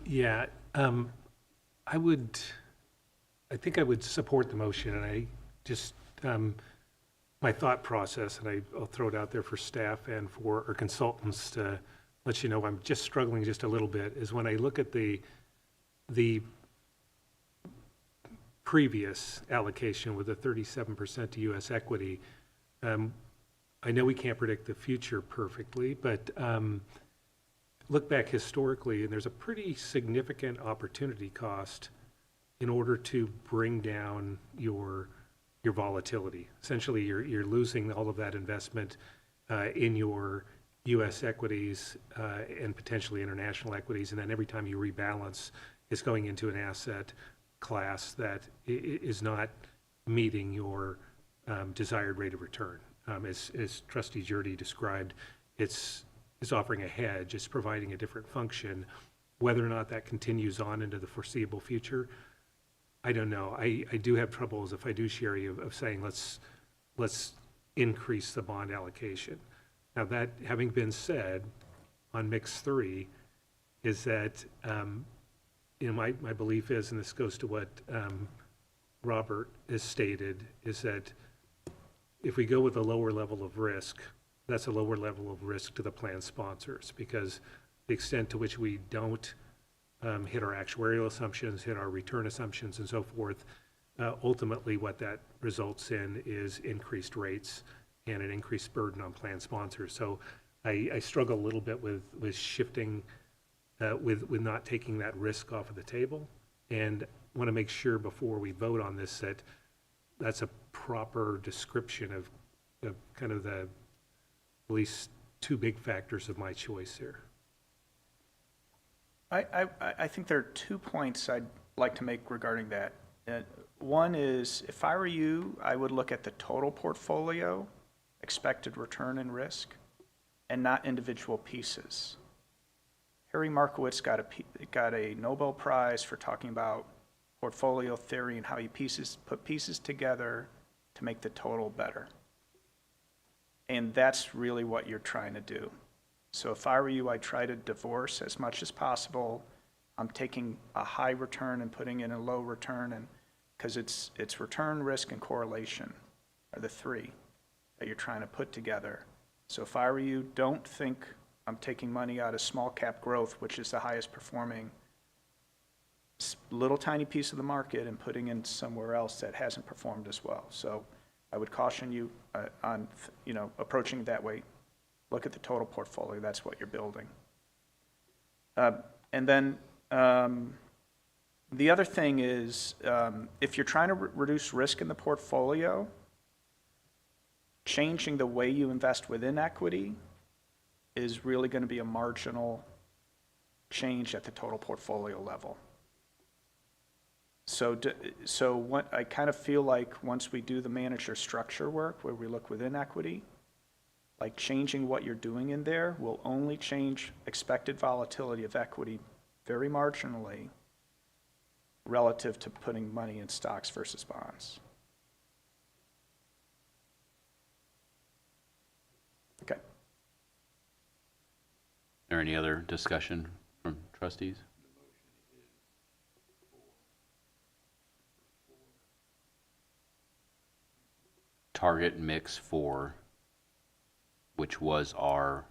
S3: Yeah, I think I would support the motion, and I just, my thought process, and I'll throw it out there for staff and for our consultants to let you know I'm just struggling just a little bit, is when I look at the previous allocation with the 37% to U.S. equity, I know we can't predict the future perfectly, but look back historically, and there's a pretty significant opportunity cost in order to bring down your volatility. Essentially, you're losing all of that investment in your U.S. equities and potentially international equities, and then every time you rebalance, it's going into an asset class that is not meeting your desired rate of return. As Trustee Jurdy described, it's offering a hedge, it's providing a different function. Whether or not that continues on into the foreseeable future, I don't know. I do have trouble as a fiduciary of saying let's increase the bond allocation. Now, that having been said, on mix 3, is that my belief is, and this goes to what Robert has stated, is that if we go with a lower level of risk, that's a lower level of risk to the plan sponsors, because the extent to which we don't hit our actuarial assumptions, hit our return assumptions, and so forth, ultimately what that results in is increased rates and an increased burden on plan sponsors. So I struggle a little bit with shifting, with not taking that risk off of the table, and want to make sure before we vote on this that that's a proper description of kind of the at least two big factors of my choice here.
S10: I think there are 2 points I'd like to make regarding that. One is, if I were you, I would look at the total portfolio, expected return and risk, and not individual pieces. Harry Markowitz got a Nobel Prize for talking about portfolio theory and how you put pieces together to make the total better. And that's really what you're trying to do. So if I were you, I'd try to divorce as much as possible. I'm taking a high return and putting in a low return, and because it's return, risk, and correlation are the 3 that you're trying to put together. So if I were you, don't think I'm taking money out of small cap growth, which is the highest performing little tiny piece of the market, and putting in somewhere else that hasn't performed as well. So I would caution you on approaching it that way. Look at the total portfolio. That's what you're building. And then the other thing is, if you're trying to reduce risk in the portfolio, changing the way you invest within equity is really going to be a marginal change at the total portfolio level. So what I kind of feel like once we do the manager structure work where we look within equity, like changing what you're doing in there will only change expected volatility of equity very marginally relative to putting money in stocks versus bonds. Okay.
S1: Is there any other discussion from trustees? Target mix 4, which was our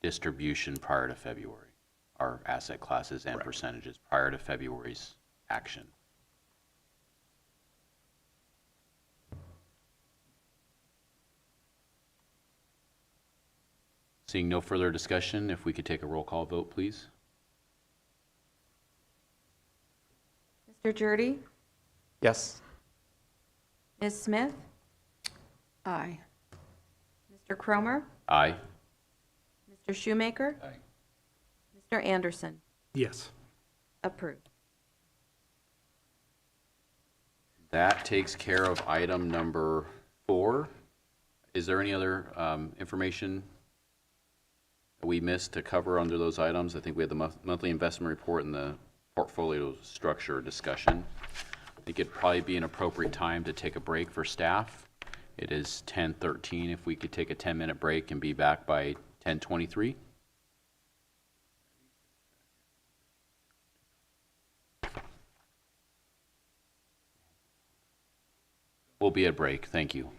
S1: distribution prior to February, our asset classes and percentages prior to February's action. Seeing no further discussion, if we could take a roll call vote, please.
S2: Mr. Jurdy?
S4: Yes.
S2: Ms. Smith?
S7: Aye.
S2: Mr. Cromer?
S1: Aye.
S2: Mr. Shoemaker? Mr. Anderson?
S3: Yes.
S2: Approved.
S1: That takes care of item number 4. Is there any other information that we missed to cover under those items? I think we had the monthly investment report and the portfolio structure discussion. I think it'd probably be an appropriate time to take a break for staff. It is 10:13. If we could take a 10-minute break and be back by 10:23. We'll be at break. Thank you.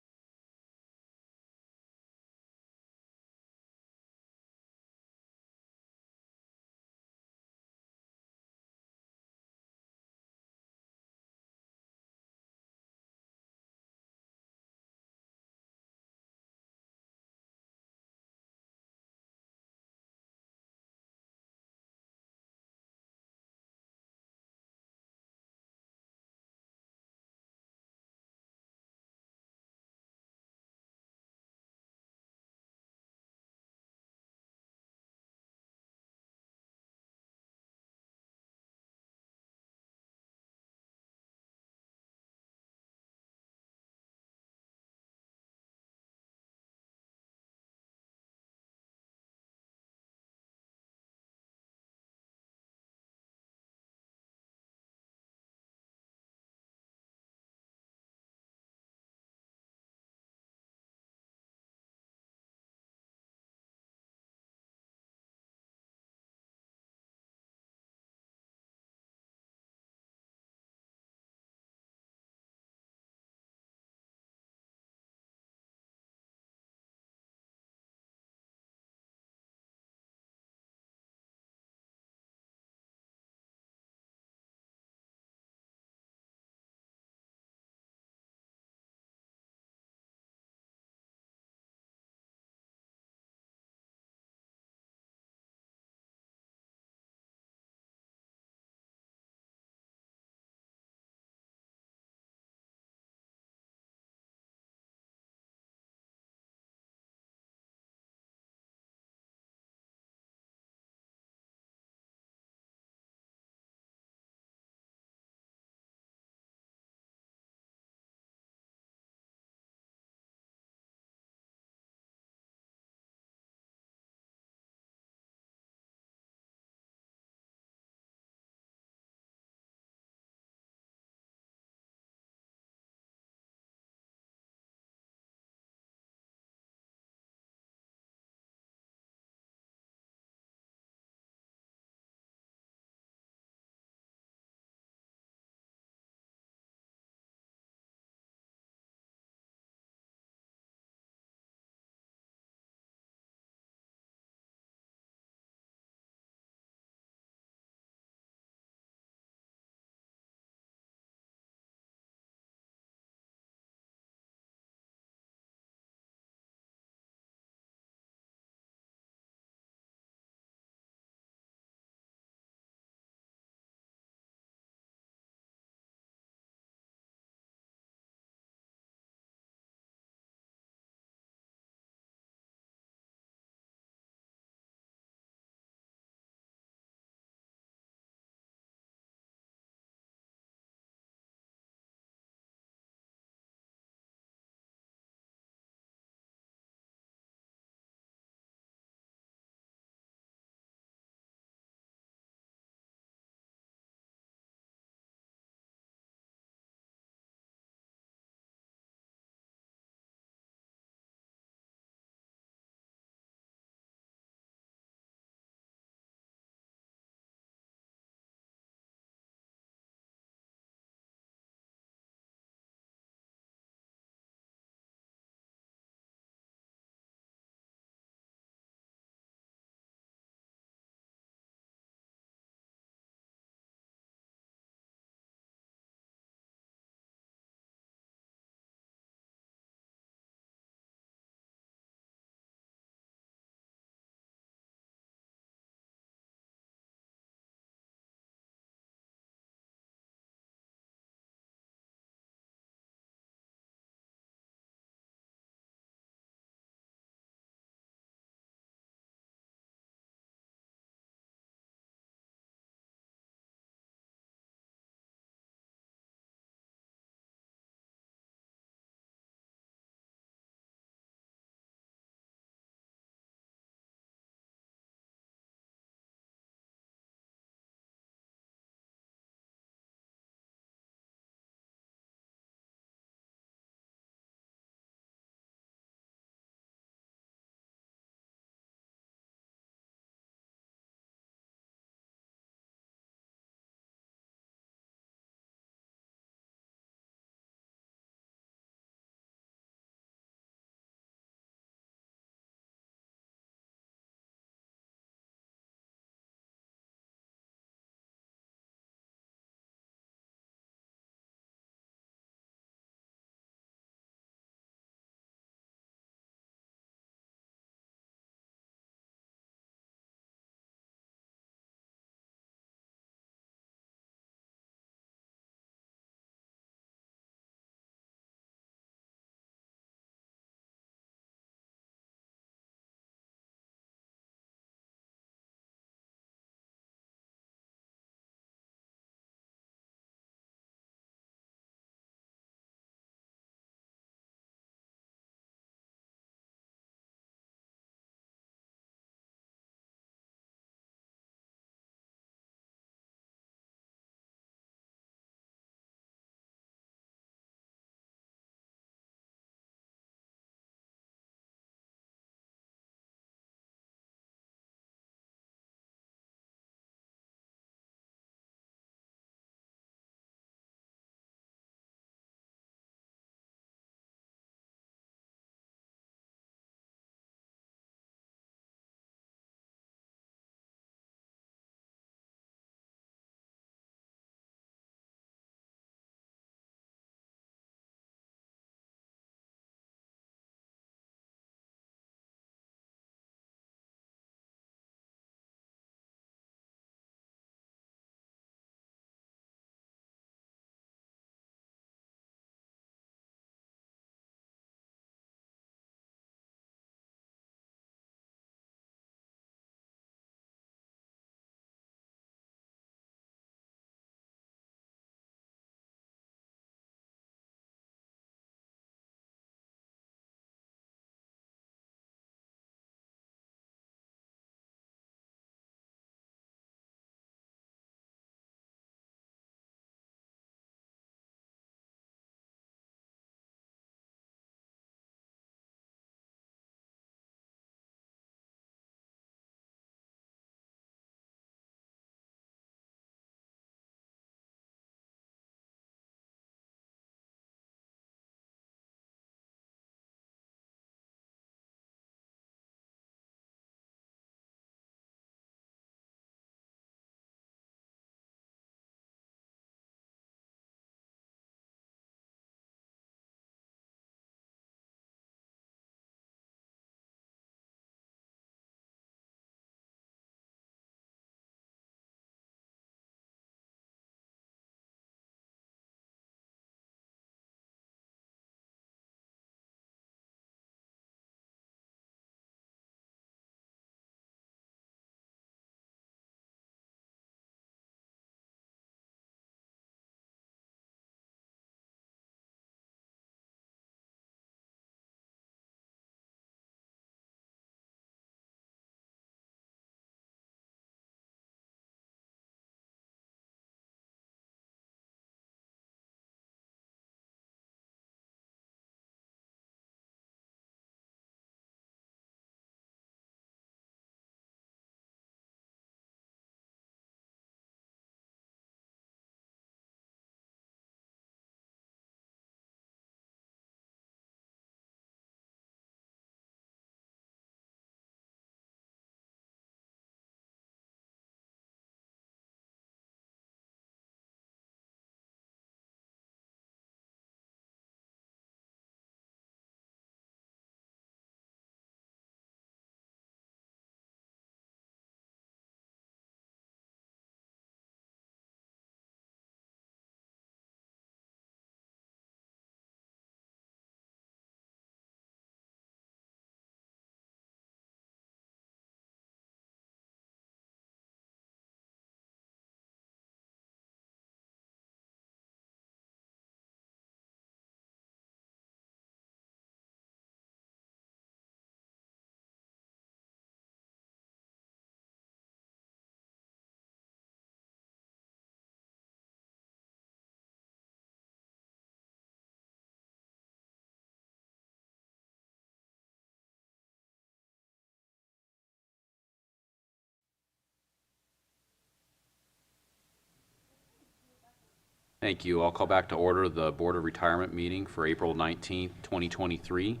S1: Thank you. I'll call back to order the Board of Retirement meeting for April 19th, 2023.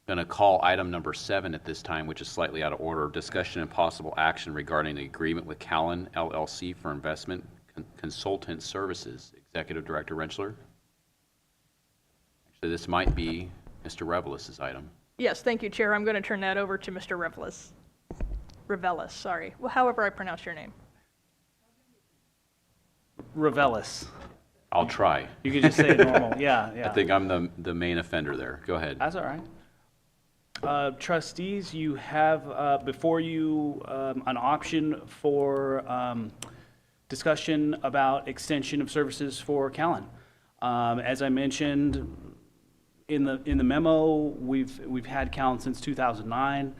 S1: Going to call item number 7 at this time, which is slightly out of order. Discussion and possible action regarding the agreement with Callan LLC for investment consultant services. Executive Director Rentschler. Actually, this might be Mr. Revelis' item.
S5: Yes, thank you, Chair. I'm going to turn that over to Mr. Revelis, sorry. Well, however I pronounce your name.
S9: Revelis.
S1: I'll try.
S9: You could just say it normal. Yeah, yeah.
S1: I think I'm the main offender there. Go ahead.
S9: That's all right. Trustees, you have before you an option for discussion about extension of services for Callan. As I mentioned in the memo, we've had Callan since 2009.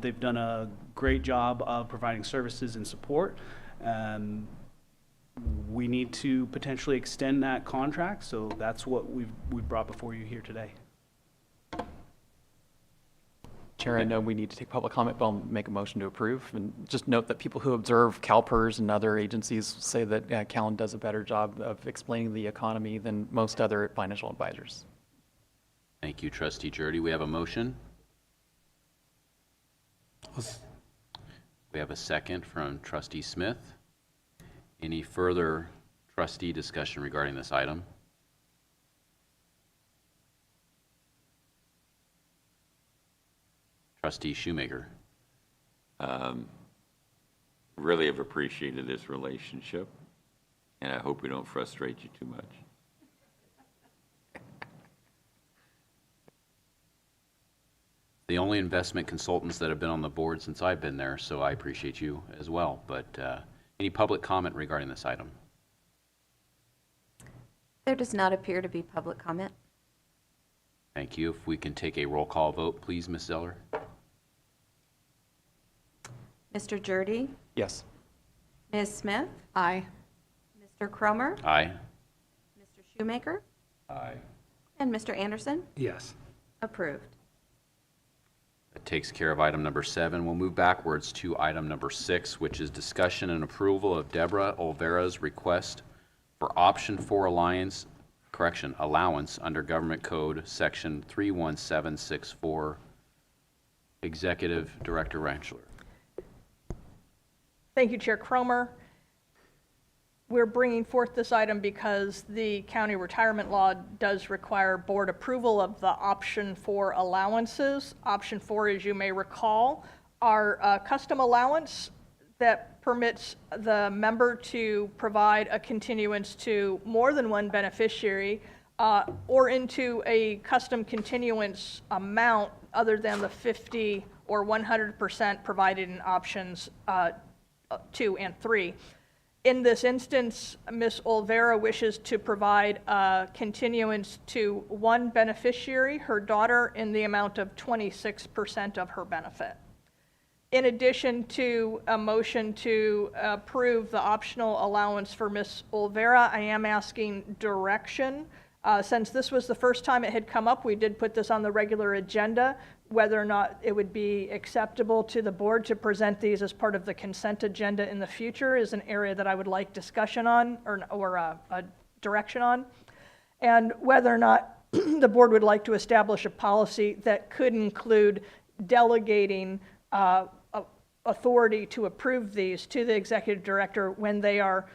S9: They've done a great job of providing services and support. We need to potentially extend that contract, so that's what we've brought before you here today.
S4: Chair, I know we need to take public comment, but I'll make a motion to approve. And just note that people who observe CalPERS and other agencies say that Callan does a better job of explaining the economy than most other financial advisors.
S1: Thank you, Trustee Jurdy. We have a motion. We have a second from Trustee Smith. Any further trustee discussion regarding this item? Trustee Shoemaker.
S8: Really have appreciated this relationship, and I hope we don't frustrate you too much.
S1: The only investment consultants that have been on the board since I've been there, so I appreciate you as well. But any public comment regarding this item?
S12: There does not appear to be public comment.
S1: Thank you. If we can take a roll call vote, please, Ms. Zeller.
S12: Mr. Jurdy,
S4: Yes.
S12: Ms. Smith,
S7: Aye.
S12: Mr. Cromer,
S1: Aye.
S12: Mr. Shoemaker,
S6: Aye.
S12: and Mr. Anderson.
S3: Yes.
S12: Approved.
S1: That takes care of item number 7. We'll move backwards to item number 6, which is discussion and approval of Deborah Olvera's request for option 4 allowance under Government Code Section 31764. Executive Director Rentschler.
S5: Thank you, Chair Cromer. We're bringing forth this item because the county retirement law does require board approval of the option 4 allowances. Option 4, as you may recall, are a custom allowance that permits the member to provide a continuance to more than one beneficiary or into a custom continuance amount other than the 50 or 100% provided in options 2 and 3. In this instance, Ms. Olvera wishes to provide a continuance to one beneficiary, her daughter, in the amount of 26% of her benefit. In addition to a motion to approve the optional allowance for Ms. Olvera, I am asking direction. Since this was the first time it had come up, we did put this on the regular agenda. Whether or not it would be acceptable to the board to present these as part of the consent agenda in the future is an area that I would like discussion on or a direction on. And whether or not the board would like to establish a policy that could include delegating authority to approve these to the executive director when they are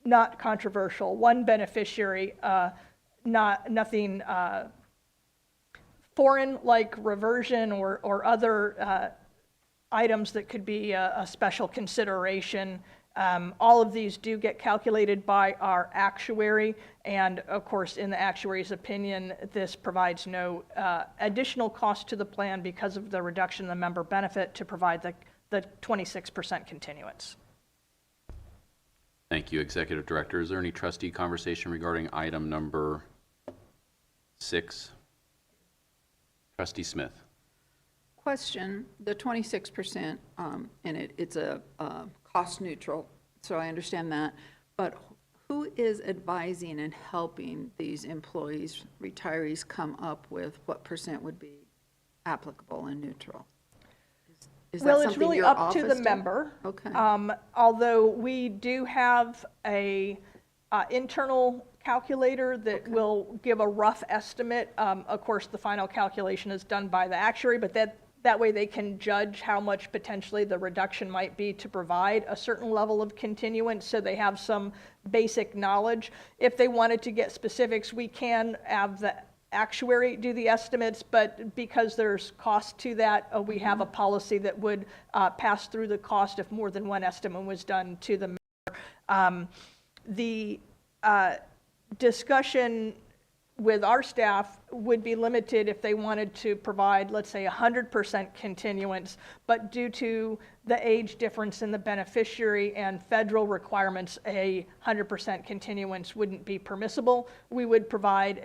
S5: not controversial. One beneficiary, nothing foreign like reversion or other items that could be a special consideration. All of these do get calculated by our actuary, and of course, in the actuary's opinion, this provides no additional cost to the plan because of the reduction in the member benefit to provide the 26% continuance.
S1: Thank you, Executive Director. Is there any trustee conversation regarding item number 6? Trustee Smith.
S7: Question, the 26% in it, it's a cost neutral, so I understand that. But who is advising and helping these employees, retirees, come up with what percent would be applicable and neutral? Is that
S5: Well, it's
S7: something
S5: really
S7: your
S5: up to the
S7: office does?
S5: member.
S7: Okay.
S5: Although we do have a internal calculator that will give a rough estimate. Of course, the final calculation is done by the actuary, but that way they can judge how much potentially the reduction might be to provide a certain level of continuance, so they have some basic knowledge. If they wanted to get specifics, we can have the actuary do the estimates, but because there's cost to that, we have a policy that would pass through the cost if more than one estimate was done to the member. The discussion with our staff would be limited if they wanted to provide, let's say, 100% continuance, but due to the age difference in the beneficiary and federal requirements, a 100% continuance wouldn't be permissible. We would provide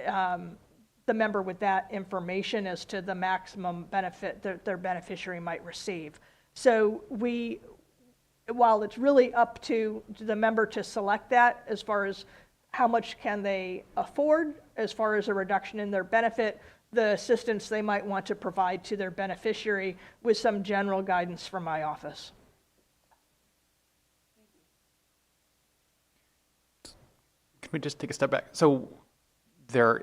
S5: the member with that information as to the maximum benefit that their beneficiary might receive. So while it's really up to the member to select that as far as how much can they afford as far as a reduction in their benefit, the assistance they might want to provide to their beneficiary with some general guidance from my office.
S4: Can we just take a step back? So there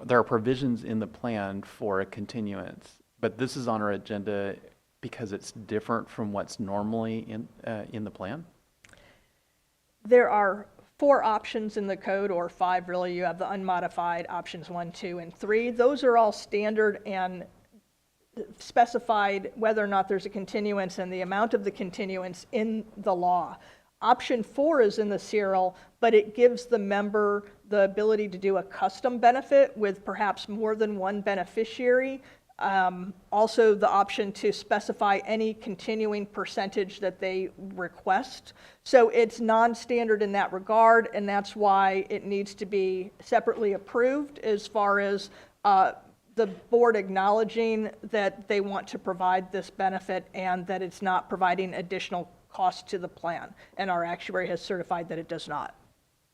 S4: are provisions in the plan for a continuance, but this is on our agenda because it's different from what's normally in the plan?
S5: There are 4 options in the code, or 5 really. You have the unmodified options 1, 2, and 3. Those are all standard and specified whether or not there's a continuance and the amount of the continuance in the law. Option 4 is in the CERL, but it gives the member the ability to do a custom benefit with perhaps more than one beneficiary. Also, the option to specify any continuing percentage that they request. So it's non-standard in that regard, and that's why it needs to be separately approved as far as the board acknowledging that they want to provide this benefit and that it's not providing additional cost to the plan. And our actuary has certified that it does not.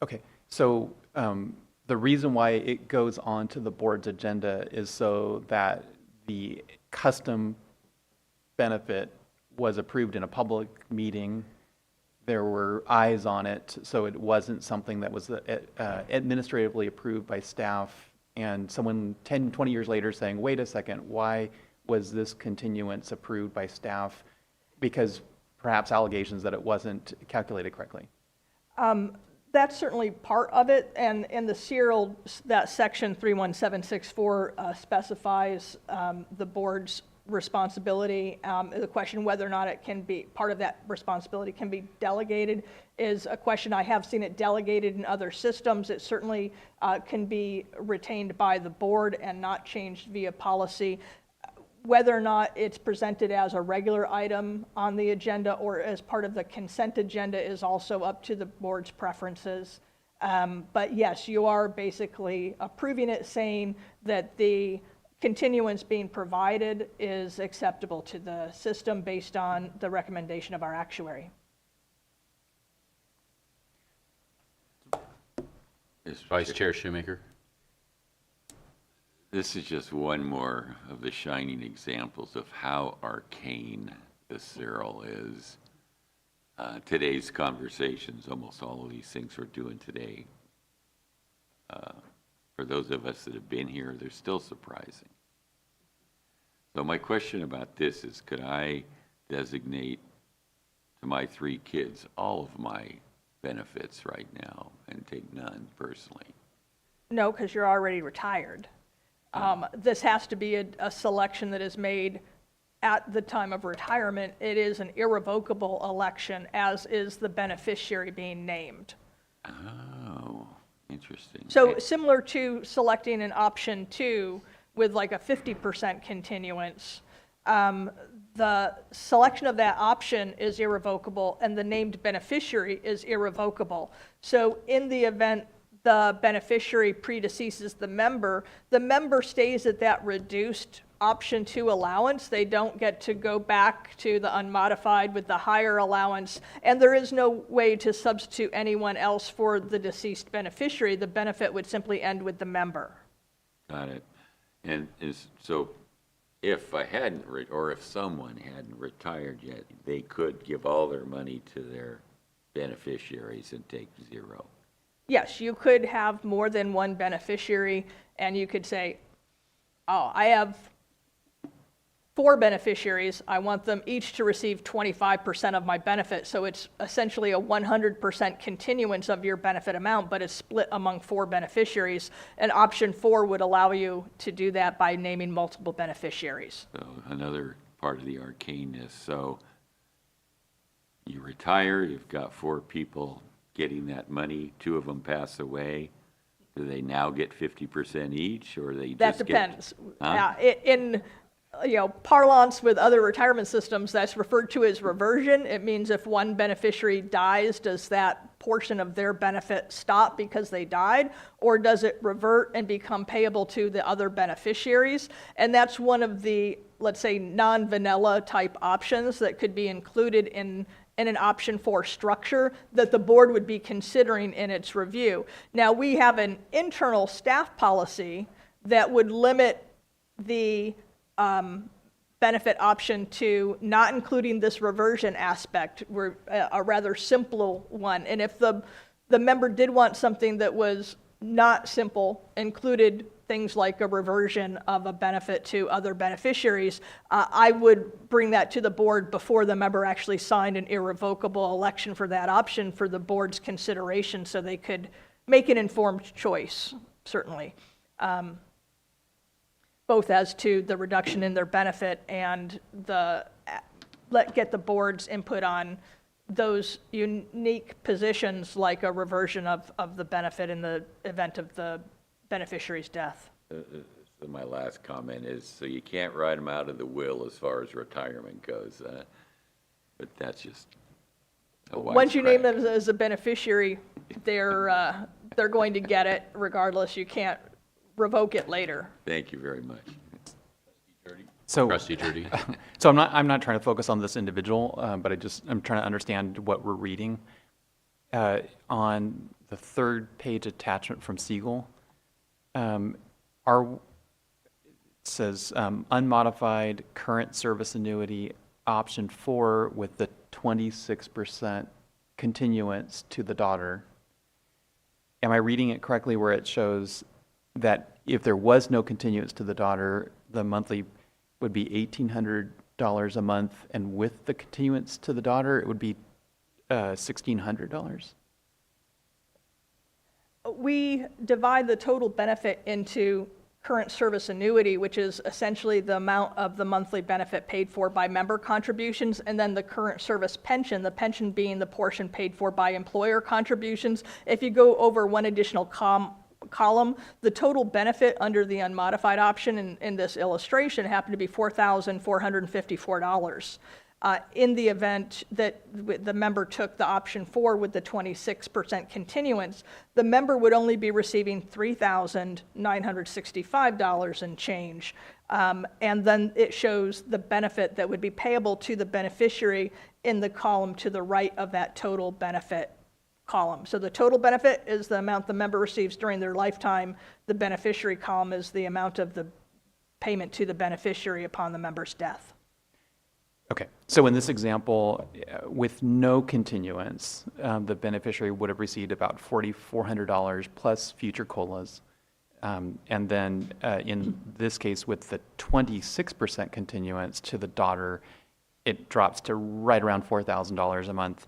S4: Okay, so the reason why it goes on to the board's agenda is so that the custom benefit was approved in a public meeting. There were eyes on it, so it wasn't something that was administratively approved by staff, and someone 10, 20 years later saying, wait a second, why was this continuance approved by staff? Because perhaps allegations that it wasn't calculated correctly.
S5: That's certainly part of it, and in the CERL, that section 31764 specifies the board's responsibility. The question whether or not it can be, part of that responsibility can be delegated is a question. I have seen it delegated in other systems. It certainly can be retained by the board and not changed via policy. Whether or not it's presented as a regular item on the agenda or as part of the consent agenda is also up to the board's preferences. But yes, you are basically approving it, saying that the continuance being provided is acceptable to the system based on the recommendation of our actuary.
S1: Vice Chair Shoemaker.
S8: This is just one more of the shining examples of how arcane the CERL is. Today's conversations, almost all of these things we're doing today, for those of us that have been here, they're still surprising. So my question about this is, could I designate to my 3 kids all of my benefits right now and take none personally?
S5: No, because you're already retired. This has to be a selection that is made at the time of retirement. It is an irrevocable election, as is the beneficiary being named.
S8: Oh, interesting.
S5: So similar to selecting an option 2 with like a 50% continuance, the selection of that option is irrevocable and the named beneficiary is irrevocable. So in the event the beneficiary predeceases the member stays at that reduced option 2 allowance. They don't get to go back to the unmodified with the higher allowance, and there is no way to substitute anyone else for the deceased beneficiary. The benefit would simply end with the member.
S8: Got it. And so if I hadn't, or if someone hadn't retired yet, they could give all their money to their beneficiaries and take 0.
S5: yes, you could have more than one beneficiary, and you could say, oh, I have 4 beneficiaries, I want them each to receive 25% of my benefit, so it's essentially a 100% continuance of your benefit amount, but it's split among 4 beneficiaries, and option 4 would allow you to do that by naming multiple beneficiaries.
S8: So another part of the arcaneness. So you retire, you've got 4 people getting that money, 2 of them pass away. Do they now get 50% each, or they just
S5: That
S8: get?
S5: depends.
S8: Huh?
S5: In parlance with other retirement systems, that's referred to as reversion. It means if one beneficiary dies, does that portion of their benefit stop because they died, or does it revert and become payable to the other beneficiaries? And that's one of the, let's say, non-vanilla type options that could be included in an option 4 structure that the board would be considering in its review. Now, we have an internal staff policy that would limit the benefit option to not including this reversion aspect. We're a rather simple one. And if the member did want something that was not simple, included things like a reversion of a benefit to other beneficiaries, I would bring that to the board before the member actually signed an irrevocable election for that option for the board's consideration, so they could make an informed choice, certainly. Both as to the reduction in their benefit and get the board's input on those unique positions like a reversion of the benefit in the event of the beneficiary's death.
S8: So my last comment is, so you can't write them out of the will as far as retirement goes, but that's just a
S5: Once you name
S8: wisecrack.
S5: them as a beneficiary, they're going to get it regardless. You can't revoke it later.
S8: Thank you very much.
S4: So,
S1: Trustee Judy?
S4: so I'm not trying to focus on this individual, but I'm trying to understand what we're reading. On the 3rd page attachment from Siegel, it says unmodified current service annuity option 4 with the 26% continuance to the daughter. Am I reading it correctly where it shows that if there was no continuance to the daughter, the monthly would be $1,800 a month, and with the continuance to the daughter, it would be $1,600?
S5: We divide the total benefit into current service annuity, which is essentially the amount of the monthly benefit paid for by member contributions, and then the current service pension, the pension being the portion paid for by employer contributions. If you go over one additional column, the total benefit under the unmodified option in this illustration happened to be $4,454. In the event that the member took the option 4 with the 26% continuance, the member would only be receiving $3,965 and change. And then it shows the benefit that would be payable to the beneficiary in the column to the right of that total benefit column. So the total benefit is the amount the member receives during their lifetime. The beneficiary column is the amount of the payment to the beneficiary upon the member's death.
S4: Okay, so in this example, with no continuance, the beneficiary would have received about $4,400 plus future COLAs. And then in this case, with the 26% continuance to the daughter, it drops to right around $4,000 a month.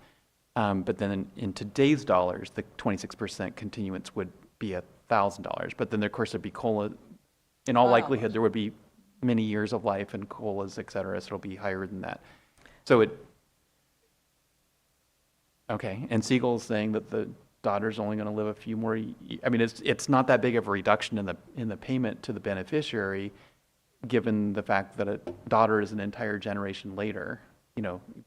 S4: But then in today's dollars, the 26% continuance would be $1,000. But then, of course, there'd be COLA. In all likelihood, there would be many years of life and COLAs, et cetera, so it'll be higher than that. So okay, and Siegel's saying that the daughter's only going to live a few more. I mean, it's not that big of a reduction in the payment to the beneficiary, given the fact that a daughter is an entire generation later.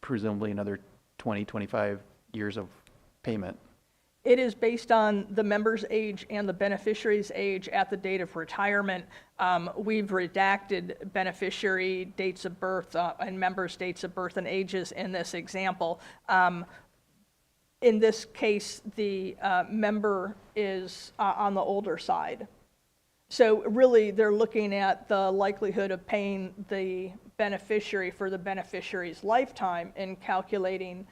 S4: Presumably another 20, 25 years of payment.
S5: It is based on the member's age and the beneficiary's age at the date of retirement. We've redacted beneficiary dates of birth and members' dates of birth and ages in this example. In this case, the member is on the older side. So really, they're looking at the likelihood of paying the beneficiary for the beneficiary's lifetime in calculating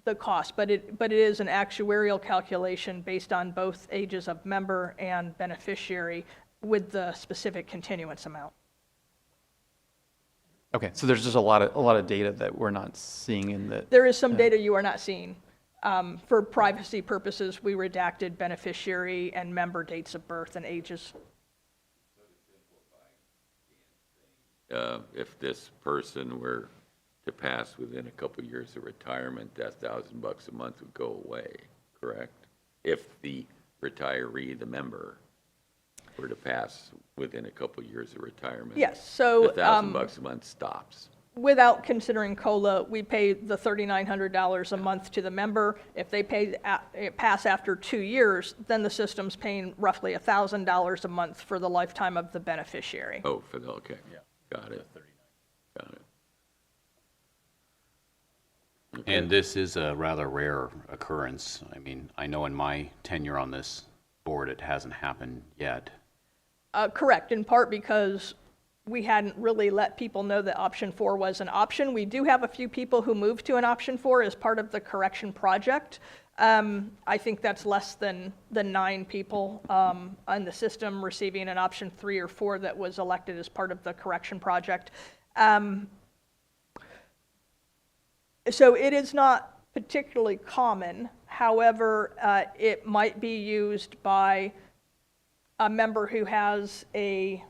S5: the cost, but it is an actuarial calculation based on both ages of member and beneficiary with the specific continuance amount.
S4: Okay, so there's just a lot of data that we're not seeing in the.
S5: There is some data you are not seeing. For privacy purposes, we redacted beneficiary and member dates of birth and ages.
S8: If this person were to pass within a couple of years of retirement, that $1,000 a month would go away, correct? If the retiree, the member, were to pass within a couple of years of retirement.
S5: Yes, so
S8: the $1,000 a month stops.
S5: without considering COLA, we pay the $3,900 a month to the member. If they pass after 2 years, then the system's paying roughly $1,000 a month for the lifetime of the beneficiary.
S8: Oh, okay. Yeah. Got it. Got it.
S1: And this is a rather rare occurrence. I mean, I know in my tenure on this board, it hasn't happened yet.
S5: Correct, in part because we hadn't really let people know that option 4 was an option. We do have a few people who moved to an option 4 as part of the correction project. I think that's less than 9 people on the system receiving an option 3 or 4 that was elected as part of the correction project. So it is not particularly common. However, it might be used by a member who has a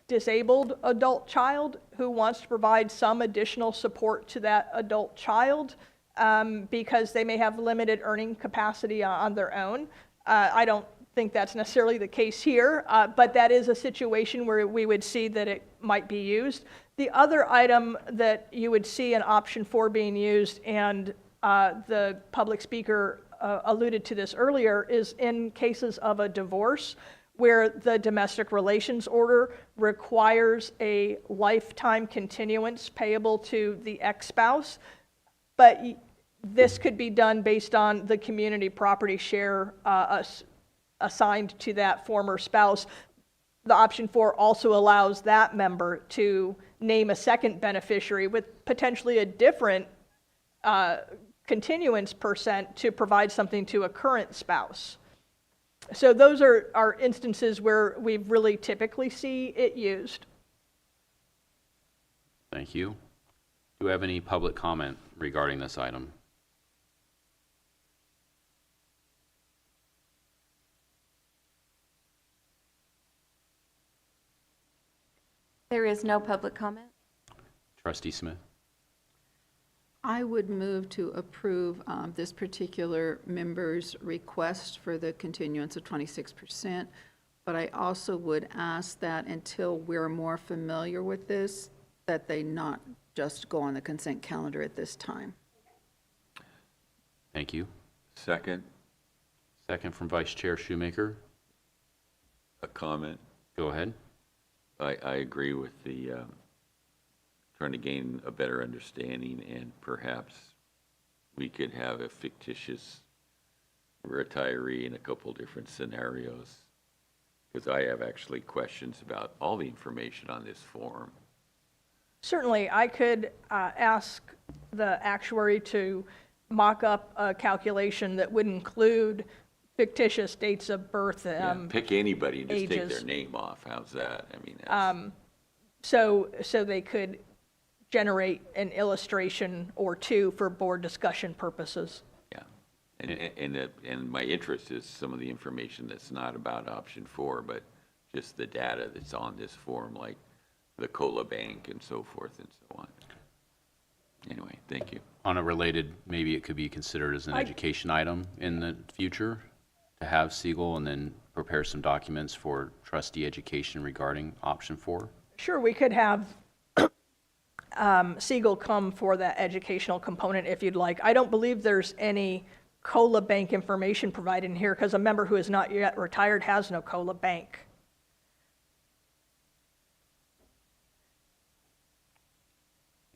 S5: disabled adult child who wants to provide some additional support to that adult child because they may have limited earning capacity on their own. I don't think that's necessarily the case here, but that is a situation where we would see that it might be used. The other item that you would see an option 4 being used, and the public speaker alluded to this earlier, is in cases of a divorce where the domestic relations order requires a lifetime continuance payable to the ex-spouse, but this could be done based on the community property share assigned to that former spouse. The option 4 also allows that member to name a second beneficiary with potentially a different continuance percent to provide something to a current spouse. So those are instances where we really typically see it used.
S1: Thank you. Do we have any public comment regarding this item?
S12: There is no public comment.
S1: Trustee Smith?
S7: I would move to approve this particular member's request for the continuance of 26%, but I also would ask that until we're more familiar with this, that they not just go on the consent calendar at this time.
S1: Thank you.
S8: Second,
S1: Second from Vice Chair Shoemaker.
S8: a comment.
S1: Go ahead.
S8: I agree with the trying to gain a better understanding, and perhaps we could have a fictitious retiree in a couple different scenarios, because I have actually questions about all the information on this form.
S5: Certainly, I could ask the actuary to mock up a calculation that would include fictitious dates of birth.
S8: Yeah, pick anybody and just take
S5: ages.
S8: their name off. How's that? I mean, that's,
S5: So they could generate an illustration or two for board discussion purposes.
S8: yeah. And my interest is some of the information that's not about option 4, but just the data that's on this form, like the COLA bank and so forth and so on. Anyway, thank you.
S1: On a related, maybe it could be considered as an education item in the future to have Siegel and then prepare some documents for trustee education regarding option 4.
S5: Sure, we could have Siegel come for that educational component if you'd like. I don't believe there's any COLA bank information provided in here because a member who is not yet retired has no COLA bank.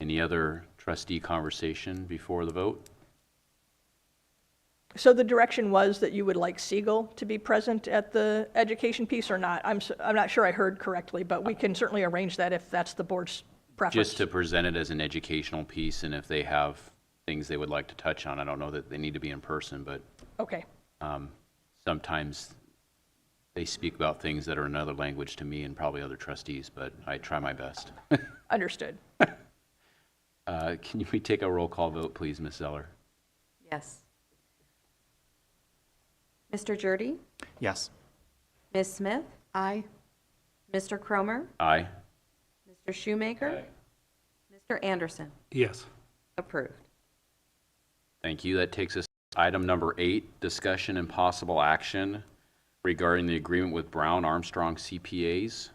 S1: Any other trustee conversation before the vote?
S5: So the direction was that you would like Siegel to be present at the education piece or not? I'm not sure I heard correctly, but we can certainly arrange that if that's the board's preference?
S1: Just to present it as an educational piece, and if they have things they would like to touch on, I don't know that they need to be in person, but
S5: Okay,
S1: sometimes they speak about things that are another language to me and probably other trustees, but I try my best.
S5: understood.
S1: Can we take a roll call vote, please, Ms. Zeller?
S12: Yes. Mr. Jurdy?
S4: Yes.
S12: Ms. Smith?
S7: Aye.
S12: Mr. Cromer?
S1: Aye.
S12: Mr. Shoemaker? Mr. Anderson?
S3: Yes.
S12: Approved.
S1: Thank you. That takes us to item number 8, discussion and possible action regarding the agreement with Brown Armstrong CPAs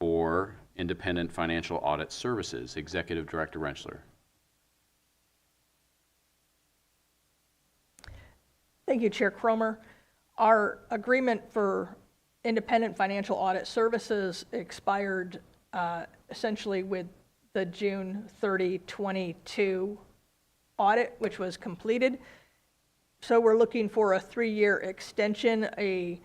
S1: for independent financial audit services. Executive Director Rentschler.
S5: Thank you, Chair Cromer. Our agreement for independent financial audit services expired essentially with the June 30, 22 audit, which was completed. So we're looking for a 3-year extension. A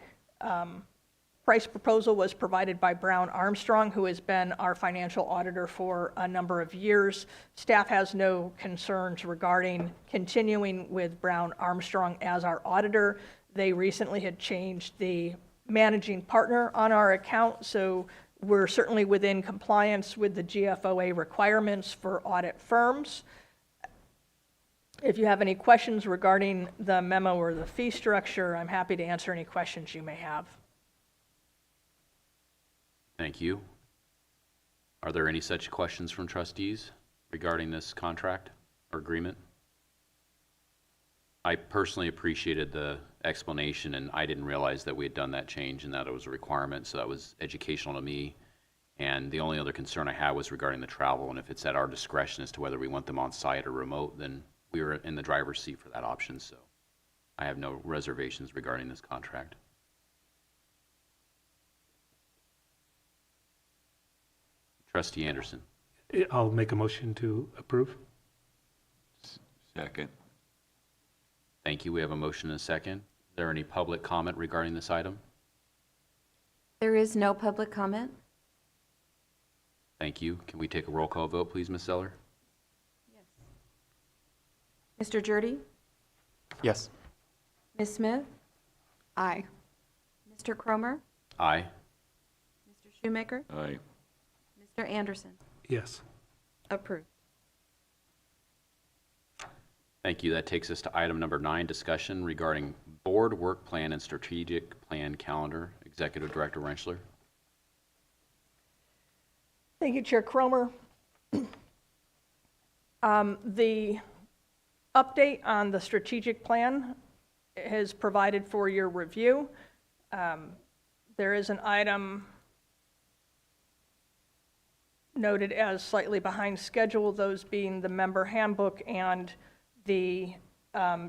S5: price proposal was provided by Brown Armstrong, who has been our financial auditor for a number of years. Staff has no concerns regarding continuing with Brown Armstrong as our auditor. They recently had changed the managing partner on our account, so we're certainly within compliance with the GFOA requirements for audit firms. If you have any questions regarding the memo or the fee structure, I'm happy to answer any questions you may have.
S1: Thank you. Are there any such questions from trustees regarding this contract or agreement? I personally appreciated the explanation, and I didn't realize that we had done that change and that it was a requirement, so that was educational to me. And the only other concern I had was regarding the travel, and if it's at our discretion as to whether we want them on site or remote, then we were in the driver's seat for that option, so I have no reservations regarding this contract. Trustee Anderson.
S3: I'll make a motion to approve.
S8: Second.
S1: Thank you. We have a motion and a second. Is there any public comment regarding this item?
S12: There is no public comment.
S1: Thank you. Can we take a roll call vote, please, Ms. Zeller?
S12: Mr. Jurdy?
S4: Yes.
S12: Ms. Smith?
S7: Aye.
S12: Mr. Cromer?
S1: Aye.
S12: Mr. Shoemaker?
S8: Aye.
S12: Mr. Anderson?
S3: Yes.
S12: Approved.
S1: Thank you. That takes us to item number 9, discussion regarding board work plan and strategic plan calendar. Executive Director Rentschler.
S5: Thank you, Chair Cromer. The update on the strategic plan is provided for your review. There is an item noted as slightly behind schedule, those being the member handbook and the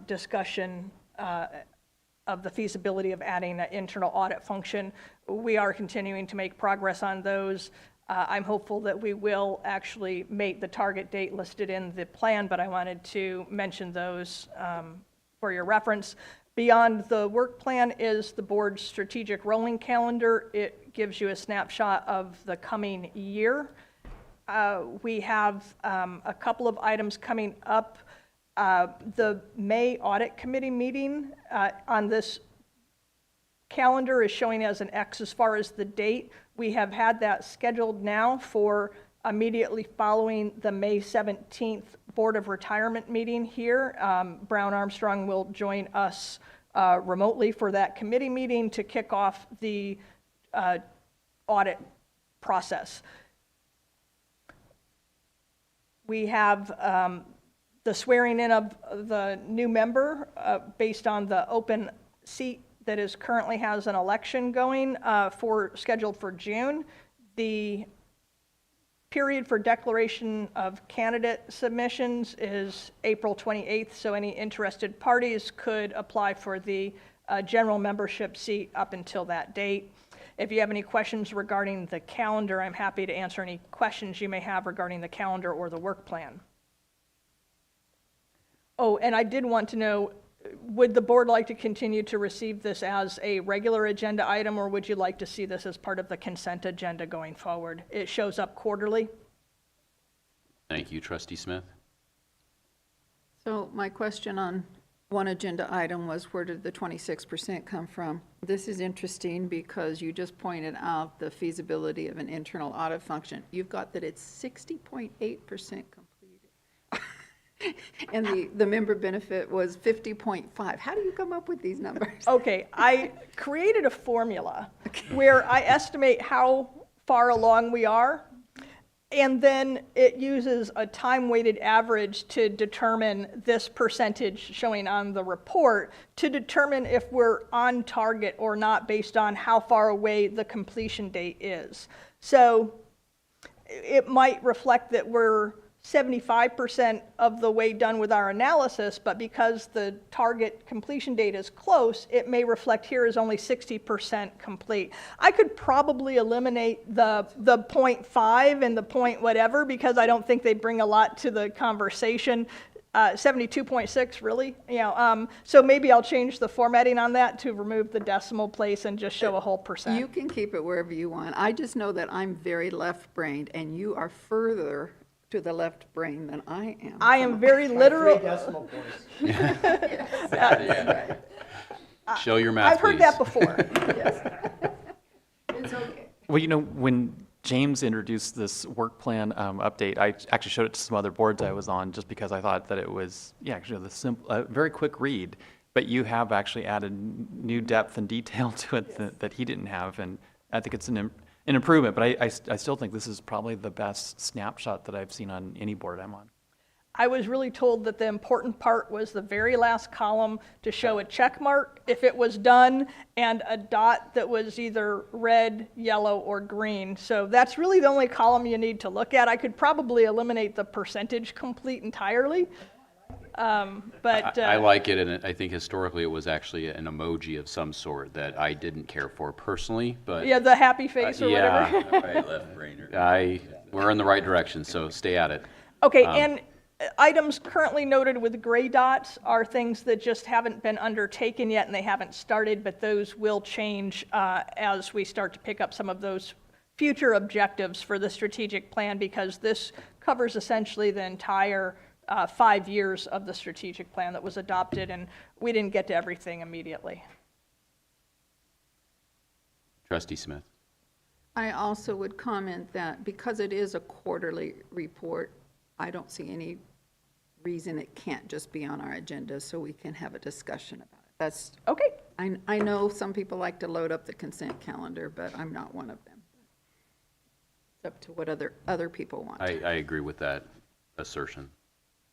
S5: discussion of the feasibility of adding an internal audit function. We are continuing to make progress on those. I'm hopeful that we will actually make the target date listed in the plan, but I wanted to mention those for your reference. Beyond the work plan is the board's strategic rolling calendar. It gives you a snapshot of the coming year. We have a couple of items coming up. The May Audit Committee meeting on this calendar is showing as an X as far as the date. We have had that scheduled now for immediately following the May 17th Board of Retirement meeting here. Brown Armstrong will join us remotely for that committee meeting to kick off the audit process. We have the swearing in of the new member based on the open seat that is currently has an election going scheduled for June. The period for declaration of candidate submissions is April 28th, so any interested parties could apply for the general membership seat up until that date. If you have any questions regarding the calendar, I'm happy to answer any questions you may have regarding the calendar or the work plan. Oh, and I did want to know, would the board like to continue to receive this as a regular agenda item, or would you like to see this as part of the consent agenda going forward? It shows up quarterly.
S1: Thank you, Trustee Smith.
S7: So my question on one agenda item was, where did the 26% come from? This is interesting because you just pointed out the feasibility of an internal audit function. You've got that it's 60.8% completed. And the member benefit was 50.5. How do you come up with these numbers?
S5: Okay, I created a formula where I estimate how far along we are, and then it uses a time-weighted average to determine this percentage showing on the report to determine if we're on target or not based on how far away the completion date is. So it might reflect that we're 75% of the way done with our analysis, but because the target completion date is close, it may reflect here is only 60% complete. I could probably eliminate the 0.5 and the point whatever because I don't think they bring a lot to the conversation. 72.6, really? So maybe I'll change the formatting on that to remove the decimal place and just show a whole percent.
S7: You can keep it wherever you want. I just know that I'm very left-brained, and you are further to the left brain than I am.
S5: I am very literal.
S9: Decimal points.
S1: Show your math,
S5: I've heard
S1: please.
S5: that before.
S7: It's okay.
S4: Well, when James introduced this work plan update, I actually showed it to some other boards I was on just because I thought that it was, actually the simple, very quick read. But you have actually added new depth and detail to it that he didn't have, and I think it's an improvement. But I still think this is probably the best snapshot that I've seen on any board I'm on.
S5: I was really told that the important part was the very last column to show a check mark if it was done and a dot that was either red, yellow, or green. So that's really the only column you need to look at. I could probably eliminate the percentage complete entirely. But
S1: I like it, and I think historically it was actually an emoji of some sort that I didn't care for personally, but
S5: yeah, the happy face or
S1: yeah,
S5: whatever.
S8: Right, left brainer.
S1: we're in the right direction, so stay at it.
S5: Okay, and items currently noted with gray dots are things that just haven't been undertaken yet and they haven't started, but those will change as we start to pick up some of those future objectives for the strategic plan, because this covers essentially the entire 5 years of the strategic plan that was adopted, and we didn't get to everything immediately.
S1: Trustee Smith.
S7: I also would comment that because it is a quarterly report, I don't see any reason it can't just be on our agenda so we can have a discussion about it. That's
S5: Okay.
S7: I know some people like to load up the consent calendar, but I'm not one of them. It's up to what other people want.
S1: I agree with that assertion.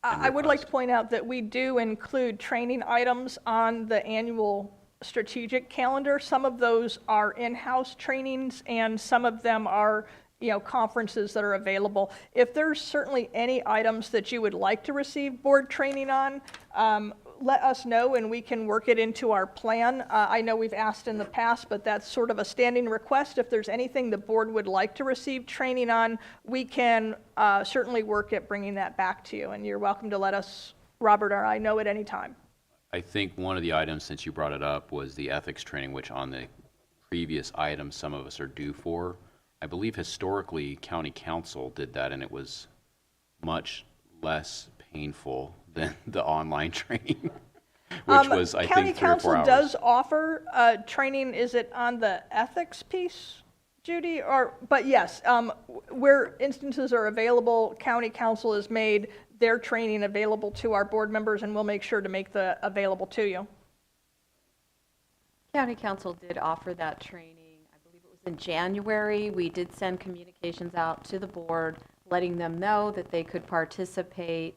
S5: I would like to point out that we do include training items on the annual strategic calendar. Some of those are in-house trainings and some of them are conferences that are available. If there's certainly any items that you would like to receive board training on, let us know and we can work it into our plan. I know we've asked in the past, but that's sort of a standing request. If there's anything the board would like to receive training on, we can certainly work at bringing that back to you. And you're welcome to let us, Robert or I, know at any time.
S1: I think one of the items, since you brought it up, was the ethics training, which on the previous item some of us are due for. I believe historically county council did that and it was much less painful than the online training, which was, I think, 3 or 4 hours.
S5: County council does offer training. Is it on the ethics piece, Judy? But yes, where instances are available, county council has made their training available to our board members, and we'll make sure to make the available to you.
S12: County Council did offer that training. I believe it was in January. We did send communications out to the board, letting them know that they could participate.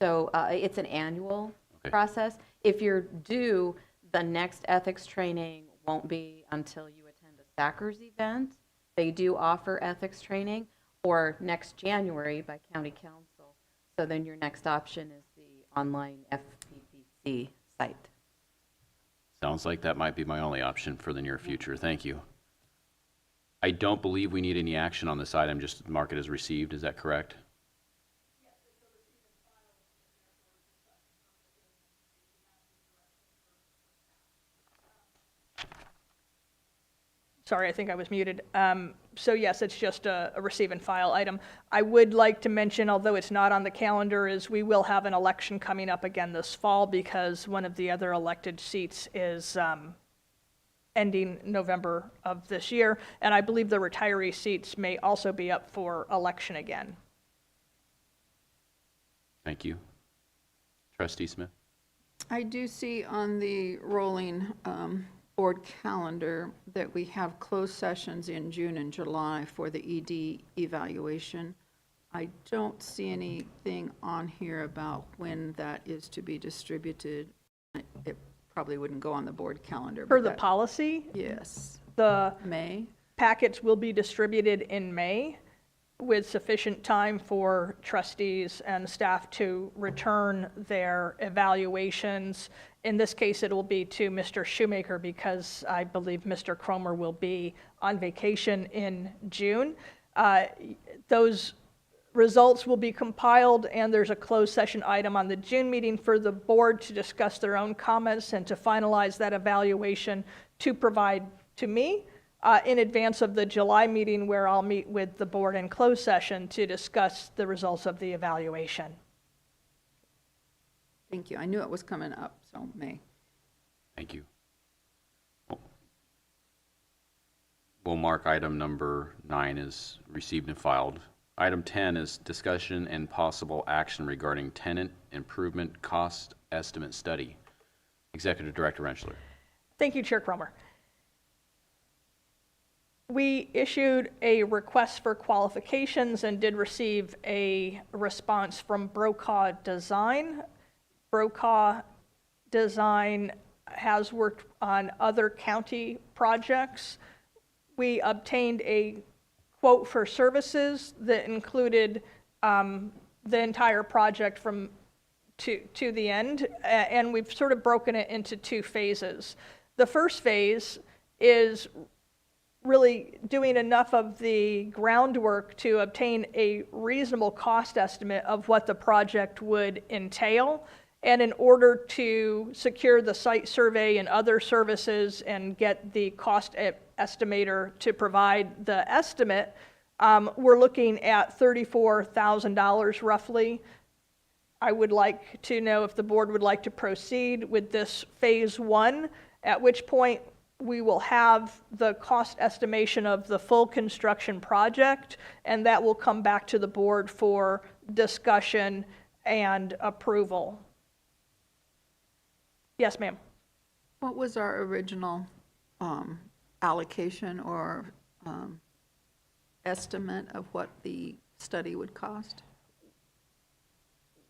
S12: So it's an annual process. If you're due, the next ethics training won't be until you attend a Stackers event. They do offer ethics training, or next January by County Council. So then your next option is the online FPPC site.
S1: Sounds like that might be my only option for the near future. Thank you. I don't believe we need any action on this item, just mark it as received. Is that correct?
S5: Sorry, I think I was muted. So yes, it's just a receive and file item. I would like to mention, although it's not on the calendar, is we will have an election coming up again this fall because one of the other elected seats is ending November of this year. And I believe the retiree seats may also be up for election again.
S1: Thank you. Trustee Smith?
S7: I do see on the rolling board calendar that we have closed sessions in June and July for the ED evaluation. I don't see anything on here about when that is to be distributed. It probably wouldn't go on the board calendar.
S5: For
S7: but
S5: the
S7: that-
S5: policy,
S7: Yes,
S5: the
S7: May.
S5: packets will be distributed in May with sufficient time for trustees and staff to return their evaluations. In this case, it will be to Mr. Shoemaker because I believe Mr. Cromer will be on vacation in June. Those results will be compiled, and there's a closed session item on the June meeting for the board to discuss their own comments and to finalize that evaluation to provide to me in advance of the July meeting where I'll meet with the board in closed session to discuss the results of the evaluation.
S7: Thank you. I knew it was coming up, so May.
S1: Thank you. We'll mark item number 9 as received and filed. Item 10 is discussion and possible action regarding tenant improvement cost estimate study. Executive Director Rentschler.
S5: Thank you, Chair Cromer. We issued a request for qualifications and did receive a response from Brokaw Design. Brokaw Design has worked on other county projects. We obtained a quote for services that included the entire project from to the end, and we've sort of broken it into 2 phases. The first phase is really doing enough of the groundwork to obtain a reasonable cost estimate of what the project would entail. And in order to secure the site survey and other services and get the cost estimator to provide the estimate, we're looking at $34,000 roughly. I would like to know if the board would like to proceed with this phase 1, at which point we will have the cost estimation of the full construction project, and that will come back to the board for discussion and approval. Yes, ma'am.
S7: What was our original allocation or estimate of what the study would cost?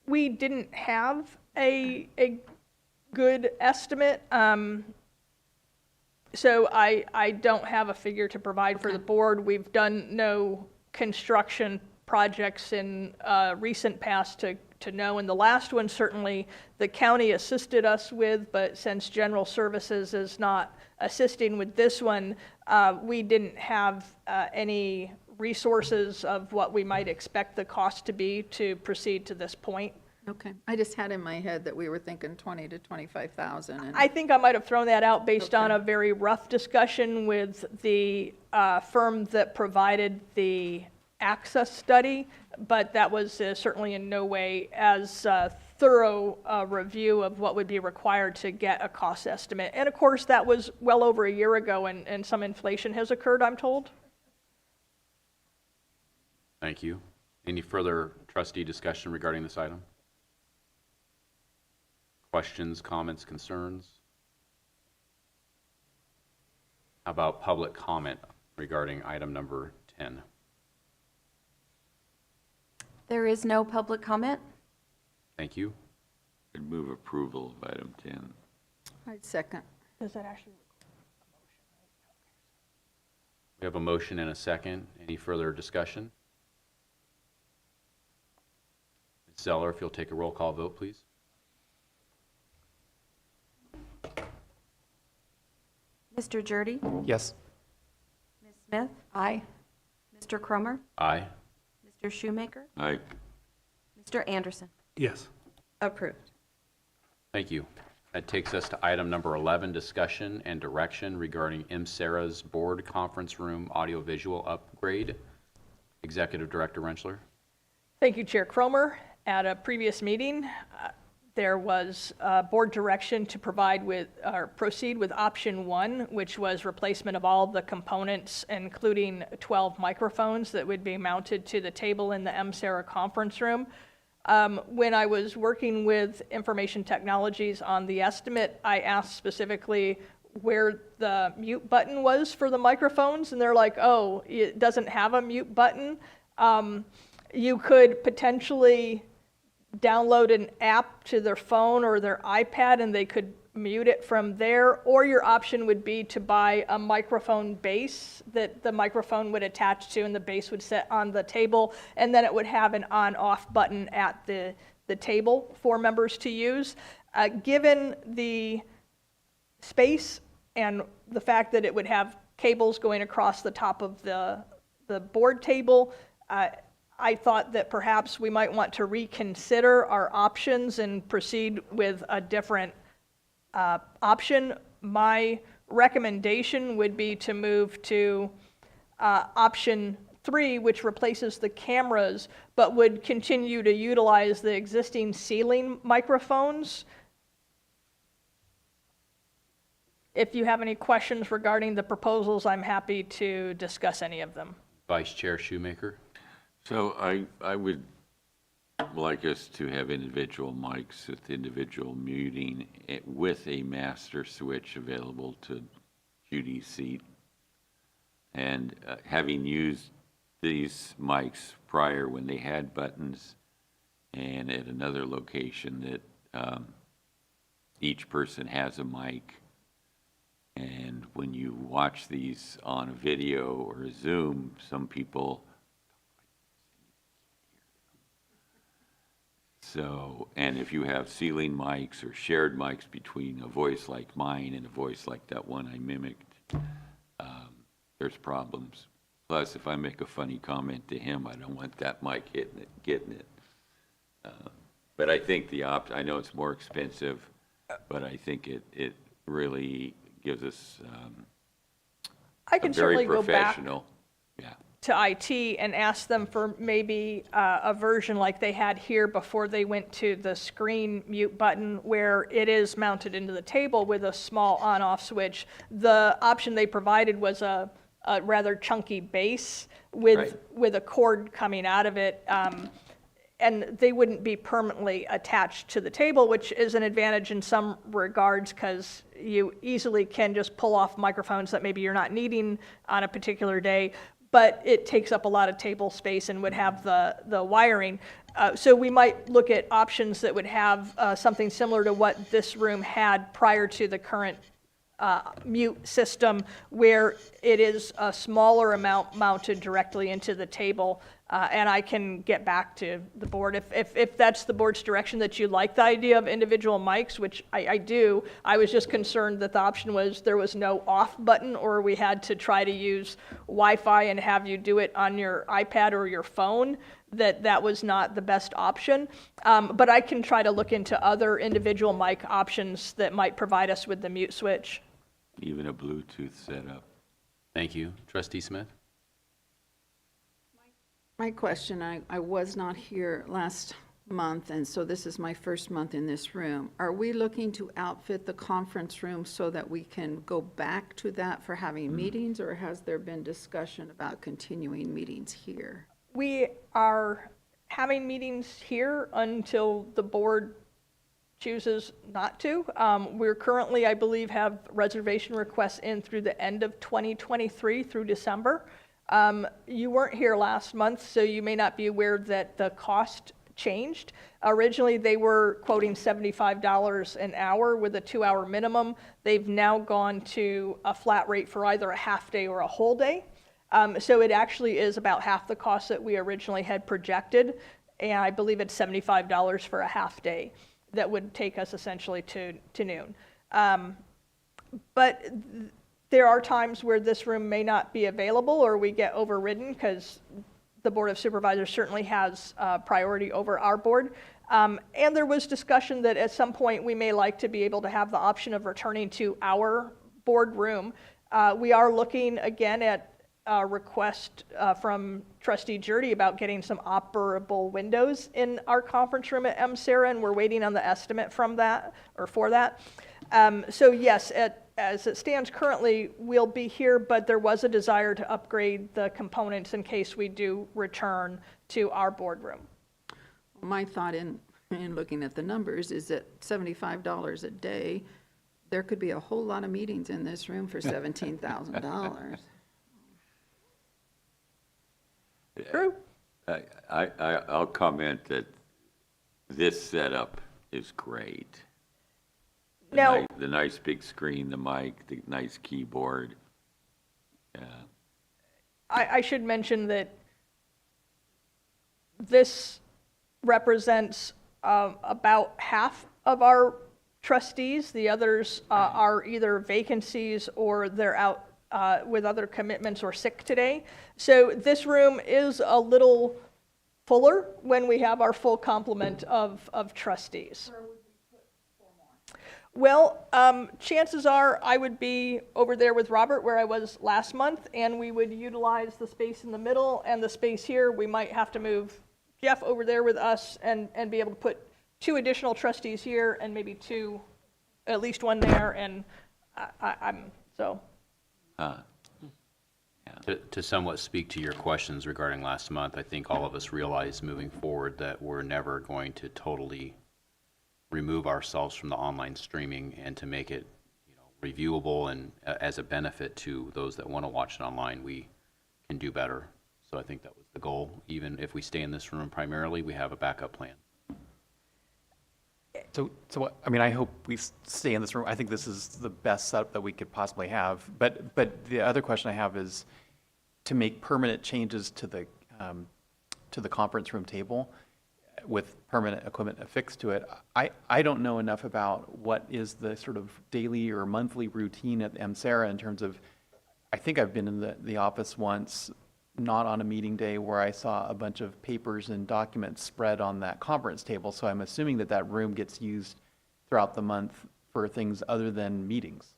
S5: We didn't have a good estimate, so I don't have a figure to provide for the board. We've done no construction projects in recent past to know, and the last one certainly the county assisted us with, but since General Services is not assisting with this one, we didn't have any resources of what we might expect the cost to be to proceed to this point.
S7: Okay, I just had in my head that we were thinking 20 to 25,000. And
S5: I think I might have thrown that out based on
S7: Okay.
S5: a very rough discussion with the firm that provided the access study, but that was certainly in no way as thorough a review of what would be required to get a cost estimate. And of course, that was well over a year ago, and some inflation has occurred, I'm told.
S1: Thank you. Any further trustee discussion regarding this item? Questions, comments, concerns? How about public comment regarding item number 10?
S12: There is no public comment.
S1: Thank you.
S8: I'd move approval of item 10.
S7: I'd second.
S5: Does that actually?
S1: We have a motion and a second. Any further discussion? Ms. Zeller, if you'll take a roll call vote, please.
S12: Mr. Jurdy?
S4: Yes.
S12: Ms. Smith? Aye. Mr. Cromer?
S1: Aye.
S12: Mr. Shoemaker?
S8: Aye.
S12: Mr. Anderson?
S3: Yes.
S12: Approved.
S1: Thank you. That takes us to item number 11, discussion and direction regarding MSERA's board conference room audiovisual upgrade. Executive Director Rentschler.
S5: Thank you, Chair Cromer. At a previous meeting, there was board direction to proceed with option 1, which was replacement of all the components, including 12 microphones that would be mounted to the table in the MSERA conference room. When I was working with Information Technologies on the estimate, I asked specifically where the mute button was for the microphones, and they're like, oh, it doesn't have a mute button. You could potentially download an app to their phone or their iPad and they could mute it from there, or your option would be to buy a microphone base that the microphone would attach to and the base would sit on the table, and then it would have an on-off button at the table for members to use. Given the space and the fact that it would have cables going across the top of the board table, I thought that perhaps we might want to reconsider our options and proceed with a different option. My recommendation would be to move to option 3, which replaces the cameras, but would continue to utilize the existing ceiling microphones. If you have any questions regarding the proposals, I'm happy to discuss any of them.
S1: Vice Chair Shoemaker.
S8: So I would like us to have individual mics with individual muting with a master switch available to Judy's seat. And having used these mics prior when they had buttons and at another location that each person has a mic. And when you watch these on a video or a Zoom, some people So, and if you have ceiling mics or shared mics between a voice like mine and a voice like that one I mimicked, there's problems. Plus, if I make a funny comment to him, I don't want that mic getting it. But I think I know it's more expensive, but I think it really gives us
S5: I can
S8: a very
S5: certainly go back
S8: professional. Yeah.
S5: to IT and ask them for maybe a version like they had here before they went to the screen mute button, where it is mounted into the table with a small on-off switch. The option they provided was a rather chunky base with a cord coming out of it, and they wouldn't be permanently attached to the table, which is an advantage in some regards because you easily can just pull off microphones that maybe you're not needing on a particular day. But it takes up a lot of table space and would have the wiring. So we might look at options that would have something similar to what this room had prior to the current mute system, where it is a smaller amount mounted directly into the table. And I can get back to the board if that's the board's direction, that you like the idea of individual mics, which I do. I was just concerned that the option was there was no off button, or we had to try to use Wi-Fi and have you do it on your iPad or your phone, that was not the best option. But I can try to look into other individual mic options that might provide us with the mute switch.
S8: Even a Bluetooth setup.
S1: Thank you. Trustee Smith?
S7: My question, I was not here last month, and so this is my first month in this room. Are we looking to outfit the conference room so that we can go back to that for having meetings, or has there been discussion about continuing meetings here?
S5: We are having meetings here until the board chooses not to. We're currently, I believe, have reservation requests in through the end of 2023 through December. You weren't here last month, so you may not be aware that the cost changed. Originally, they were quoting $75 an hour with a 2-hour minimum. They've now gone to a flat rate for either a half day or a whole day. So it actually is about half the cost that we originally had projected, and I believe it's $75 for a half day. That would take us essentially to noon. But there are times where this room may not be available, or we get overridden because the Board of Supervisors certainly has priority over our board. And there was discussion that at some point we may like to be able to have the option of returning to our boardroom. We are looking again at a request from Trustee Jurdy about getting some operable windows in our conference room at MCERA, and we're waiting on the estimate from that, or for that. So yes, as it stands currently, we'll be here, but there was a desire to upgrade the components in case we do return to our boardroom.
S7: My thought in looking at the numbers is that $75 a day, there could be a whole lot of meetings in this room for $17,000.
S5: True.
S8: I'll comment that this setup is great.
S5: Now,
S8: The nice big screen, the mic, the nice keyboard.
S5: I should mention that this represents about half of our trustees. The others are either vacancies or they're out with other commitments or sick today. So this room is a little fuller when we have our full complement of trustees. Well, chances are I would be over there with Robert where I was last month, and we would utilize the space in the middle and the space here. We might have to move Jeff over there with us and be able to put 2 additional trustees here and maybe 2, at least 1 there, and I'm, so.
S1: To somewhat speak to your questions regarding last month, I think all of us realize moving forward that we're never going to totally remove ourselves from the online streaming, and to make it, reviewable and as a benefit to those that want to watch it online, we can do better. So I think that was the goal. Even if we stay in this room primarily, we have a backup plan.
S4: So I mean, I hope we stay in this room. I think this is the best setup that we could possibly have. But the other question I have is to make permanent changes to the conference room table with permanent equipment affixed to it. I don't know enough about what is the sort of daily or monthly routine at MCERA in terms of, I think I've been in the office once, not on a meeting day, where I saw a bunch of papers and documents spread on that conference table. So I'm assuming that room gets used throughout the month for things other than meetings.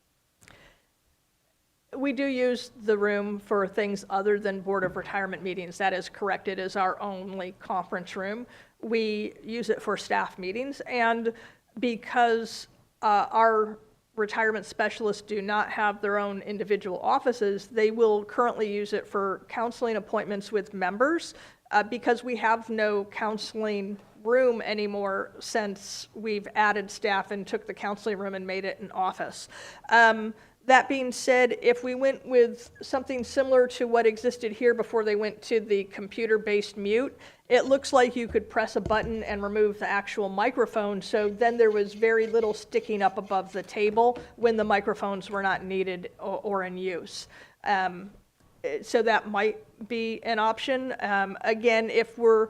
S5: We do use the room for things other than Board of Retirement meetings. That is correct. It is our only conference room. We use it for staff meetings, and because our retirement specialists do not have their own individual offices, they will currently use it for counseling appointments with members because we have no counseling room anymore since we've added staff and took the counseling room and made it an office. That being said, if we went with something similar to what existed here before they went to the computer-based mute, it looks like you could press a button and remove the actual microphone, so then there was very little sticking up above the table when the microphones were not needed or in use. So that might be an option. Again, if we're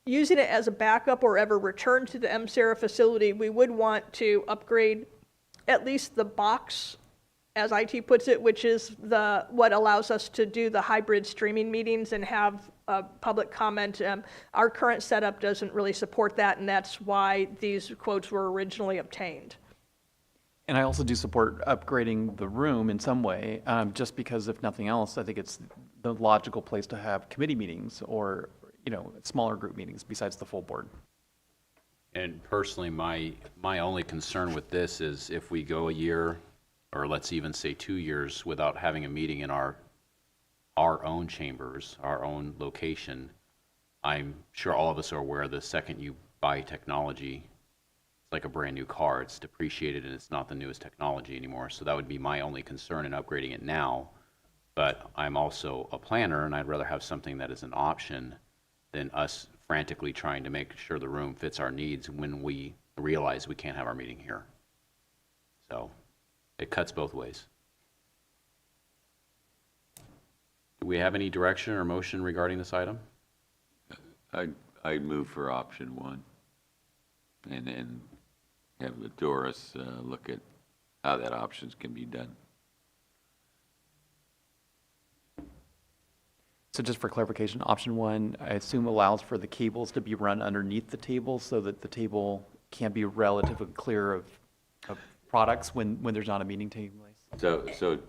S5: using it as a backup or ever return to the MCERA facility, we would want to upgrade at least the box, as IT puts it, which is what allows us to do the hybrid streaming meetings and have public comment. Our current setup doesn't really support that, and that's why these quotes were originally obtained.
S4: And I also do support upgrading the room in some way, just because if nothing else, I think it's the logical place to have committee meetings or, smaller group meetings besides the full board.
S1: And personally, my only concern with this is if we go a year, or let's even say 2 years, without having a meeting in our own chambers, our own location, I'm sure all of us are aware the second you buy technology, it's like a brand new car. It's depreciated and it's not the newest technology anymore. So that would be my only concern in upgrading it now. But I'm also a planner, and I'd rather have something that is an option than us frantically trying to make sure the room fits our needs when we realize we can't have our meeting here. So it cuts both ways. Do we have any direction or motion regarding this item?
S8: I'd move for option 1, and then have Doris look at how that options can be done.
S4: So just for clarification, option one, I assume allows for the cables to be run underneath the table so that the table can be relatively clear of products when there's not a meeting taking place?
S8: So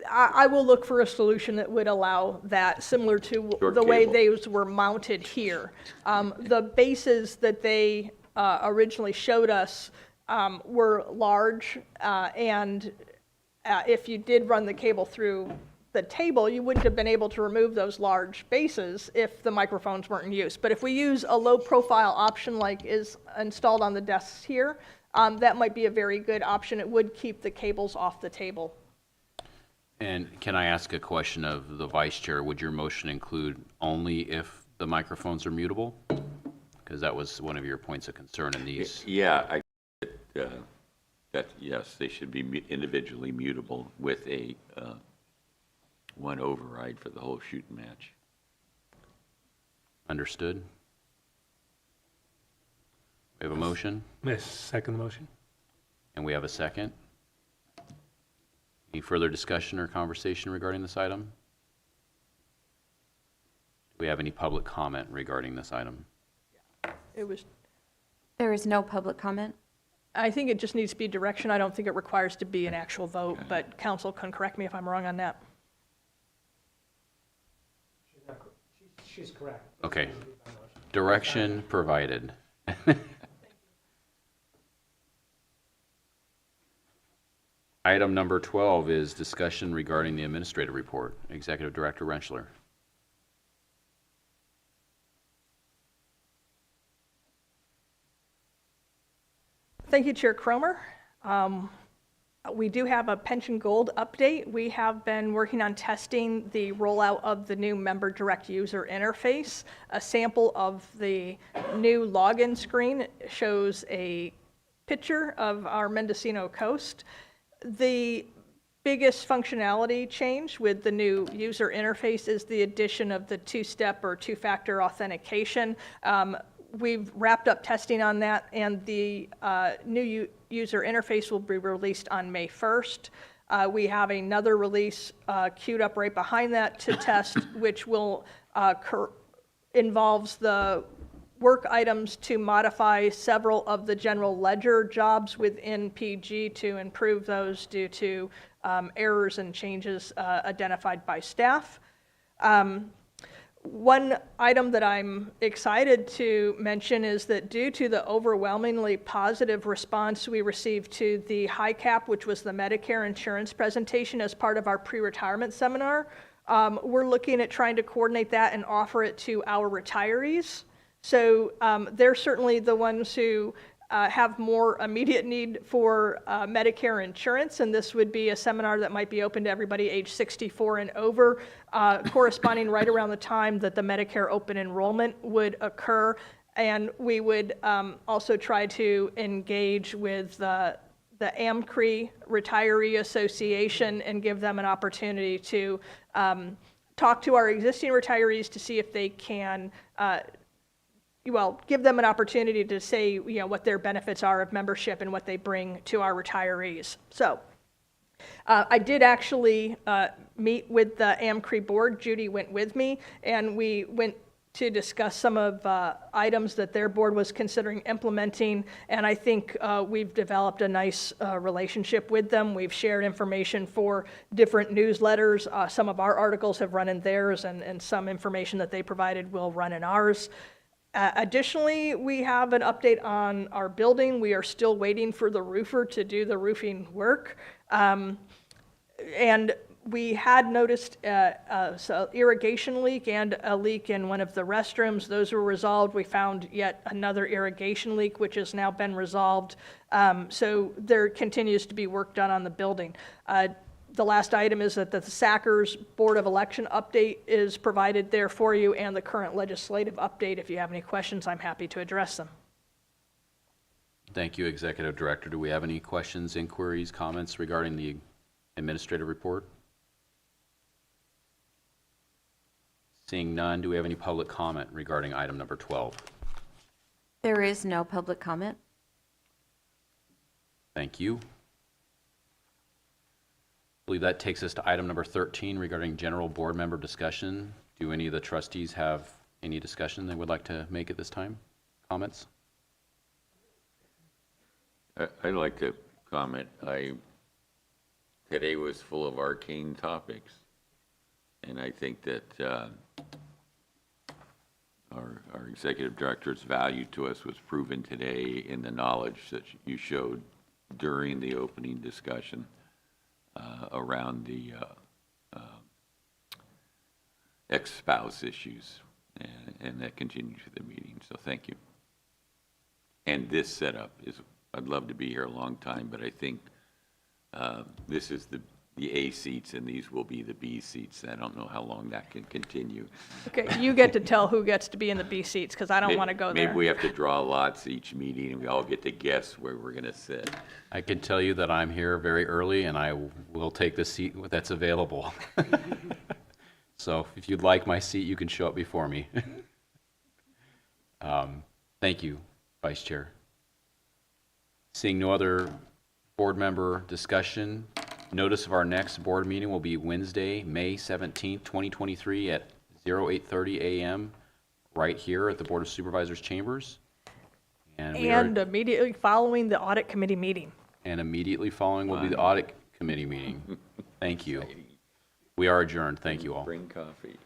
S5: I will look for a solution that would allow that, similar to
S8: Short
S5: the way
S8: cable.
S5: those were mounted here. The bases that they originally showed us were large, and if you did run the cable through the table, you wouldn't have been able to remove those large bases if the microphones weren't in use. But if we use a low-profile option like is installed on the desks here, that might be a very good option. It would keep the cables off the table.
S1: And can I ask a question of the vice chair? Would your motion include only if the microphones are mutable? Because that was one of your points of concern in these.
S8: yeah, that yes, they should be individually mutable with a one override for the whole shooting match.
S1: Understood? We have a motion,
S3: Miss, second the motion?
S1: and we have a second. Any further discussion or conversation regarding this item? Do we have any public comment regarding this item?
S5: It was,
S12: There is no public comment?
S5: I think it just needs to be direction. I don't think it requires to be an actual vote, but council can correct me if I'm wrong on that.
S3: She's correct.
S1: Okay. Direction provided. Item number 12 is discussion regarding the administrative report. Executive Director Rentschler.
S5: Thank you, Chair Cromer. We do have a pension gold update. We have been working on testing the rollout of the new member direct user interface. A sample of the new login screen shows a picture of our Mendocino coast. The biggest functionality change with the new user interface is the addition of the two-step or two-factor authentication. We've wrapped up testing on that, and the new user interface will be released on May 1st. We have another release queued up right behind that to test, which will involves the work items to modify several of the general ledger jobs within PG to improve those due to errors and changes identified by staff. One item that I'm excited to mention is that due to the overwhelmingly positive response we received to the high cap, which was the Medicare insurance presentation as part of our pre-retirement seminar, we're looking at trying to coordinate that and offer it to our retirees. So they're certainly the ones who have more immediate need for Medicare insurance, and this would be a seminar that might be open to everybody age 64 and over, corresponding right around the time that the Medicare open enrollment would occur. And we would also try to engage with the AMCRE Retiree Association and give them an opportunity to talk to our existing retirees to see if they can give them an opportunity to say, what their benefits are of membership and what they bring to our retirees. So I did actually meet with the AMCRE board. Judy went with me, and we went to discuss some of items that their board was considering implementing, and I think we've developed a nice relationship with them. We've shared information for different newsletters. Some of our articles have run in theirs, and some information that they provided will run in ours. Additionally, we have an update on our building. We are still waiting for the roofer to do the roofing work. And we had noticed an irrigation leak and a leak in one of the restrooms. Those were resolved. We found yet another irrigation leak, which has now been resolved. So there continues to be work done on the building. The last item is that the Sackers Board of Election update is provided there for you, and the current legislative update. If you have any questions, I'm happy to address them.
S1: Thank you, Executive Director. Do we have any questions, inquiries, comments regarding the administrative report? Seeing none, do we have any public comment regarding item number 12?
S12: There is no public comment.
S1: Thank you. I believe that takes us to item number 13 regarding general board member discussion. Do any of the trustees have any discussion they would like to make at this time? Comments?
S8: I'd like to comment. Today was full of arcane topics, and I think that our executive director's value to us was proven today in the knowledge that you showed during the opening discussion around the ex-spouse issues, and that continued to the meeting, so thank you. And this setup is, I'd love to be here a long time, but I think this is the A seats, and these will be the B seats. I don't know how long that can continue.
S5: Okay, you get to tell who gets to be in the B seats, because I don't want to go there.
S8: Maybe we have to draw lots each meeting, and we all get to guess where we're going to sit.
S1: I can tell you that I'm here very early, and I will take the seat that's available. So if you'd like my seat, you can show up before me. Thank you, Vice Chair. Seeing no other board member discussion, notice of our next board meeting will be Wednesday, May 17th, 2023 at 08:30 a.m. right here at the Board of Supervisors chambers. And
S5: Immediately following the audit committee meeting.
S1: And immediately following will be the audit committee meeting. Thank you. We are adjourned. Thank you all.
S8: Bring coffee.